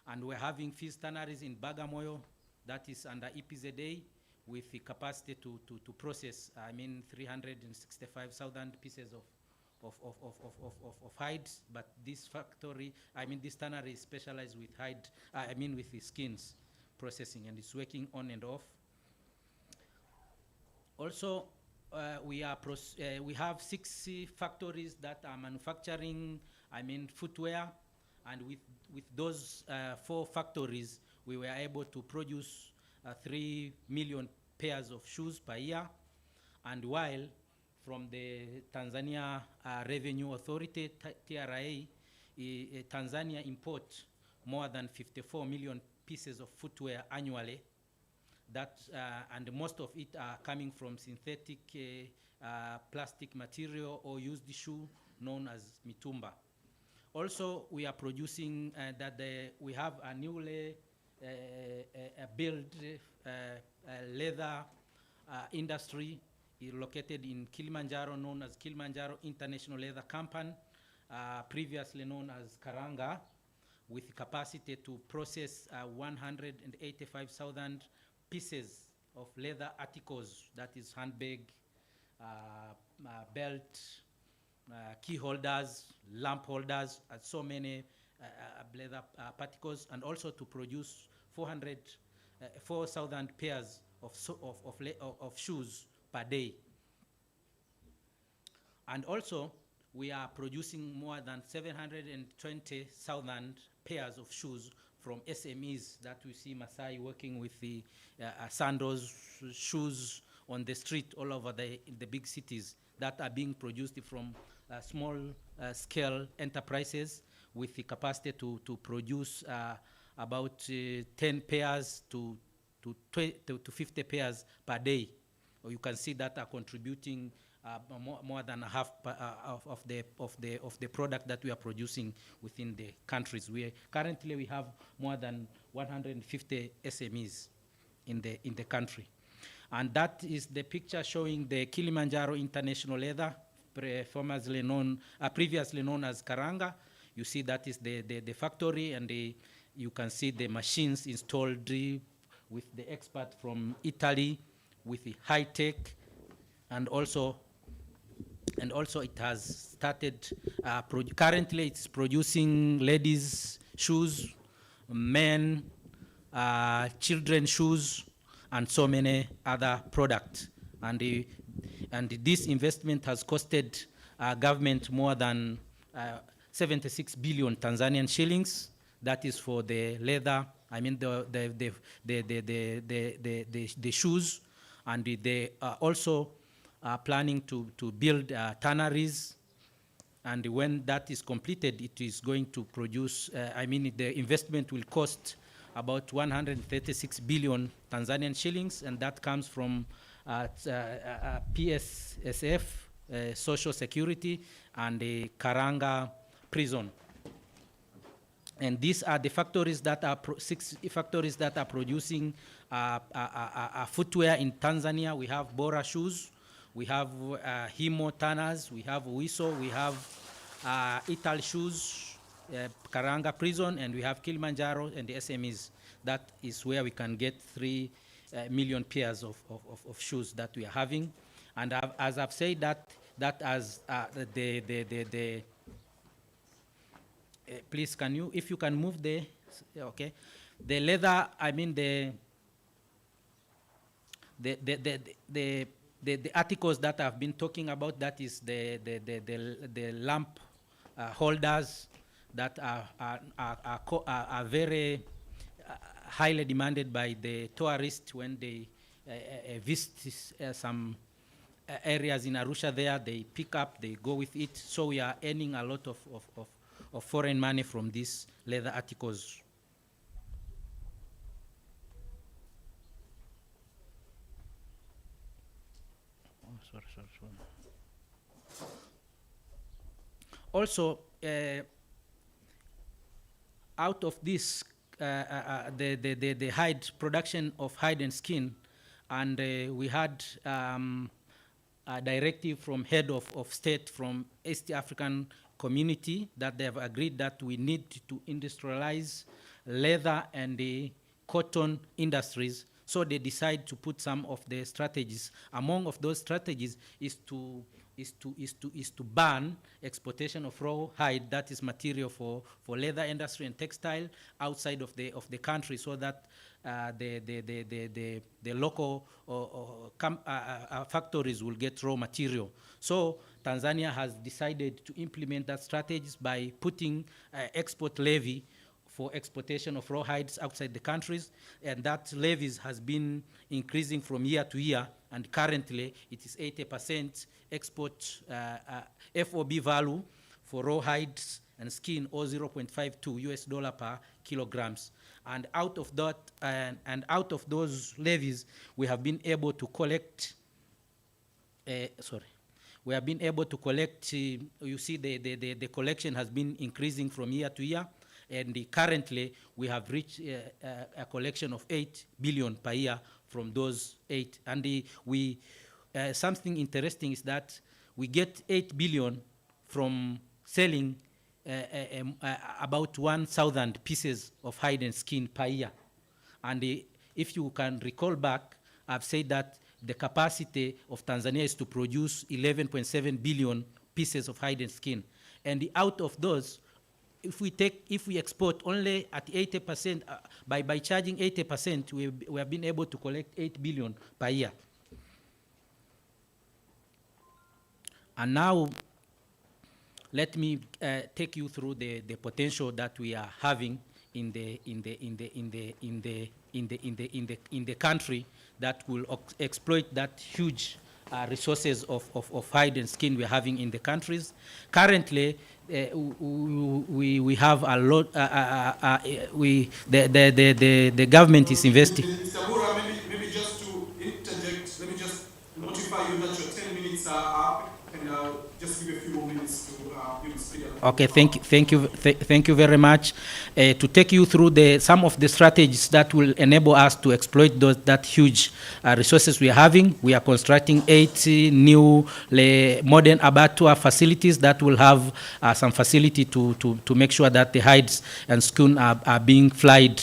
[SPEAKER 14] And we're having Fizz tanneries in Bagamoyo, that is under EPZA, with the capacity to process, 365,000 pieces of hides. But this factory, this tannery is specialized with hide, with the skins processing, and it's working on and off. Also, we have 6 factories that are manufacturing, footwear, and with those 4 factories, we were able to produce 3 million pairs of shoes per year. And while from the Tanzania Revenue Authority, TRA, Tanzania imports more than 54 million pieces of footwear annually. That, and most of it are coming from synthetic plastic material or used shoe known as mitumba. Also, we are producing we have a newly built leather industry located in Kilimanjaro, known as Kilimanjaro International Leather Company, previously known as Karanga, with capacity to process 185,000 pieces of leather articles, that is handbag, belt, key holders, lamp holders, and so many leather particles, and also to produce 4,000 pairs of shoes per day. And also, we are producing more than 720,000 pairs of shoes from SMEs that we see Masai working with the sandals, shoes on the street all over in the big cities that are being produced from small scale enterprises with the capacity to produce about 10 pairs to 50 pairs per day. Or you can see that are contributing more than half of the product that we are producing within the countries. Currently we have more than 150 SMEs in the country, and that is the picture showing the Kilimanjaro International Leather, previously known as Karanga. You see that is the factory, and you can see the machines installed with the expert from Italy, with the high tech, and also it has started, currently it's producing ladies' shoes, men, children's shoes, and so many other products. And this investment has costed government more than 76 billion Tanzanian shillings. That is for the leather, the shoes, and they are also planning to build tanneries, and when that is completed, it is going to produce, the investment will cost about 136 billion Tanzanian shillings, and that comes from PSSF, Social Security, and the Karanga prison. And these are the factories that are 6 factories that are producing footwear in Tanzania. We have Bora shoes, we have Himo tanners, we have Wiso, we have Ital shoes, Karanga prison, and we have Kilimanjaro and the SMEs. That is where we can get 3 million pairs of shoes that we are having. And as I've said, that as please, if you can move okay, the leather, the the articles that I've been talking about, that is the lamp holders that are very highly demanded by the tourists when they visit some areas in Arusha there. They pick up, they go with it. So we are earning a lot of foreign money from these leather articles. Sorry. Also, out of this, the hide production of hide and skin, and we had a directive from head of state from East African community that they have agreed that we need to industrialize leather and the cotton industries. So they decide to put some of the strategies. Among of those strategies is to ban exportation of raw hide, that is material for leather industry and textile, outside of the country, so that the local factories will get raw material. So Tanzania has decided to implement that strategies by putting export levy for exportation of raw hides outside the countries, and that levies has been increasing from year to year, and currently it is 80% export FOB value for raw hides and skin, or $0.52 per kilograms. And out of that, and out of those levies, we have been able to collect. We have been able to collect. You see, the collection has been increasing from year to year. And currently, we have reached a collection of 8 billion per year from those 8. And something interesting is that we get 8 billion from selling about 1,000 pieces of hide and skin per year. And if you can recall back, I've said that the capacity of Tanzania is to produce 11.7 billion pieces of hide and skin. And out of those, if we export only at 80%, by charging 80%, we have been able to collect 8 billion per year. And now, let me take you through the potential that we are having in the country that will exploit that huge resources of hide and skin we're having in the countries. Currently, we have a lot. The government is investing.
[SPEAKER 13] Mr. Bura, maybe just to interject, let me just notify you that your 10 minutes are up, and just give a few more minutes to speak up.
[SPEAKER 14] Okay, thank you very much. To take you through some of the strategies that will enable us to exploit that huge resources we are having. We are constructing 8 new modern abattoir facilities that will have some facility to make sure that the hides and skin are being flied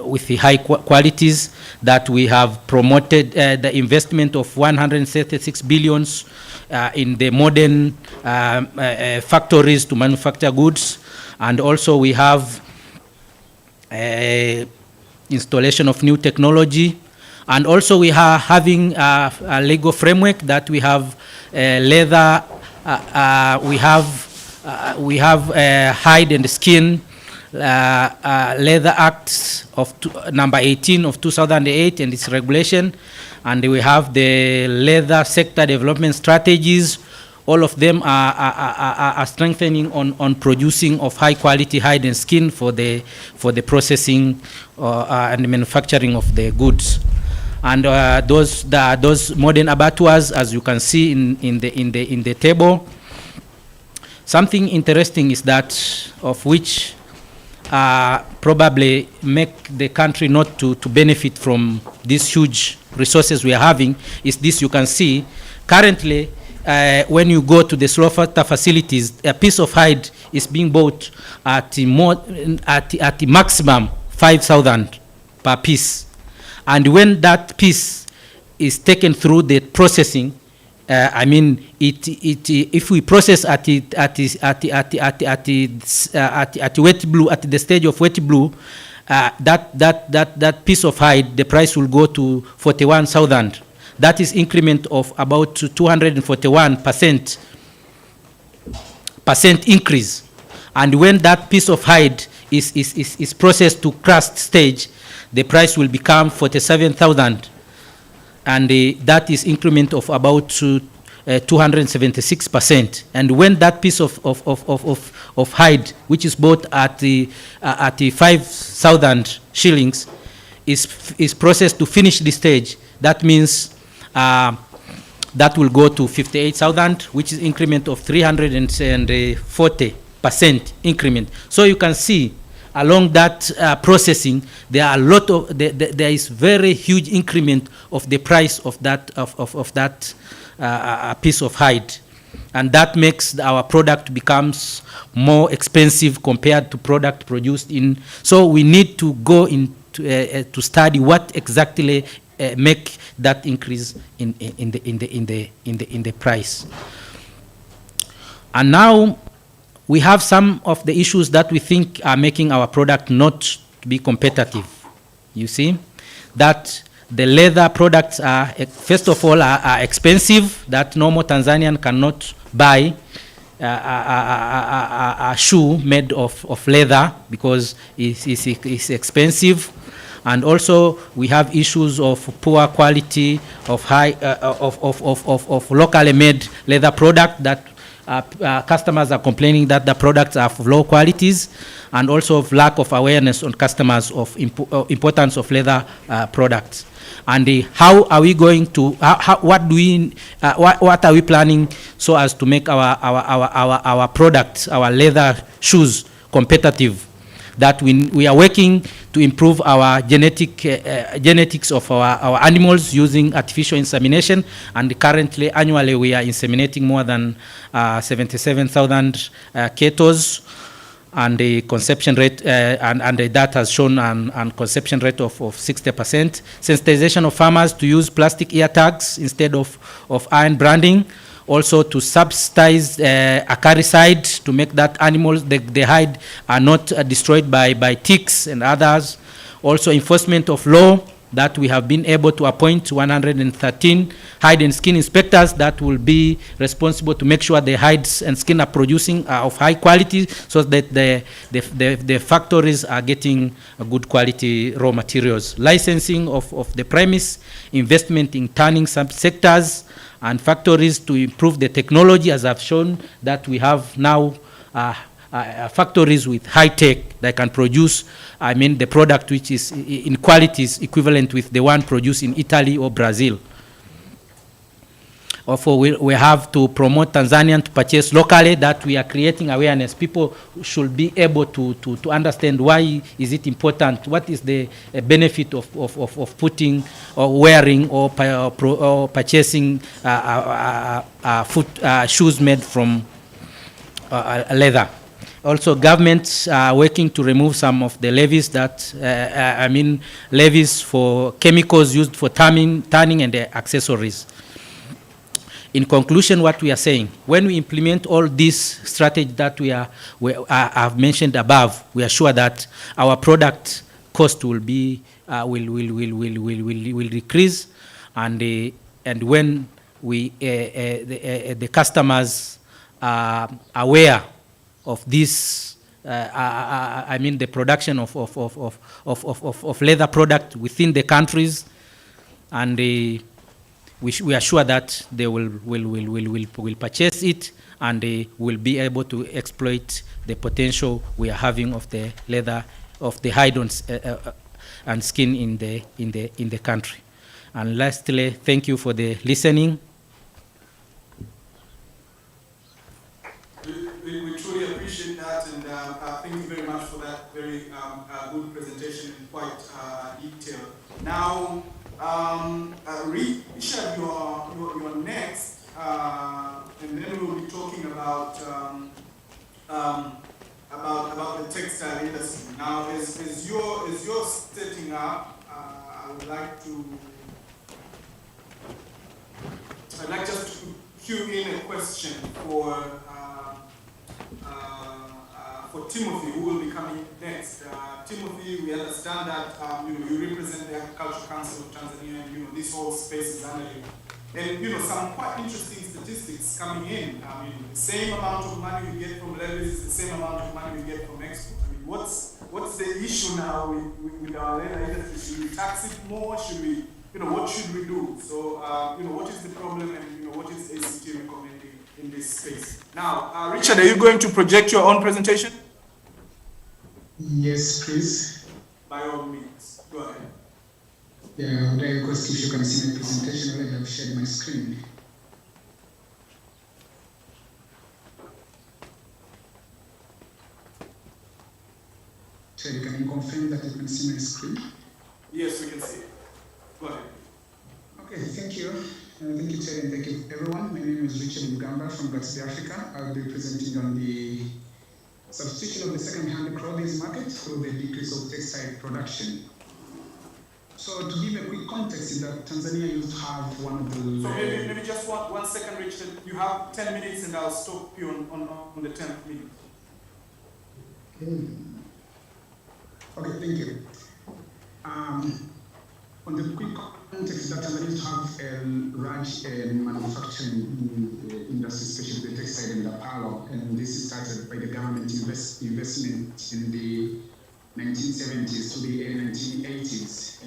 [SPEAKER 14] with the high qualities, that we have promoted the investment of 136 billions in the modern factories to manufacture goods. And also we have installation of new technology. And also we are having a legal framework that we have leather, we have hide and skin Leather Act of number 18 of 2008 and its regulation, and we have the leather sector development strategies. All of them are strengthening on producing of high quality hide and skin for the processing and manufacturing of the goods. And those modern abattoirs, as you can see in the table. Something interesting is that of which probably make the country not to benefit from these huge resources we are having is this. You can see currently when you go to the slaughter facilities, a piece of hide is being bought at the maximum 5,000 per piece. And when that piece is taken through the processing, I mean, if we process at wet blue, at the stage of wet blue, that piece of hide, the price will go to 41,000. That is increment of about 241% increase. And when that piece of hide is processed to crust stage, the price will become 47,000. And that is increment of about 276%. And when that piece of hide, which is bought at the 5,000 shillings, is processed to finish the stage, that means that will go to 58,000, which is increment of 340% increment. So you can see along that processing, there are a lot of there is very huge increment of the price of that piece of hide, and that makes our product becomes more expensive compared to product produced in. So we need to go into to study what exactly make that increase in the price. And now we have some of the issues that we think are making our product not to be competitive. You see, that the leather products are, first of all, are expensive, that normal Tanzanian cannot buy a shoe made of leather because it's expensive. And also we have issues of poor quality of locally made leather product that customers are complaining that the products are of low qualities, and also of lack of awareness on customers of importance of leather products. And how are we going to, what are we planning so as to make our products, our leather shoes competitive? That we are working to improve our genetics of our animals using artificial insemination, and currently annually we are inseminating more than 77,000 cattle, and the conception rate and that has shown an conception rate of 60%. Sensitization of farmers to use plastic ear tags instead of iron branding. Also to subsidize acaricide to make that animals, the hide are not destroyed by ticks and others. Also enforcement of law, that we have been able to appoint 113 hide and skin inspectors that will be responsible to make sure the hides and skin are producing of high quality, so that the factories are getting a good quality raw materials. Licensing of the premise, investment in turning subsectors and factories to improve the technology, as I've shown that we have now factories with high tech that can produce, I mean, the product which is in quality is equivalent with the one produced in Italy or Brazil. Also, we have to promote Tanzanian to purchase locally, that we are creating awareness. People should be able to understand why is it important, what is the benefit of putting or wearing or purchasing shoes made from leather. Also, governments are working to remove some of the levies that, levies for chemicals used for tanning and the accessories. In conclusion, what we are saying, when we implement all these strategies that I've mentioned above, we are sure that our product cost will be will decrease, and when the customers are aware of this, the production of leather product within the countries, and we are sure that they will purchase it, and they will be able to exploit the potential we are having of the leather, of the hide and skin in the country. And lastly, thank you for the listening.
[SPEAKER 13] We truly appreciate that, and thank you very much for that very good presentation and quite detailed. Now, Richard, you're next, and then we'll be talking about the textile industry. Now, as you're setting up, I'd like just to cue in a question for Timothy, who will be coming next. Timothy, we understand that you represent the Agricultural Council of Tanzania, and this whole space is under you. And some quite interesting statistics coming in. I mean, the same amount of money we get from levies is the same amount of money we get from export. I mean, what's the issue now with our leather industry? Should we tax it more? Should we, what should we do? So, what is the problem, and what is ACT recommending in this space? Now, Richard, are you going to project your own presentation?
[SPEAKER 15] Yes, please.
[SPEAKER 13] By all means, go ahead.
[SPEAKER 15] Yeah, would I request if you can see my presentation already? I've shared my screen. Terry, can you confirm that you can see my screen?
[SPEAKER 13] Yes, we can see it. Go ahead.
[SPEAKER 15] Okay, thank you. Thank you, Terry, and thank you, everyone. My name is Richard Mugamba from Gatsby Africa. I'll be presenting on the substitution of the second-hand clothing market through the decrease of textile production. So to give a quick context, is that Tanzania used to have one of the...
[SPEAKER 13] So maybe just one second, Richard. You have 10 minutes and I'll stop you on the 10th minute.
[SPEAKER 15] Okay, thank you. On the quick context, that Tanzania used to have a large manufacturing industry, especially the textile and apparel, and this started by the government investment in the 1970s to the 1980s.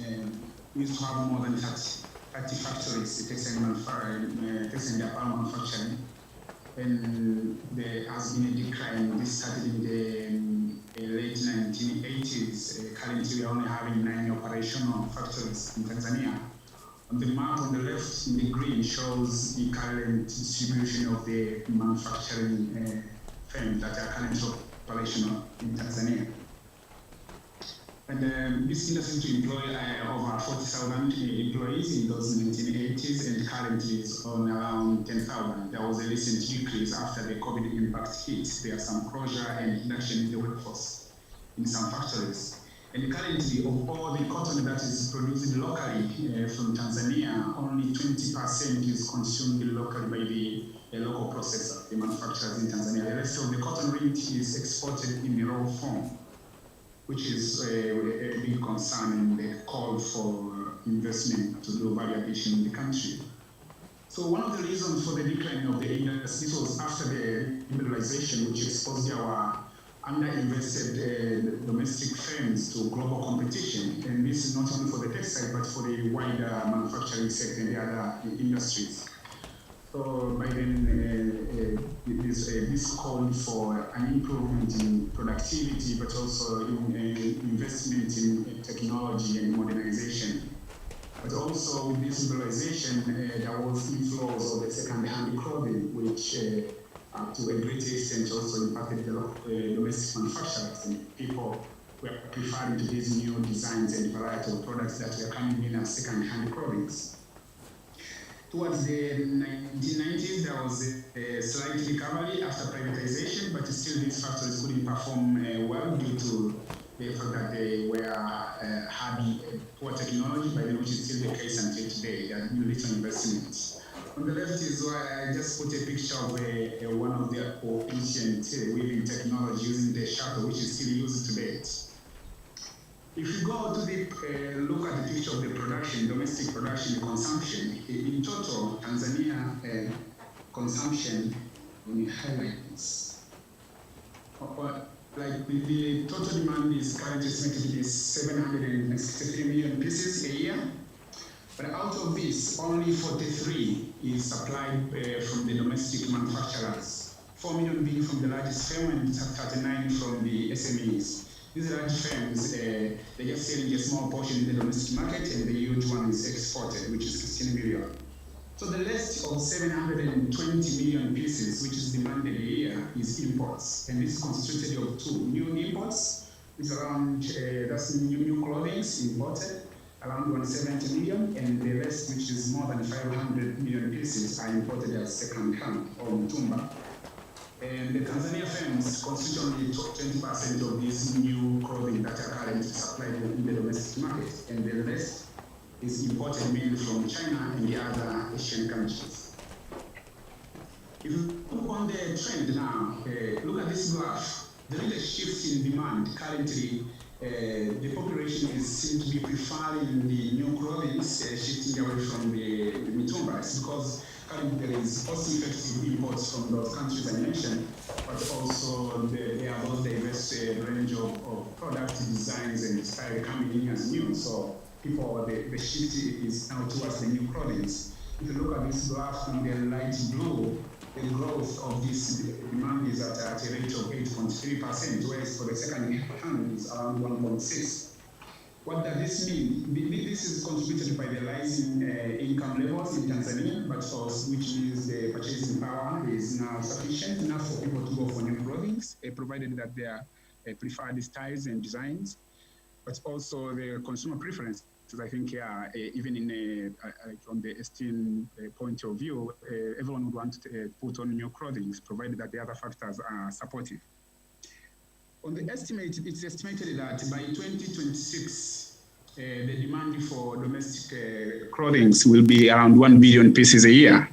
[SPEAKER 15] We used to have more than 30 factories, textile and apparel manufacturing, and there has been a decline. This started in the late 1980s. Currently, we are only having 9 operational factories in Tanzania. On the map on the left, in the green, shows the current distribution of the manufacturing firms that are currently operational in Tanzania. And this industry to employ over 40,000 employees in those 1980s, and currently is on around 10,000. There was a recent decrease after the COVID impact hit. There are some closure and reduction in the workforce in some factories. And currently, of all the cotton that is produced locally from Tanzania, only 20% is consumed locally by the local processor, the manufacturers in Tanzania. The rest of the cotton rate is exported in raw form, which is a big concern and a call for investment to do value addition in the country. So one of the reasons for the decline of the industry, this was after the liberalization, which exposed our underinvested domestic firms to global competition. And this is not only for the textile, but for the wider manufacturing sector and the other industries. So by then, this called for an improvement in productivity, but also in investment in technology and modernization. But also with this liberalization, there was inflows of the second-hand clothing, which to a great extent also impacted the domestic manufacturers, and people were preferring to these new designs and variety of products that were coming in as second-hand clothing. Towards the 1990s, there was a slight recovery after privatization, but still these factories couldn't perform well due to the fact that they had poor technology, which is still the case until today. There are little investments. On the left is where I just put a picture of one of the ancient weaving technology using the shuttle, which is still used today. If you go to the look at the picture of the production, domestic production and consumption, in total, Tanzania consumption, let me highlight this. Like the total demand is currently estimated to be 763 million pieces a year. But out of this, only 43 is supplied from the domestic manufacturers, 4 million being from the largest firm and 39 from the SMEs. These large firms, they're just selling a small portion in the domestic market, and the huge one is exported, which is 16 million. So the rest of 720 million pieces, which is demanded a year, is imports. And this is constituted of 2 new imports, which around, that's new clothing imported, around 170 million, and the rest, which is more than 500 million pieces, are imported as second-hand or mutumba. And the Tanzania firms constitute only 20% of these new clothing that are currently supplied in the domestic market, and the rest is imported mainly from China and the other Asian countries. If you look on the trend now, look at this graph. there is a shift in demand. Currently, the population seems to be preferring the new clothings, shifting away from the mitumba. It's because currently there is cost-effective imports from those countries I mentioned, but also there are those diverse range of product designs and style coming in as new. So people, the shift is now towards the new clothings. If you look at this graph in the light blue, the growth of this demand is at a rate of 8.3%, whereas for the second hand is around 1.6%. What does this mean? This is contributed by the rising income levels in Tanzania, but also which means the purchasing power is now sufficient enough for people to go for new clothing, provided that they are preferred styles and designs, but also the consumer preference. I think, even in from the esteem point of view, everyone would want to put on new clothing, provided that the other factors are supportive. On the estimate, it's estimated that by 2026, the demand for domestic clothing will be around 1 billion pieces a year.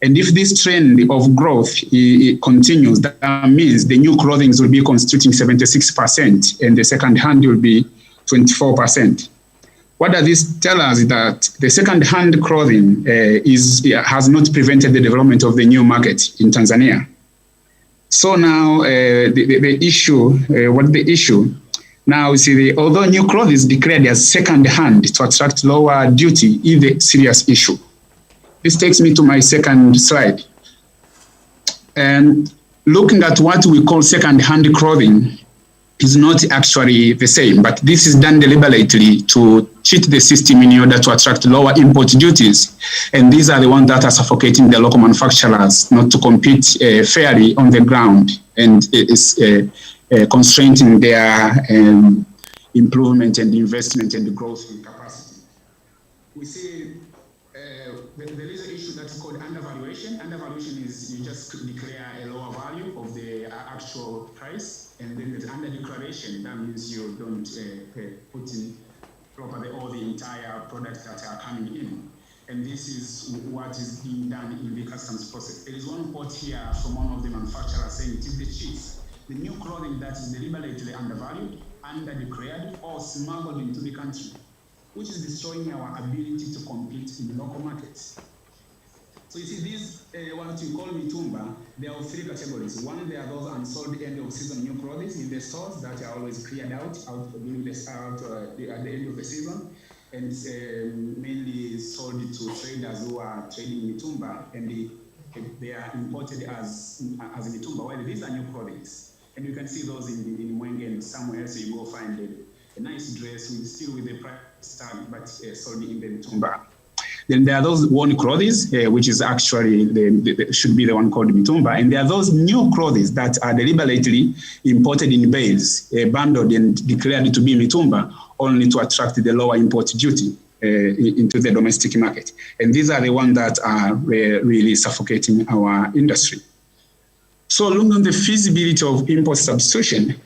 [SPEAKER 15] And if this trend of growth continues, that means the new clothing will be constituting 76%, and the second hand will be 24%. What does this tell us? That the second-hand clothing has not prevented the development of the new market in Tanzania. So now the issue, what's the issue? Now, see, although new clothing is declared as second-hand to attract lower duty, is a serious issue. This takes me to my second slide. And looking at what we call second-hand clothing, is not actually the same, but this is done deliberately to cheat the system in order to attract lower import duties. And these are the ones that are suffocating the local manufacturers not to compete fairly on the ground, and is constraining their improvement and investment and growth in capacity. We see there is an issue that's called undervaluation. Undervaluation is you just declare a lower value of the actual price. And then there's under declaration, that means you don't put in properly all the entire products that are coming in. And this is what is being done in the customs process. There is one quote here from one of the manufacturers saying it is the cheats, the new clothing that is deliberately undervalued, under-declared, or smuggled into the country, which is destroying our ability to compete in local markets. So you see, these, what you call mitumba, there are three categories. One, there are those unsold end of season new clothes in the stores that are always cleared out during the at the end of the season, and mainly sold to traders who are trading mitumba, and they are imported as mitumba, while these are new clothes. And you can see those in Mwenge and somewhere else you go find a nice dress still with the price tag, but sold in the mitumba. Then there are those worn clothes, which is actually should be the one called mitumba, and there are those new clothes that are deliberately imported in bales, bundled and declared to be mitumba, only to attract the lower import duty into the domestic market. And these are the ones that are really suffocating our industry. So looking at the feasibility of import substitution,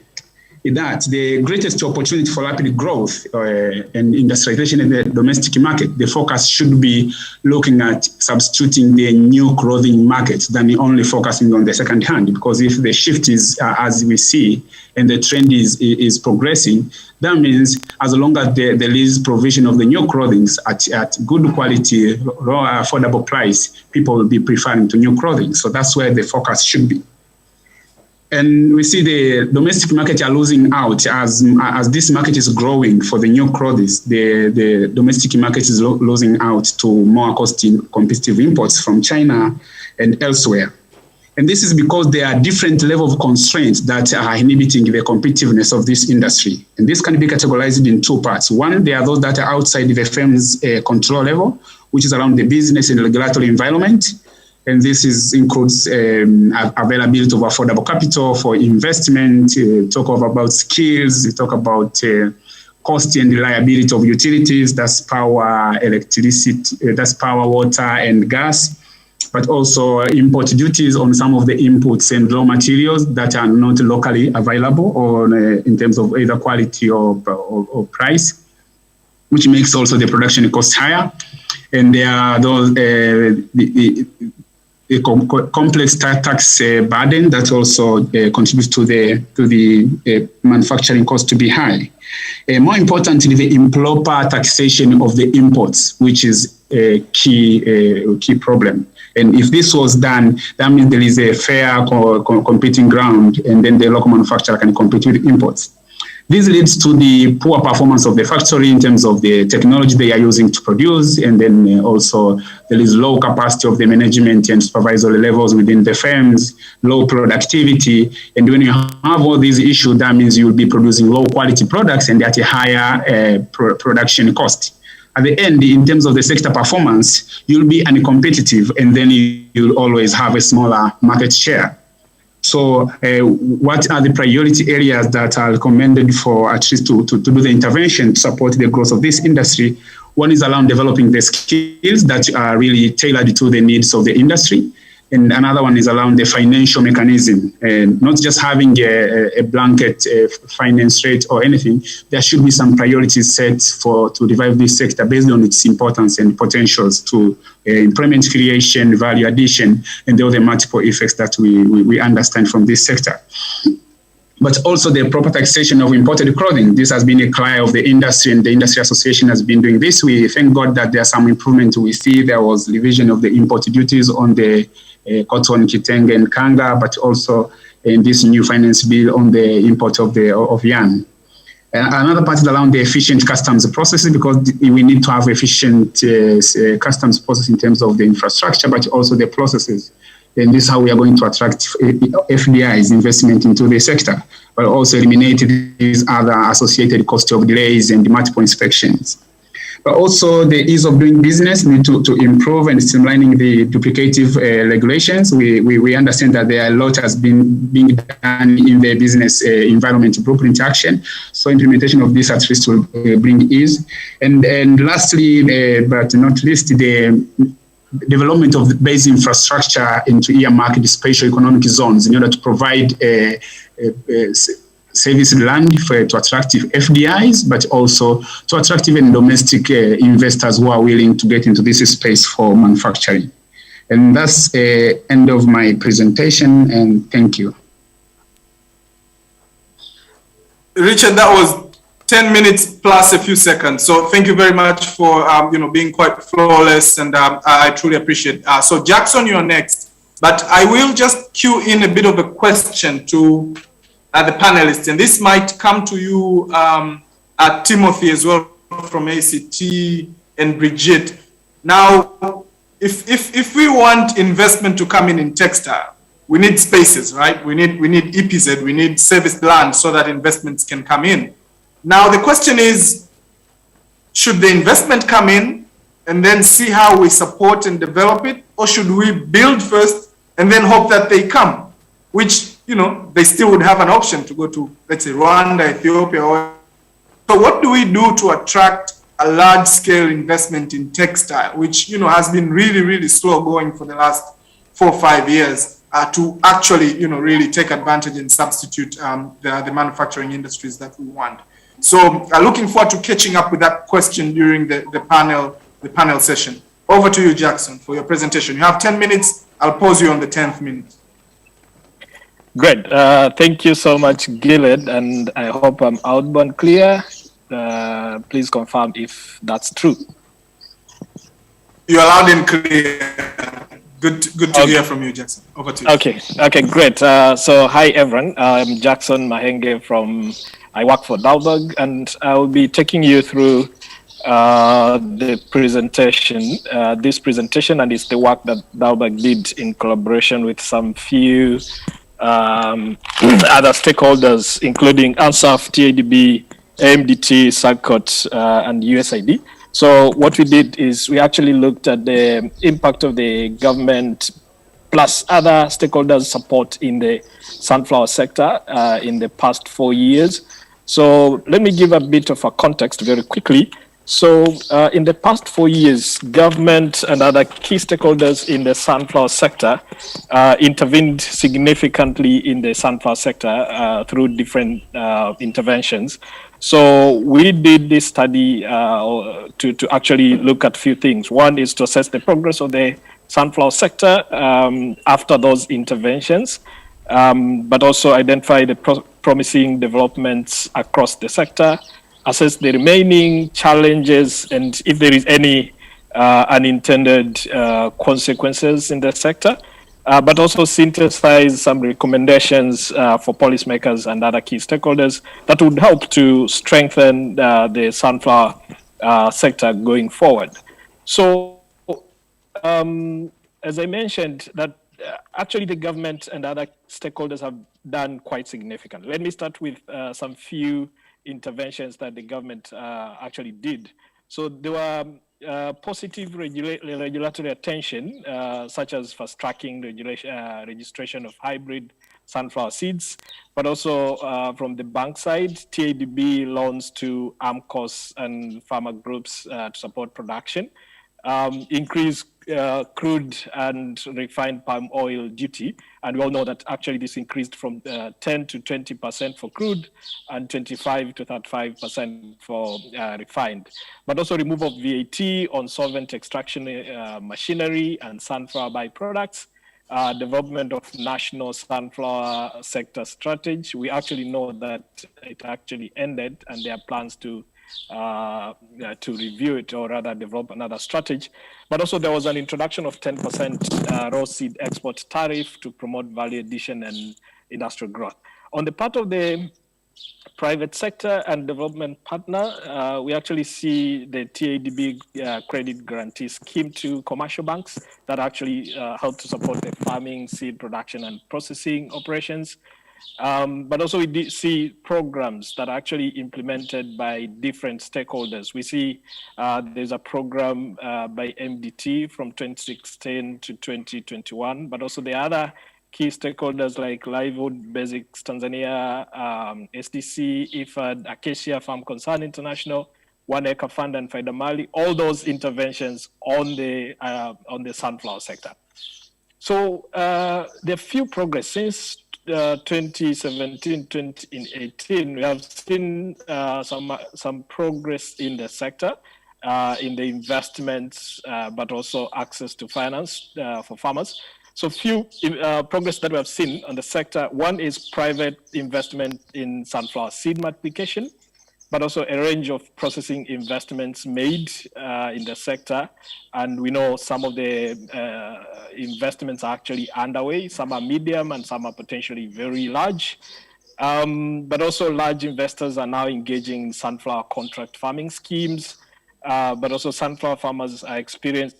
[SPEAKER 15] that the greatest opportunity for rapid growth and industrialization in the domestic market, the focus should be looking at substituting the new clothing market than only focusing on the second hand. Because if the shift is, as we see, and the trend is progressing, that means as long as there is provision of the new clothing at good quality, low affordable price, people will be preferring to new clothing. So that's where the focus should be. And we see the domestic market are losing out as this market is growing for the new clothes. The domestic market is losing out to more competitive imports from China and elsewhere. And this is because there are different levels of constraints that are inhibiting the competitiveness of this industry. And this can be categorized in two parts. One, there are those that are outside the firm's control level, which is around the business and regulatory environment. And this includes availability of affordable capital for investment, talk about skills, we talk about cost and reliability of utilities, that's power, electricity, that's power, water, and gas, but also import duties on some of the inputs and raw materials that are not locally available or in terms of either quality or price, which makes also the production cost higher. And there are those, complex tax burden that also contributes to the manufacturing cost to be high. More importantly, the improper taxation of the imports, which is a key problem. And if this was done, that means there is a fair competing ground, and then the local manufacturer can compete with imports. This leads to the poor performance of the factory in terms of the technology they are using to produce, and then also there is low capacity of the management and supervisory levels within the firms, low productivity, and when you have all these issues, that means you will be producing low quality products and at a higher production cost. At the end, in terms of the sector performance, you'll be uncompetitive, and then you'll always have a smaller market share. So what are the priority areas that are recommended for at least to do the intervention to support the growth of this industry? One is around developing the skills that are really tailored to the needs of the industry. And another one is around the financial mechanism, and not just having a blanket finance rate or anything. There should be some priorities set to revive this sector based on its importance and potentials to employment creation, value addition, and the other multiple effects that we understand from this sector. But also the proper taxation of imported clothing. This has been a cry of the industry, and the industry association has been doing this. We thank God that there's some improvement. We see there was revision of the import duties on the cotton, kitenge, and kanga, but also in this new finance bill on the import of yarn. Another part is around the efficient customs processes, because we need to have efficient customs process in terms of the infrastructure, but also the processes. And this is how we are going to attract FDI's investment into the sector, but also eliminate these other associated costs of delays and multiple inspections. But also the ease of doing business, need to improve and streamlining the duplicative regulations. We understand that there are a lot has been being done in the business environment blueprint action. So implementation of this at least will bring ease. And lastly, but not least, the development of the base infrastructure into earmarked special economic zones in order to provide service land to attract FDIs, but also to attract even domestic investors who are willing to get into this space for manufacturing. And that's the end of my presentation, and thank you.
[SPEAKER 13] Richard, that was 10 minutes plus a few seconds. So thank you very much for being quite flawless, and I truly appreciate it. So Jackson, you're next, but I will just cue in a bit of a question to the panelists, and this might come to you, Timothy as well from ACT, and Brigitte. Now, if we want investment to come in textile, we need spaces, right? We need EPZ, we need serviced land so that investments can come in. Now the question is, should the investment come in and then see how we support and develop it, or should we build first and then hope that they come, which they still would have an option to go to, let's say, Rwanda, Ethiopia. So what do we do to attract a large-scale investment in textile, which has been really, really slow going for the last 4 or 5 years, to actually really take advantage and substitute the manufacturing industries that we want? So looking forward to catching up with that question during the panel session. Over to you, Jackson, for your presentation. You have 10 minutes. I'll pause you on the 10th minute.
[SPEAKER 16] Great. Thank you so much, Gilad, and I hope I'm audible and clear. Please confirm if that's true.
[SPEAKER 13] You're loud and clear. Good to hear from you, Jackson. Over to you.
[SPEAKER 16] Okay, great. So hi, everyone. I'm Jackson Mahenge I work for Dalberg, and I'll be taking you through the presentation, this presentation, and it's the work that Dalberg did in collaboration with some few other stakeholders, including ANSAF, TADB, AMDT, SAGCOT, and USAID. So what we did is we actually looked at the impact of the government plus other stakeholders' support in the sunflower sector in the past 4 years. So let me give a bit of a context very quickly. So in the past 4 years, government and other key stakeholders in the sunflower sector intervened significantly in the sunflower sector through different interventions. So we did this study to actually look at a few things. One is to assess the progress of the sunflower sector after those interventions, but also identify the promising developments across the sector, assess the remaining challenges, and if there is any unintended consequences in the sector, but also synthesize some recommendations for policymakers and other key stakeholders that would help to strengthen the sunflower sector going forward. So, as I mentioned, that actually the government and other stakeholders have done quite significant. Let me start with some few interventions that the government actually did. So there were positive regulatory attention, such as fast tracking registration of hybrid sunflower seeds, but also from the bank side, TADB loans to AMCOS and farmer groups to support production, increase crude and refined palm oil duty. And we all know that actually this increased from 10 to 20% for crude and 25 to 35% for refined. But also remove of VAT on solvent extraction machinery and sunflower byproducts. Development of national sunflower sector strategy. We actually know that it actually ended, and there are plans to review it, or rather develop another strategy. But also there was an introduction of 10% raw seed export tariff to promote value addition and industrial growth. On the part of the private sector and development partner, we actually see the TADB credit guarantee scheme to commercial banks that actually help to support the farming, seed production and processing operations. But also we did see programs that are actually implemented by different stakeholders. We see there's a program by MDT from 2016 to 2021, but also the other key stakeholders like Livelihood Basics Tanzania, SDC, IFAD, Acacia Farm Concern International, One Acre Fund, and Faida Mali, all those interventions on the sunflower sector. So there are few progress since 2017, 2018. We have seen some progress in the sector, in the investments, but also access to finance for farmers. So few progress that we have seen on the sector. One is private investment in sunflower seed multiplication, but also a range of processing investments made in the sector. And we know some of the investments are actually underway. Some are medium and some are potentially very large. But also large investors are now engaging in sunflower contract farming schemes. But also sunflower farmers are experiencing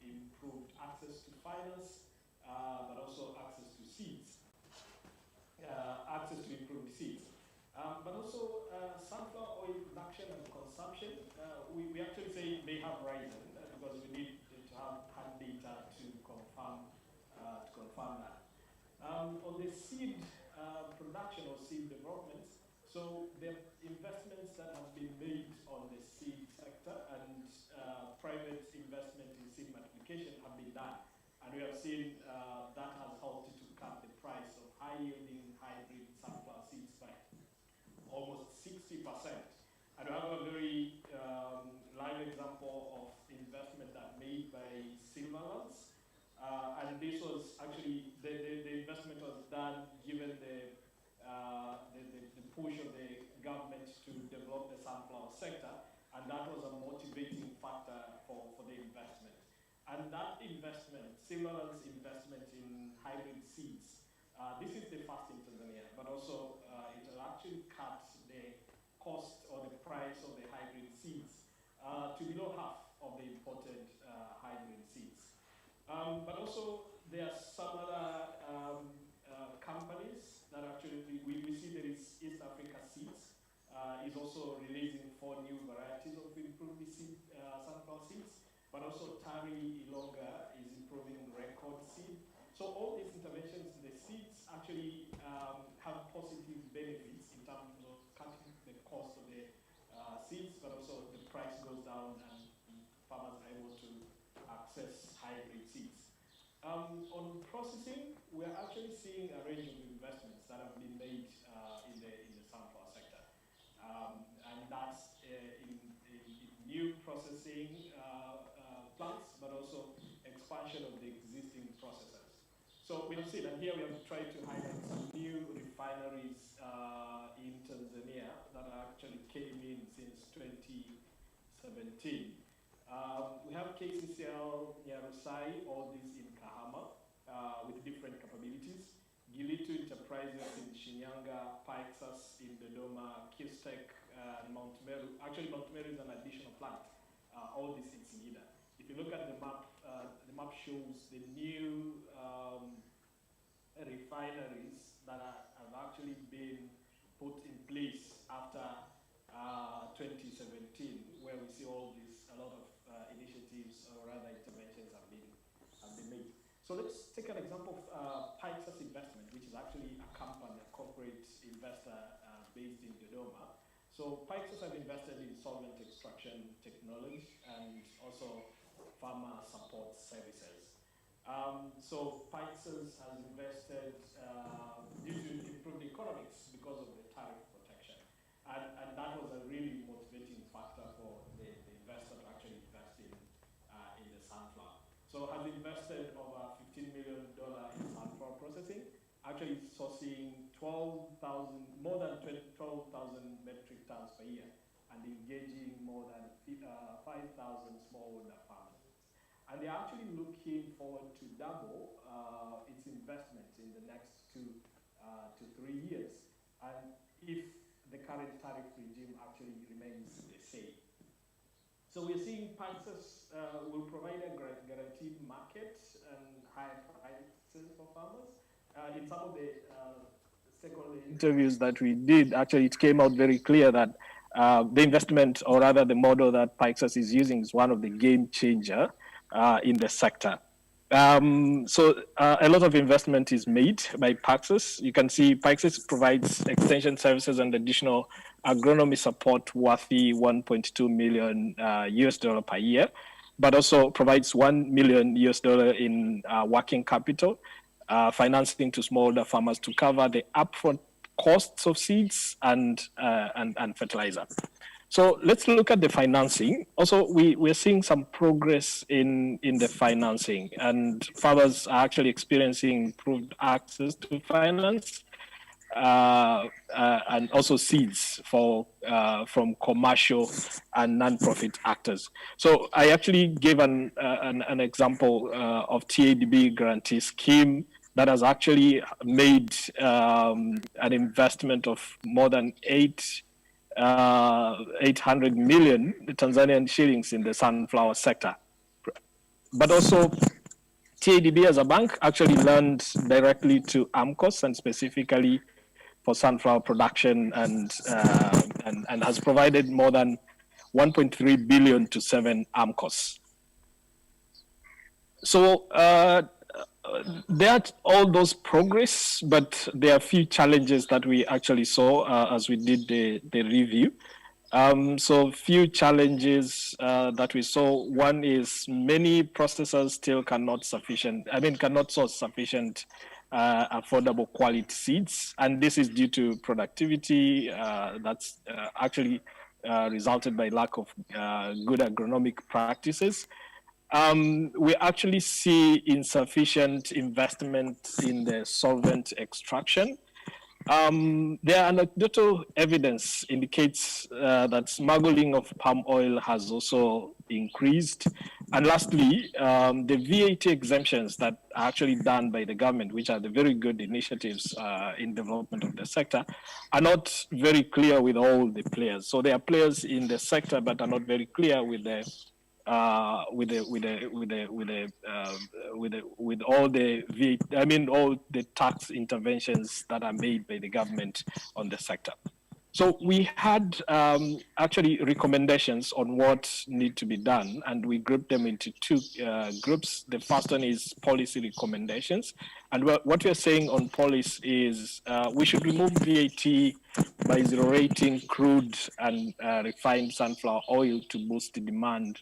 [SPEAKER 16] improved access to finance, but also access to seeds, access to improved seeds. But also sunflower oil production and consumption, we actually say they have risen because we need to have hard data to confirm that. On the seed production or seed developments, so the investments that have been made on the seed sector and private investment in seed multiplication have been done. And we have seen that has helped to cut the price of high-yielding hybrid sunflower seeds by almost 60%. And we have a very live example of investment that made by Silverlands. And this was actually, the investment was done given the push of the government to develop the sunflower sector. And that was a motivating factor for the investment. And that investment, Silverland's investment in hybrid seeds, this is the first in Tanzania, but also it will actually cut the cost or the price of the hybrid seeds to below half of the imported hybrid seeds. But also there are some other companies that actually, we see there is East Africa Seeds is also releasing 4 new varieties of improved seed, sunflower seeds, but also Tari Ilonga is improving record seed. So all these interventions in the seeds actually have positive benefits in terms of cutting the cost of the seeds, but also the price goes down and farmers are able to access hybrid seeds. On processing, we're actually seeing a range of investments that have been made in the sunflower sector. And that's in new processing plants, but also expansion of the So we have seen, and here we have tried to highlight some new refineries in Tanzania that actually came in since 2017. We have KCCL, Nyarusai, all these in Kahama with different capabilities. Gilitu Enterprises in Shinyanga, Pyxus in Dodoma, Kistec, Mount Meru. Actually, Mount Meru is an additional plant. All this in Singida. If you look at the map shows the new refineries that have actually been put in place after 2017, where we see all these, a lot of initiatives or rather interventions have been made. So let's take an example of Pyxus Investment, which is actually a company, a corporate investor based in Dodoma. So Pyxus have invested in solvent extraction technology and also farmer support services. So Pyxus has invested due to improved economics because of the tariff protection. And that was a really motivating factor for the investor to actually invest in the sunflower. So has invested over $15 million in sunflower processing, actually sourcing more than 12,000 metric tons per year and engaging more than 5,000 smallholder farmers. And they're actually looking forward to double its investment in the next 2 to 3 years, and if the current tariff regime actually remains the same. So we're seeing Pyxus will provide a guaranteed market and higher prices for farmers. In some of the stakeholder interviews that we did, actually it came out very clear that the investment, or rather the model that Pyxus is using, is one of the game changer in the sector. So a lot of investment is made by Pyxus. You can see Pyxus provides extension services and additional agronomy support worthy $1.2 million US per year, but also provides $1 million US in working capital, financing to smallholder farmers to cover the upfront costs of seeds and fertilizer. So let's look at the financing. Also, we're seeing some progress in the financing, and farmers are actually experiencing improved access to finance and also seeds from commercial and non-profit actors. So I actually gave an example of TADB guarantee scheme that has actually made an investment of more than 800 million Tanzanian shillings in the sunflower sector. But also, TADB as a bank actually lent directly to AMCOS and specifically for sunflower production, and has provided more than 1.3 billion to 7 AMCOS. So there are all those progress, but there are a few challenges that we actually saw as we did the review. So few challenges that we saw. One is many processors still cannot source sufficient affordable quality seeds, and this is due to productivity that's actually resulted by lack of good agronomic practices. We actually see insufficient investment in the solvent extraction. There anecdotal evidence indicates that smuggling of palm oil has also increased. And lastly, the VAT exemptions that are actually done by the government, which are the very good initiatives in development of the sector, are not very clear with all the players. So there are players in the sector, but are not very clear with all the tax interventions that are made by the government on the sector. So we had actually recommendations on what need to be done, and we grouped them into two groups. The first one is policy recommendations, and what we're saying on policy is we should remove VAT by zero rating crude and refined sunflower oil to boost the demand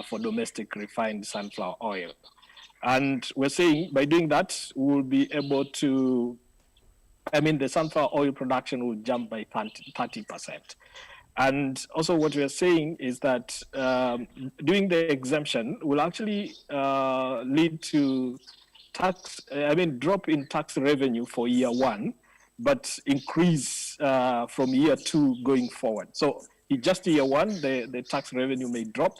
[SPEAKER 16] for domestic refined sunflower oil. And we're saying by doing that, we'll be able to, the sunflower oil production will jump by 30%. And also what we're saying is that doing the exemption will actually lead to drop in tax revenue for year one, but increase from year two going forward. So in just year one, the tax revenue may drop,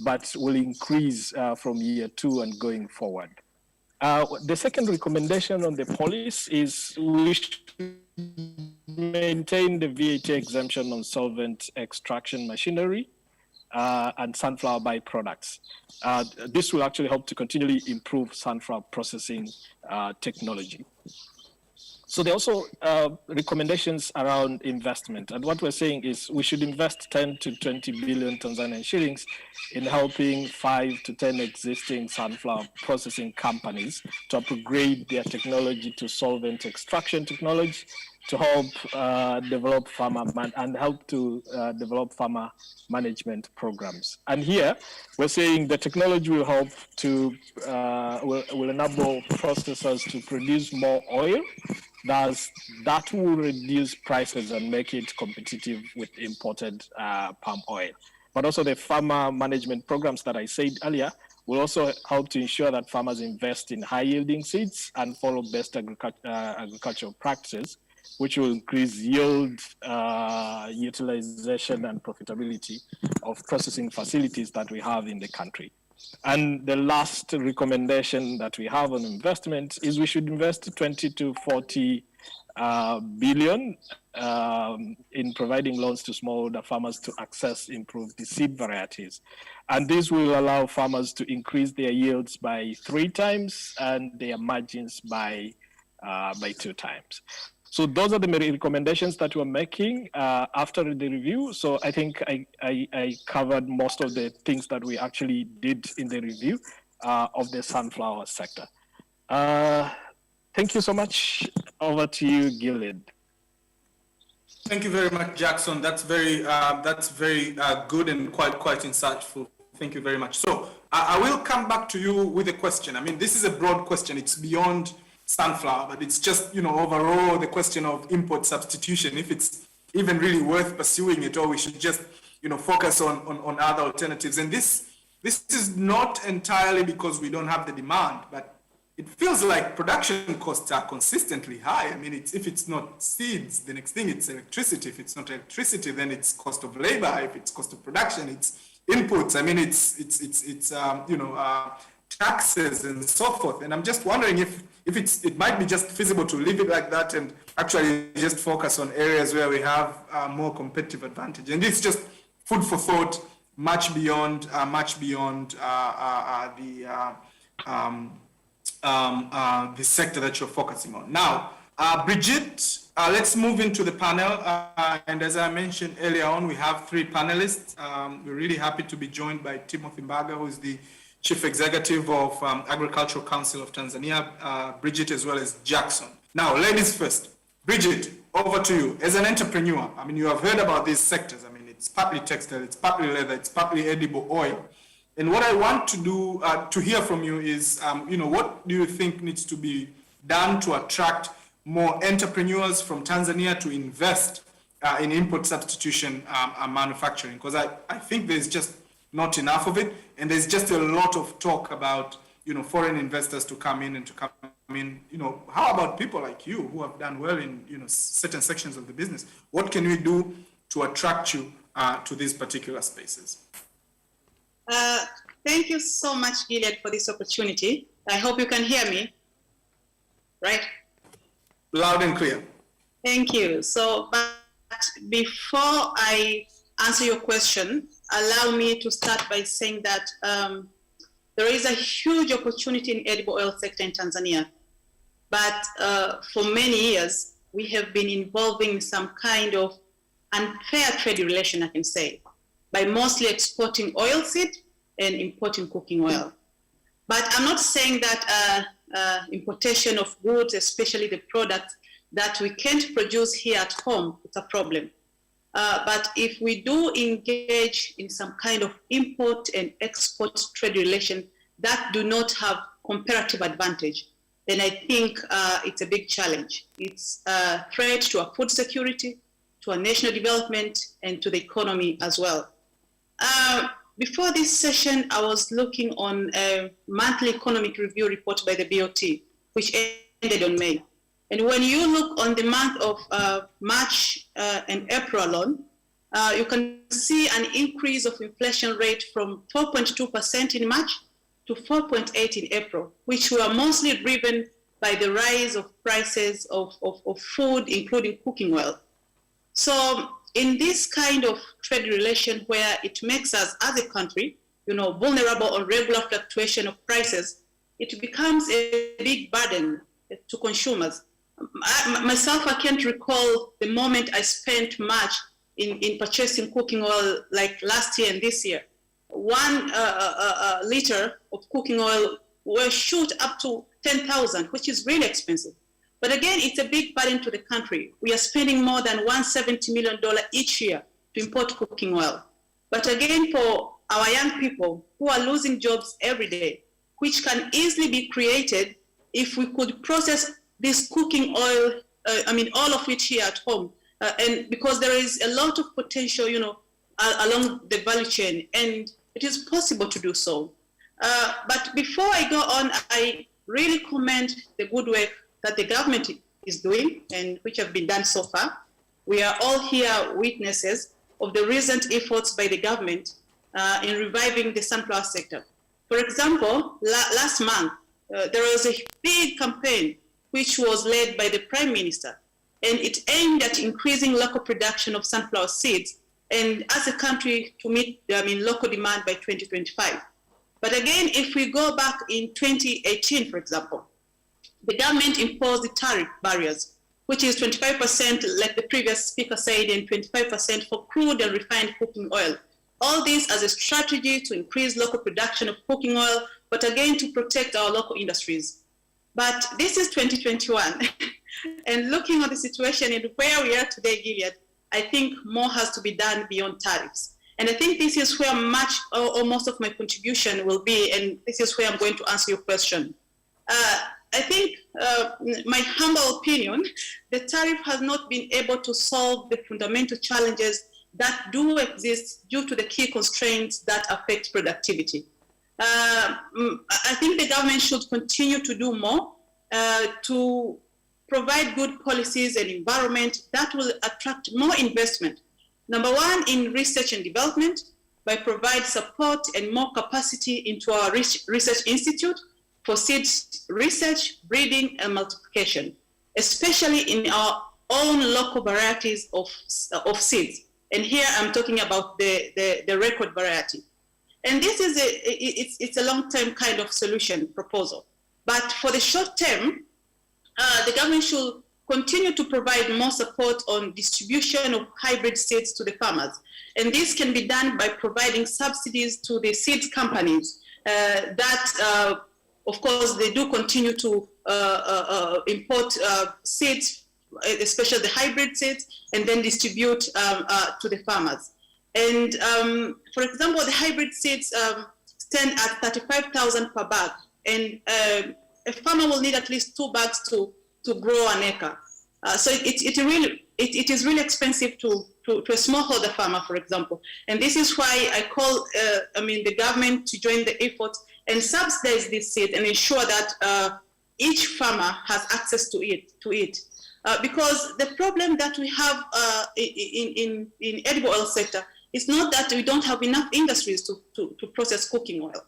[SPEAKER 16] but will increase from year two and going forward. The second recommendation on the policy is we should maintain the VAT exemption on solvent extraction machinery and sunflower byproducts. This will actually help to continually improve sunflower processing technology. So there are also recommendations around investment. And what we're saying is we should invest 10 to 20 billion Tanzanian shillings in helping 5 to 10 existing sunflower processing companies to upgrade their technology to solvent extraction technology, to help develop farmer management programs. And here we're saying the technology will help to will enable processors to produce more oil. That will reduce prices and make it competitive with imported palm oil. But also the farmer management programs that I said earlier will also help to ensure that farmers invest in high yielding seeds and follow best agricultural practices, which will increase yield, utilization, and profitability of processing facilities that we have in the country. And the last recommendation that we have on investment is we should invest 20 to 40 billion in providing loans to smallholder farmers to access improved seed varieties. And this will allow farmers to increase their yields by 3 times and their margins by 2 times. So those are the recommendations that we're making after the review. So I think I covered most of the things that we actually did in the review of the sunflower sector. Thank you so much. Over to you, Gilead.
[SPEAKER 13] Thank you very much, Jackson. That's very good and quite insightful. Thank you very much. So I will come back to you with a question. I mean, this is a broad question. It's beyond sunflower, but it's just, overall the question of import substitution, if it's even really worth pursuing it, or we should just, focus on other alternatives. And this is not entirely because we don't have the demand, but it feels like production costs are consistently high. I mean, if it's not seeds, the next thing it's electricity. If it's not electricity, then it's cost of labor. If it's cost of production, it's inputs. I mean, it's taxes and so forth. And I'm just wondering if it might be just feasible to leave it like that and actually just focus on areas where we have more competitive advantage. And it's just food for thought, much beyond the sector that you're focusing on. Now, Brigitte, let's move into the panel. And as I mentioned earlier on, we have 3 panelists. We're really happy to be joined by Timothy Mbaga, who is the Chief Executive of Agricultural Council of Tanzania, Brigitte, as well as Jackson. Now, ladies first. Brigitte, over to you. As an entrepreneur, I mean, you have heard about these sectors. I mean, it's partly textile, it's partly leather, it's partly edible oil. And what I want to do, to hear from you is, what do you think needs to be done to attract more entrepreneurs from Tanzania to invest in import substitution manufacturing? Because I think there's just not enough of it, and there's just a lot of talk about foreign investors to come in and to come in. How about people like you who have done well in certain sections of the business? What can we do to attract you to these particular spaces?
[SPEAKER 17] Thank you so much, Gilead, for this opportunity. I hope you can hear me. Right?
[SPEAKER 13] Loud and clear.
[SPEAKER 17] Thank you. So, but before I answer your question, allow me to start by saying that there is a huge opportunity in edible oil sector in Tanzania. But for many years, we have been involving some kind of unfair trade relation, I can say, by mostly exporting oilseed and importing cooking oil. But I'm not saying that importation of goods, especially the products that we can't produce here at home, it's a problem. But if we do engage in some kind of import and export trade relation that do not have comparative advantage, then I think it's a big challenge. It's a threat to our food security, to our national development, and to the economy as well. before this session, I was looking on a monthly economic review report by the BOT, which ended on May. And when you look on the month of March and April alone, you can see an increase of inflation rate from 4.2% in March to 4.8% in April, which were mostly driven by the rise of prices of food, including cooking oil. So in this kind of trade relation where it makes us as a country, vulnerable on regular fluctuation of prices, it becomes a big burden to consumers. Myself, I can't recall the moment I spent much in purchasing cooking oil like last year and this year. 1 liter of cooking oil will shoot up to 10,000, which is really expensive. But again, it's a big burden to the country. We are spending more than $170 million each year to import cooking oil. But again, for our young people who are losing jobs every day, which can easily be created if we could process this cooking oil, all of it here at home. And because there is a lot of potential, along the value chain, and it is possible to do so. But before I go on, I really commend the good work that the government is doing and which have been done so far. We are all here witnesses of the recent efforts by the government in reviving the sunflower sector. For example, last month, there was a big campaign which was led by the Prime Minister, and it aimed at increasing local production of sunflower seeds and as a country to meet local demand by 2025. But again, if we go back in 2018, for example, the government imposed the tariff barriers, which is 25%, like the previous speaker said, and 25% for crude and refined cooking oil. All this as a strategy to increase local production of cooking oil, but again, to protect our local industries. But this is 2021. And looking at the situation and where we are today, Gilead, I think more has to be done beyond tariffs. And I think this is where much or most of my contribution will be, and this is where I'm going to answer your question. I think, my humble opinion, the tariff has not been able to solve the fundamental challenges that do exist due to the key constraints that affect productivity. I think the government should continue to do more to provide good policies and environment that will attract more investment. Number one, in research and development, by providing support and more capacity into our research institute for seeds research, breeding, and multiplication, especially in our own local varieties of seeds. And here I'm talking about the record variety. And this is it's a long-term kind of solution proposal. But for the short term, the government should continue to provide more support on distribution of hybrid seeds to the farmers. And this can be done by providing subsidies to the seeds companies that, of course, they do continue to import seeds, especially the hybrid seeds, and then distribute to the farmers. And for example, the hybrid seeds stand at 35,000 per bag, and a farmer will need at least 2 bags to grow an acre. So it is really expensive to a smallholder farmer, for example. And this is why I call the government to join the effort and subsidize this seed and ensure that each farmer has access to it. Because the problem that we have in edible oil sector is not that we don't have enough industries to process cooking oil.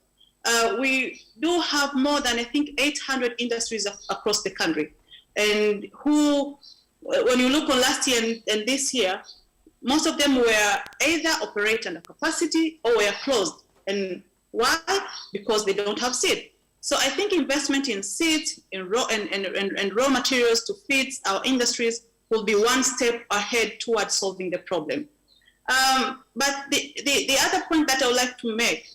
[SPEAKER 17] We do have more than, I think, 800 industries across the country. And who, when you look on last year and this year, most of them were either operate under capacity or were closed. And why? Because they don't have seed. So I think investment in seeds and raw materials to feed our industries will be one step ahead towards solving the problem. But the other point that I would like to make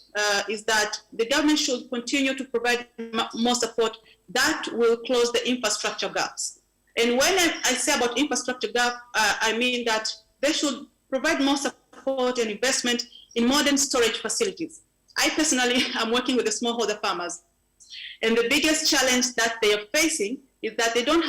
[SPEAKER 17] is that the government should continue to provide more support that will close the infrastructure gaps. And when I say about infrastructure gap, I mean that they should provide more support and investment in modern storage facilities. I personally am working with the smallholder farmers, and the biggest challenge that they are facing is that they don't have